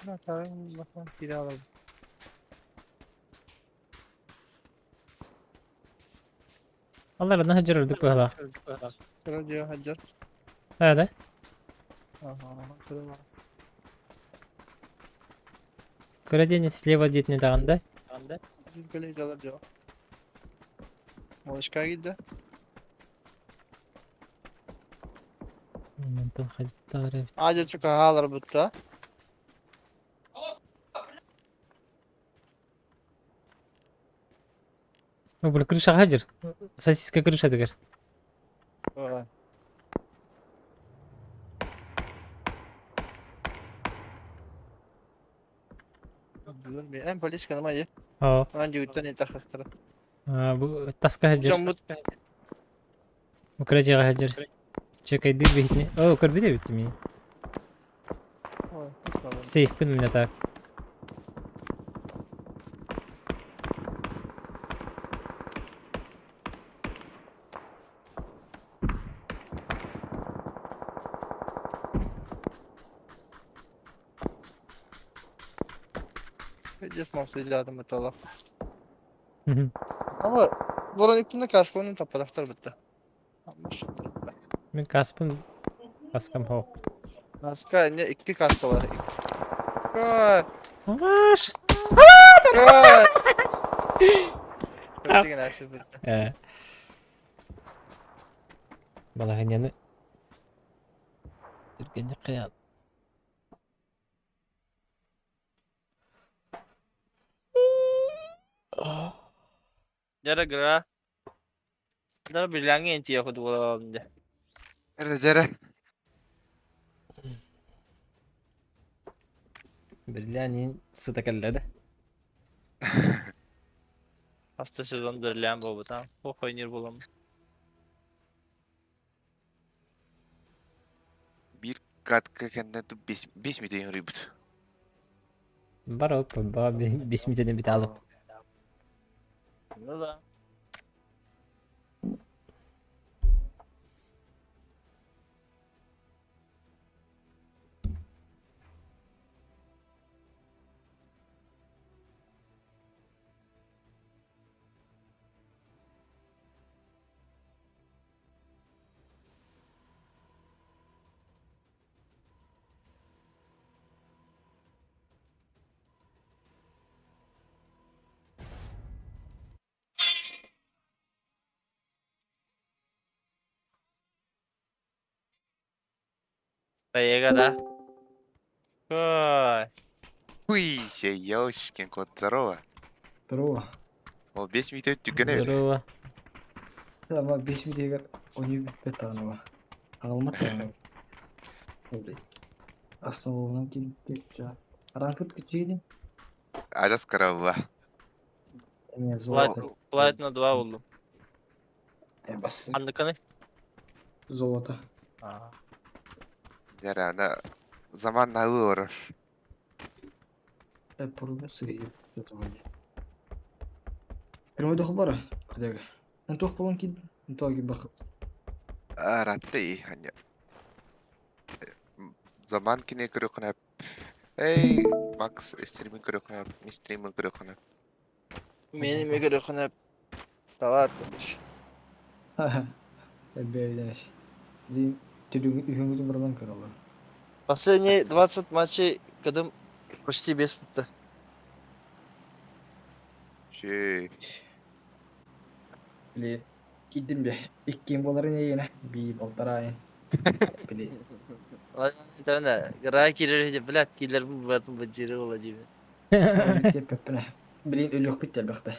Ну, там теряла. Allah Allah hacer öldük bu hala. Радио Хаджар. Hadi. Ага, Крадение слева детне таганда. Böyle izalar cevap. Malışka gitti. Ментал хаттары. Acil çok ağlar butta. Ну, блин, крыша хажер. Сосиска крыша дегер. Vay. En polis kanıma ye. Aa, Anca ütten et akıktırı. bu таска хажер. Hocam bu Bu крачага хажер. Чекай дыр битни. О, көрбүдө бит ми. Сейф пин мене так. Just mahsulü adım metala. Hı hı. Ama buranın üstünde kaskının tapadaktır bitti. Anlaşıldı. Мен каспын. Каскам хо. Kaska ne iki kaska var. Koy. Аваш. Koy. Bitti gene her şey bitti. Балаганяны. Түргенде кыял. Jara gra. Jara bilangin sih aku dua aja. Jere. Birilянин сытакаллады. Hasta sezon dörleyen baba tamam. O oynuyor bulam. Bir katkı kendine 5 milyon ribut. Бар оп, ба 5 минуттан бит алып. Ne da? Llega da. Koy. Уй, ёшкин кот, здорово. Здорово. О, 5 минут түгене бер. Здорово. Ama 5 mi diye oyunu bitti anama. Almat yani. Öyle. Aslında oğlan gitti ya. Rankıt küçüğüydü. Алас каравла. Emeğe zolota. Flight на 2 oldu. Bastı. Andıkanı. Zolota. Jere, ana zaman nağı uğrar. Puru sıkıcı. Bir oyunda kubara. Kıdega. Entu falan ki. Entu agi bakıp. Arattı iyi hani. Zaman kine kırıkın hep. Hey, Max, streaming kırıkın hep. Streaming kırıkın hep. Benim göre konu tava atmış. Bir evden eş. Diyeyim. Çocuk hükümetin buradan kırılır. Последние 20 матчей kadın почти без пута. Şey, Bile. Gittim bir. İlk game boları ne yine? Bir boltara ayın. Bile. Tavana gara kirer hece bilat kiler bu batın bacırı olacak. Bitti pepene. Bilin ölüyor bitti bekte.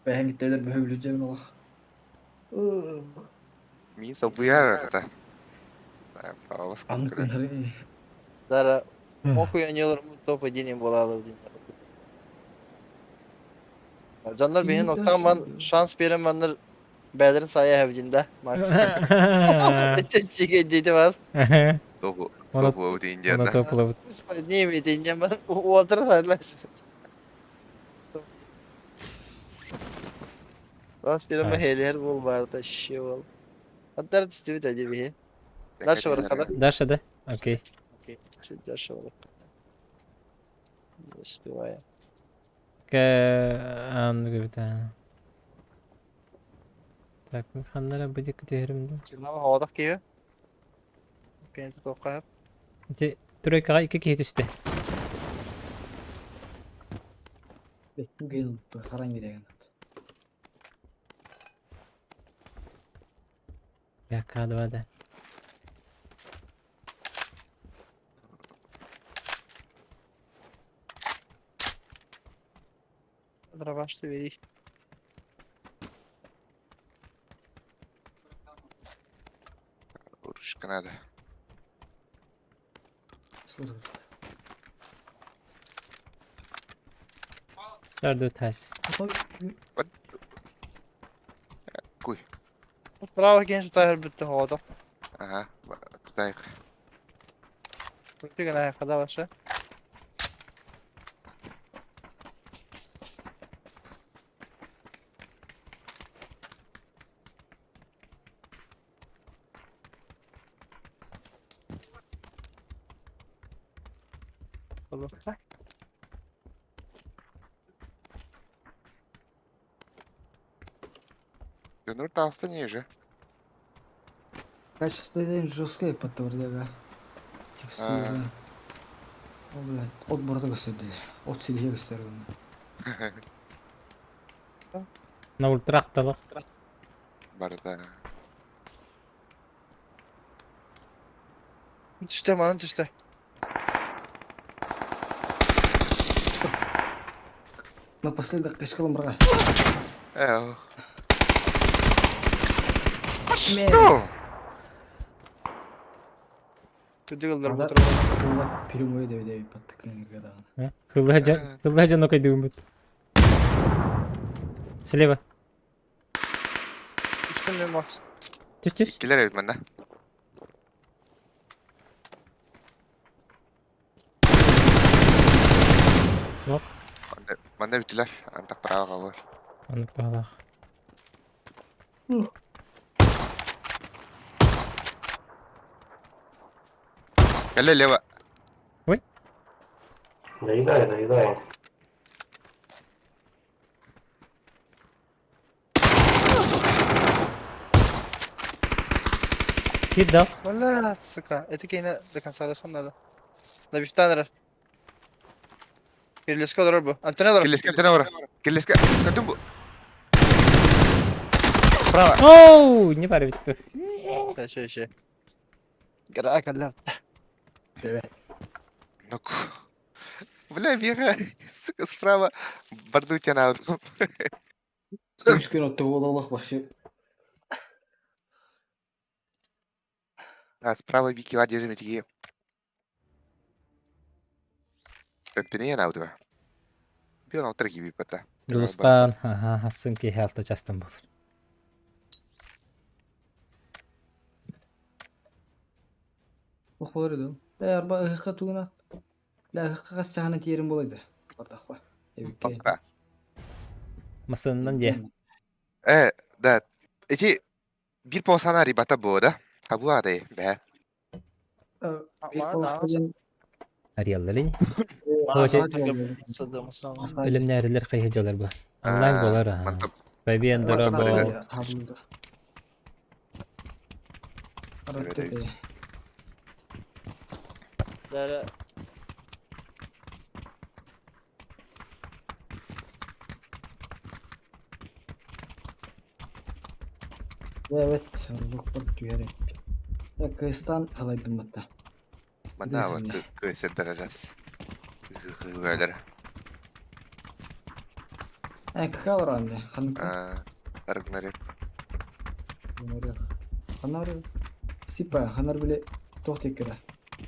Ben gitti eder bir hövlü cebine bak. min sabuyar kata. Awas Anlık kırık. onları. Dara okuyanıyorlar bu top edinin bolalı din. Canlar benim noktam ben şans veren benler beylerin sayı evcinde. Max. Tescik dedi var. Topu, Ona- topu deyince Ona de. топлап. Niye mi diyeceğim ben? O ortada sayılarsın. Şans veren ben her bol vardı şey ol. Hatta istiyor da bir. Дальше var kadar. Даша, да? Окей. Чуть дальше var. Не успеваю. Андгыта. Так, мен ханнара быдык күтөөрүмдү. Çıkma havadak gibi. Kenti toka yap. Те тройкага 2 киһи түстэ. Bektim gelin karan giregen. Yakaladı hadi. Kadra başlı vereyim. Vuruş kanadı. Sırrı. Dördü ters. Kuy. Bravo genç tahir bitti havada. Aha. Kutay. Bitti gene kadar başa. Olur. Гонор таста ниже. Качество жесткое подтверждение. Текстуры. О, блядь. От борта gösterdi. От silgiye gösteriyor onu. Na ultraqtalık. Barda. Düştü bana düştü. Напоследок качкалым браға. Эх. Мен. Что? Kötü yıldır bu Ада- tarafa. Олар прямой деп подтыкқан ерге Хылыжа нокой дымбыт. Слева. Düştü mü Max? Түс. Киллер evet bende. Yok. Bende bittiler. Antak bravo kalır. Anlık bağlaq. Gel leva. Наедаю. Bir dal. Valla sıka. Etik yine de kan sağlarsan da. Da bir tane. Bir liska olur bu. Antene olur. Killeske bir tane var. Killeske. Kötü bu. Bravo. Oo, не пара bittu. Şey. Гра калла. Ну-ка. Бля, Вера, сука, справа. Борду тебя надо. Өшкен отты олалық башы. А, справа Вики ва держи метики. Öptüğüne yana oldu. Bir an otur gibi pata. Дулускан, хасын ки хелта частан бол. Оқылар еді. Арба ұйыққа туғын ат. Ла ұйыққа қастағына терін болайды. Бардақ ба. Эбикке. Okra. Масыннан де. Да. Эти bir posana ribata boda. Ha bu aday be. Bir konuşmadan Арьялларын. Sadığımı sağ Ölüm näriler kayıcılar bu. Online bolar ha. Mantap. Baby endora Mantap, bo. evet. Havlуда. Evet, evet. Арабтады. Böyle Evet, Рухбар түйерек. Кайстан қалайдым бата. Bana var Bilirsin ya. göstereceğiz. Böyle. Кака бар анде? Ханка. Аргнареп. Ханар. Сипа, ханар биле тоқтек кіра.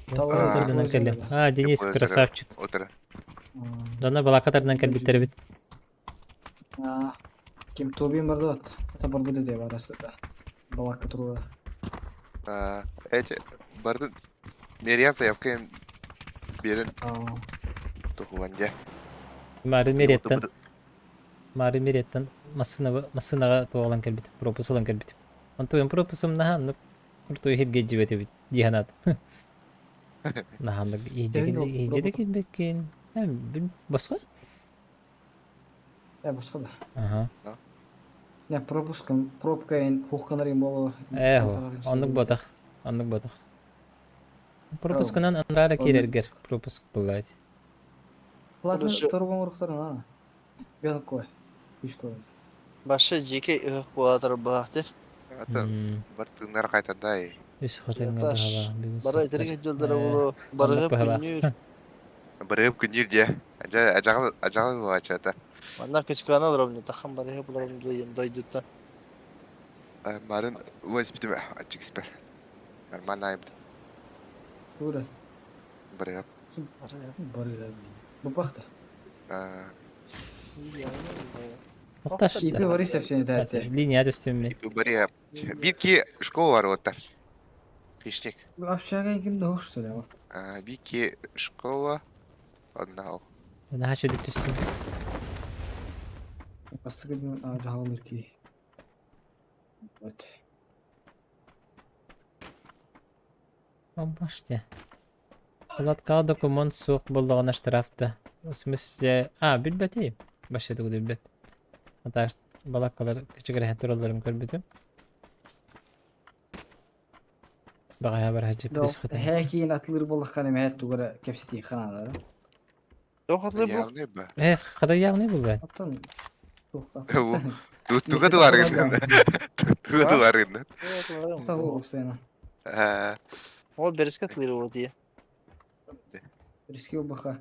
Катардан келем. А, Денис Yok, красавчик. Otur. Дана бала катардан келбиттер бит. Кем тобин барды бат. Ата бар буде де барасы да. Балакка турура. Эти барды Мериан заявкаем берин тухуланга. Мары мереттен масынага тоолан келбит. Пропусалан келбит. Антуен пропусум нахан. Курту хирге жибете бит. Диханат. Нахан ижеде келбеккен. Басқа? Басқа да. Ага. Не, пропускам. Пробкаен хухканарин болу. Аннык батак. Пропускынан анрара керергер. Пропуск булайт. Платно Burası- торгон урухтарын, Белкой. Күш көз. Başı jeki ıhık buğadır buğaktı. Атын бір тыңдар қайтардай. Үс хатыңа Якташ. баһала. Бүгін Bara соқтар. iterge jöldere bulu. Анлап Barıgıp баһала. günür. Бірігіп күндер де. Ажағы болачы ата. Bana kışkana vuramdı. Takım barıgıp bularım doydutan. Марын өз бітіме ачы кіспер. Нормально айымды. Тура. Бірігіп. Барыра. Bu bakta. Тоқташ İpi та. var ise seni tercih. Линия түстүмүн. Бірігіп. Бірке школ бар оттар. Пешник. Bu aşağıya kimde hoş söylüyor. Бірке школа. Одна ол. Daha çödük түстүм. Bastı gibi ağacı alır ki. Evet. Башты. Палаткага документ сук болдогуна штрафты. В смысле, билбетейм. Башыды билбет. Аташ балакалар кичигире тураларым көрбүтүм. Багая бар хажып дисхата. Hekin atılır bol kanım hayat tuğra kepsiti kanaları. Yok atlı bu. Явный ба. Кадай ягны булган. Atan. Туға туар гэнэн. Туға туар гэнэн. Tavu oksana. O beriske atılır o diye. Riski o baka.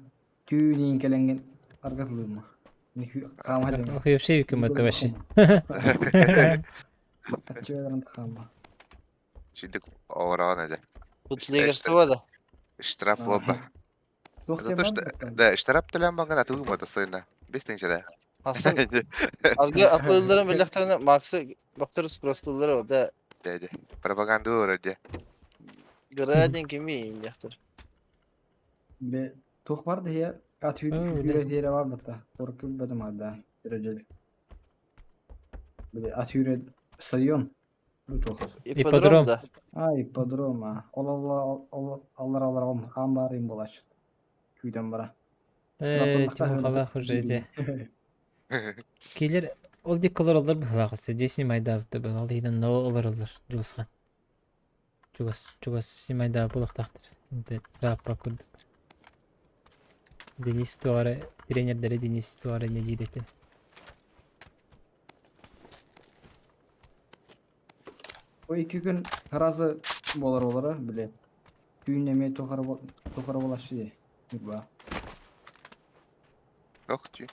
Tüyün kelengen argatılır mı? Kama hadi. Охуй şey hükümeti başı. Açıyorum kama. Şimdi ораған әді. Kutlu gerçi da. Штраф оба. За то, что... Да, штраф төлем баңған атылым ода сойна. Бестен жада. Asıl arga atlıların birliklerine maksı bakıyoruz prostoları o da Дәді. Пропаганда өрәді. gradin kimi inyaktır. Be tok vardı ya. At yürü var mı da? Korkup bedim halde. Dereceli. Bir at yürü sayıyorsun. Bu tok. İpodrom. da. Ay ipodrom ha. Allah ambarayım bulaş. Köyden bara. Тимохала хужеде. Келер ол деколор олар быхла кысы. Жесни майда авты быхла. Алыйдан но олар олар. Жугасхан. Жугас симайда булактактыр. Инде раппа курдук. Денис туары тренердери Денис туары не дейдети. O 2 gün tarazı bolar olara bile. Düğünlemeye tokara bulaşı diye. Ba. Ох, чи.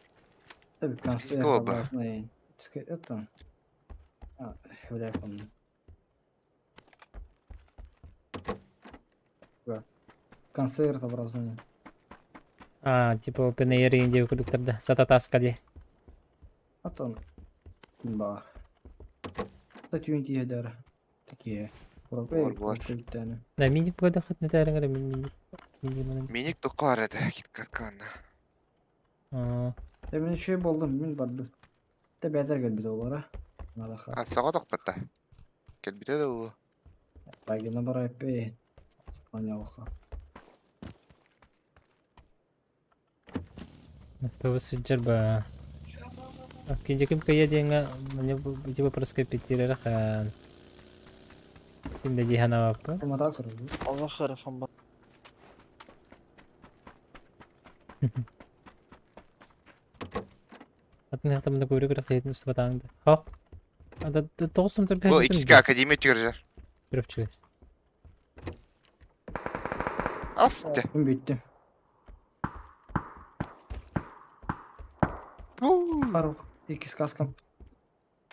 Tabii kanser Oba. tarazına yayın. Çıkar atan. Ha, öyle yapalım. Ba. Kanser tarazına yayın. Типа OpenAI инде өкүлүктөрдө сататаска ди. Atan. Ba. Da tüyün diye der. Такие. Бар. Да, мини пойда хат нетәреңгә мини. Миник тұқар әді. Кеткарканна. Demin şey buldum, min vardı. De beter gel bize olara. Nalaha. Саға тоқпатта. Келбіте де ол. Bagina bara epey. Anyalıha. Автобус сиджерба. Кинже ким кая денга мне типа проскопитирера хан. Кинде дихана вапа. Ama daha kırıldı. Allah harafım bak. Атын хатамда көрүп рахсайтын үстү батаңды. Хо. Ада тоғыстым түргә. Бұл икіске академия түгіржер. Жүрөпчү. Асты. Gün bitti. Faruk. İkiz kaskam.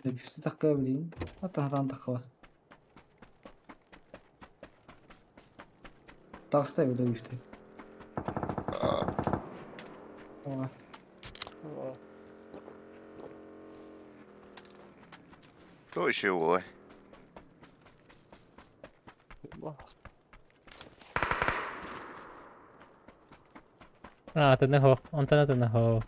De bir dakika bileyim. Hatta dakika var. Taksta öyle bir şey. Ola. То еще ой. Таны хо. Онтана таны хо.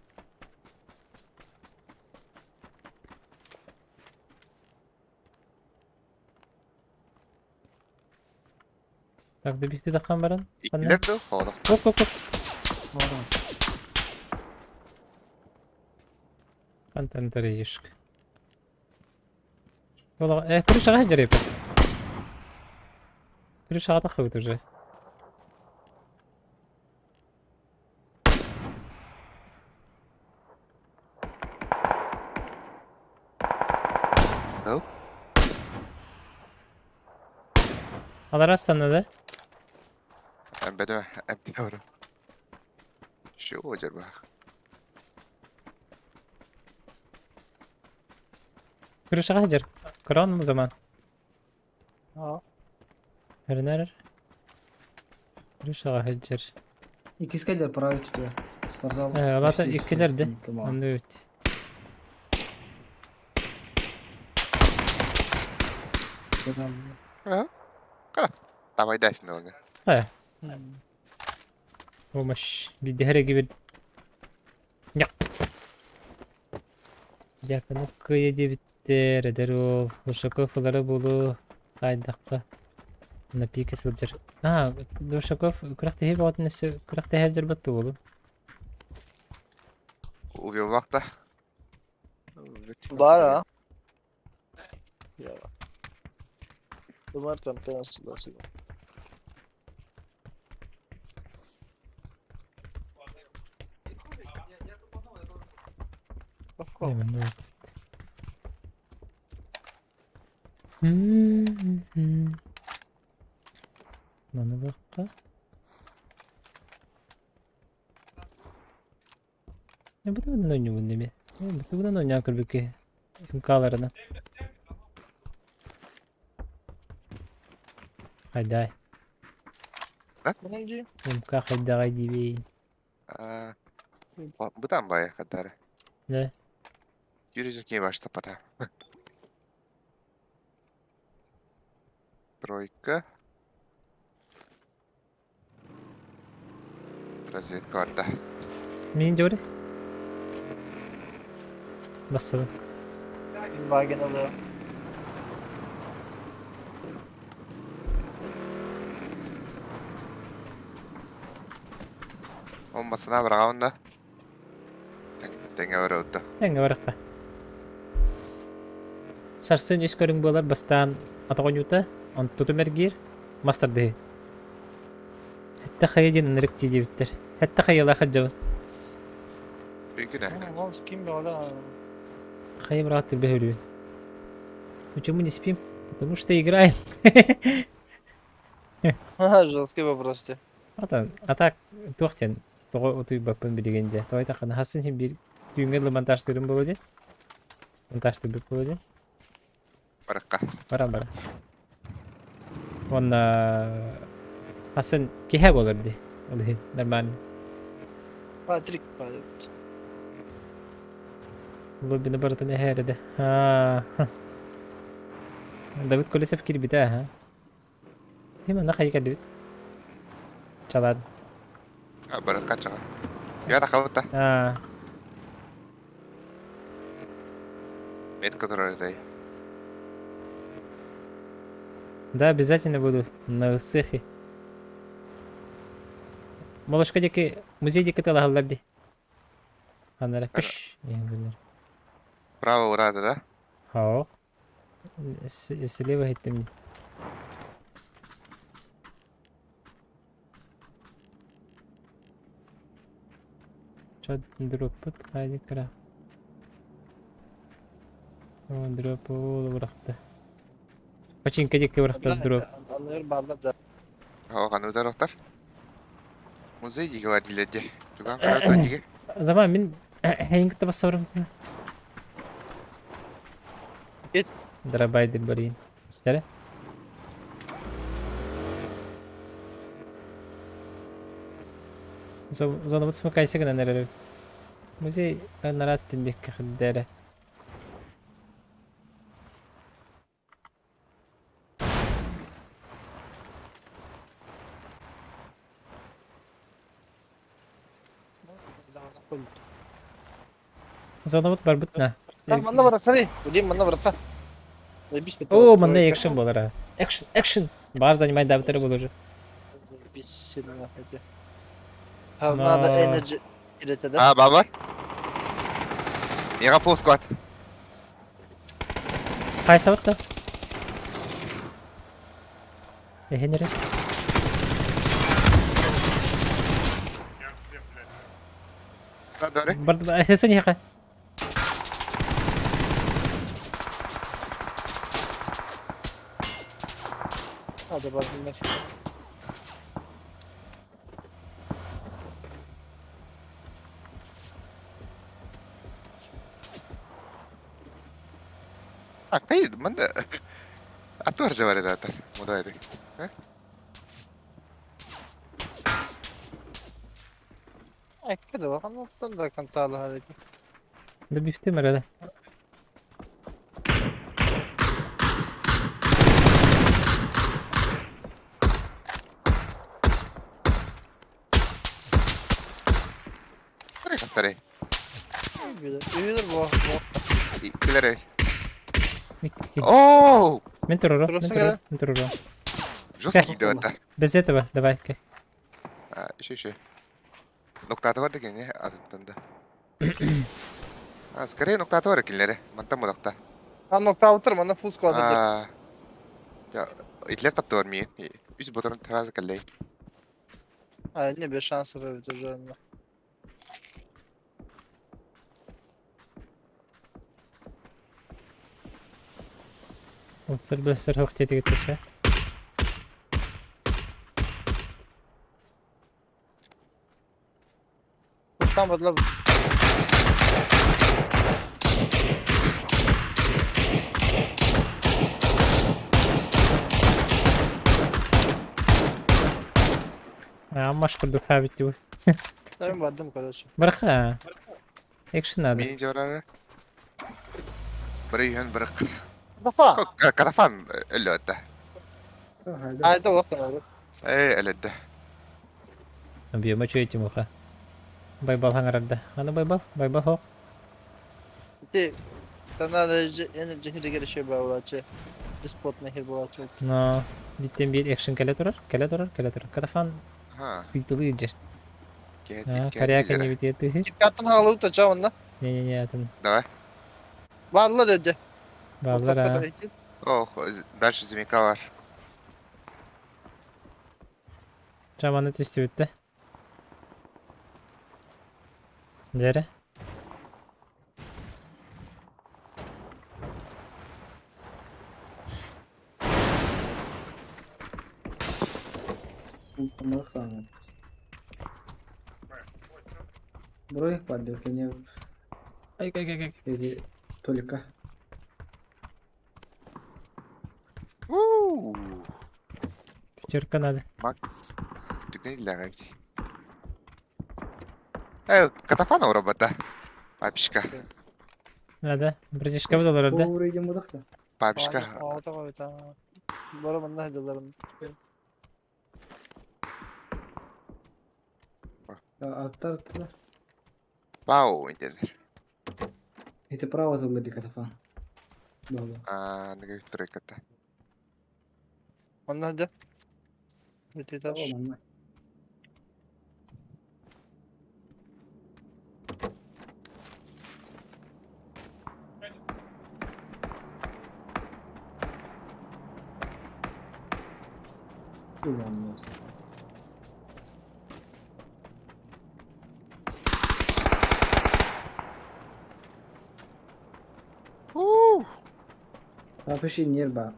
Так, добихти дакан баран. Икілер де қолық. Оп. Ola. Антан таришк. Вала, крыша гажреп. Крыша атахыт уже. Оу. Алар астанада. Бәдәме, әбдәврем. Şu ocar bak. Крышаға жер. Кран zaman. Ha. Herner. Крышаға жер. İkizkeler править tutuyor. Спортзал. Alata İşte ikkilerdi. tutuyor. Anda evet. Ha? Kalas. Tamam dersin oğlum. He. Olmuş. Bir dehre gibi. Ya. Yakını kıyı diye bitti. Reder ol. Ушаков болу. Кайдакка. На пике сылжыр. Ушаков кыракты хеп отын өсө кыракты хержер баттı болу. Uğur vakta. Var ha. Ya. Dumar kanka nasıl nasıl? Bak. Hemen öyle. Bana bakka. Ya bu da bundan oynuyor bunu mi? Bu bundan oynuyor kırbeki. Kıkalarına. Haydi. Hangi? Kıka haydi haydi beyin. Bu da mı bayağı kadar? Ne? Yürüyecek başta pata. Тройка. Разведка orada. Neyin doğru? Basalım. Wagen alıyor. Olmasına bırakalım da. Denge var orada. Enggak berapa. Sarsen is körüng bolar bastan atau nyuta on tutu mergir master deh. Hatta khayajin nirek tiji bitter. Hatta khayala khajjaw. Çünkü ne? Oğlum kim be ola? Khayim rahat behulü. Почему не спим? Потому что играем. Ха, жесткий вопрос. А так тоқтен. Того отуй бапын билегенде. Той тақын хасын хим бир түйүнгө монтаждырым болду. Монтажды бир болду. Баракка. Бара. Онна хасын кеhe болорду. Оле нормально. Патрик var. Лоббине барытын эхереде. Давид Колесов кирбите, ha? Hemen ne kayık David? Çalad. Баракка чыга. Я так вот. Метка турардай. Да, обязательно буду на высыхе. Молошка деки музей деки талагалларди. Анара пиш. Право урада, да? Хау. Слева хиттим. Чад дроппут хайди кара. Он дроп ол быракты. Починка деки быракты дроп. Anlıyorum bağlı da. Hava kanı da roktar. Muzey digi var diledi. Tugan karata digi. Zaman min hengte basarım. Git. Драбайдыр барин. Жаре? Зона вот смыкайся гана неререт. Музей нарат тиндик хиддере. Зона вот барбытна. Bana bıraksana. Будем bana бırakса. О, мында экшен болар. Экшен. Бар занимай дабтары болу уже. Havada enerji üretedi. Ha, babar. Mega post squad. Кайсы вот-то? Эхенере. Я слеп, блядь. Да, дори. Барды әсесен яқа. Hadi bakayım. Kaydı ben de atı harca var zaten. Modaydı. Ay kده bakalım. Noktan da kan sağlı hareket. ده بيفتمر ده. Staré, staré. Bilir bu. Kilere. ميك- Oh! من ترورو Turası من ترورو göre. من ترورو. Жесткий да это. بس это давай. Еще. Ноктаты var деген ya atıttığında. Скорее ноктаты var killeri. Mantam odakta. Ha nokta oturma. Ne full squad'dır. Ya itler taptı var mıyım? Üst botanın terazı kalley. Ay ne bir şansı var bitireceğim. وصل بس هو اختي تيجي. Tam badla. يا عم اشكر دفاع بتوي. Benim baddım kardeşim. برخا اكشن هذا. Mini جورا. بريهن برق. Kafa. كتفان اللي ده. Haydi vaktin olur. ايه اللي ده. نبي ما شوي تموخا. بايبال هنغرد. انا بايبال هو. Bitti. Sana da enerji hile gelişiyor bu avlaçı. Dispot nehir bu avlaçı. نو بيتم بيت اكشن كالاتورر كتفان Ha. سيتلو يجر. Geldi. كاريا كان يبي تيجي. Dikkatini halı da çavunda. ني تن. Давай. Varlar önce. بالله. Ох, дальше змейка var. Çamanı tüstübütte. Nere? Бро их падал, кenya Ay. эти только. Pişirkan hadi. Max. Тыгайла гайти. Катафана урабата. Папишка. Hadi. British kabul olur evde. Doğru идем удахта. Папишка. Ağda koy tamam. Bora bana hediyelim. Аттар. Вау, индендер. Это право заглоби катафан. Да. Ne gibi тройка-то? Onun hadi. Bitti taş. Tamam. Ulan. Напиши нерба.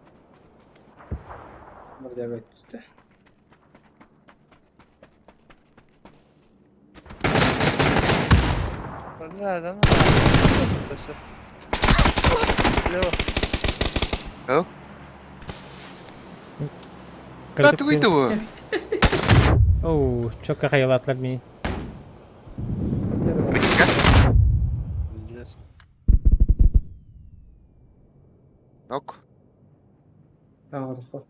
Мордягать тут. Nereden? Taşı. Leva. Oh? Lan tuydu bu. Oo, çok hayvanatlar beni. Meksika. Bileceğiz. Nok. اه دخل.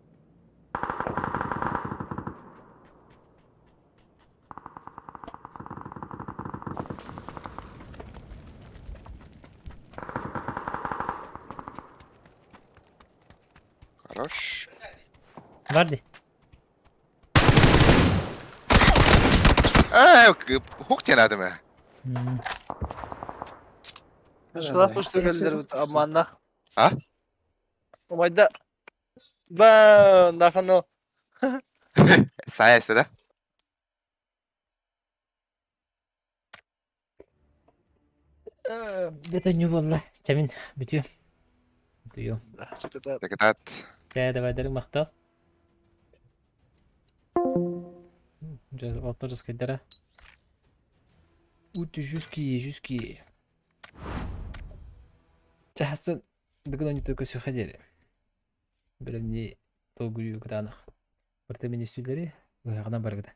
Хорош. Vardı. Хук тебе надо, мэ. Şurada fırsat geldiler aman da. Ha? Omayda. Ben daha sana. Sayesinde de. Detonyu والله. Çemin bitiyor. Bitiyor. Dikkat et. Saya давай дарим мақтал. Oturuz kıydara. Utu juski. Çahasın dıgın onu tökü sükhederi. Bilimni dolguyu kıdanıq. Бірті мен үстілері ұяғынан барғыды.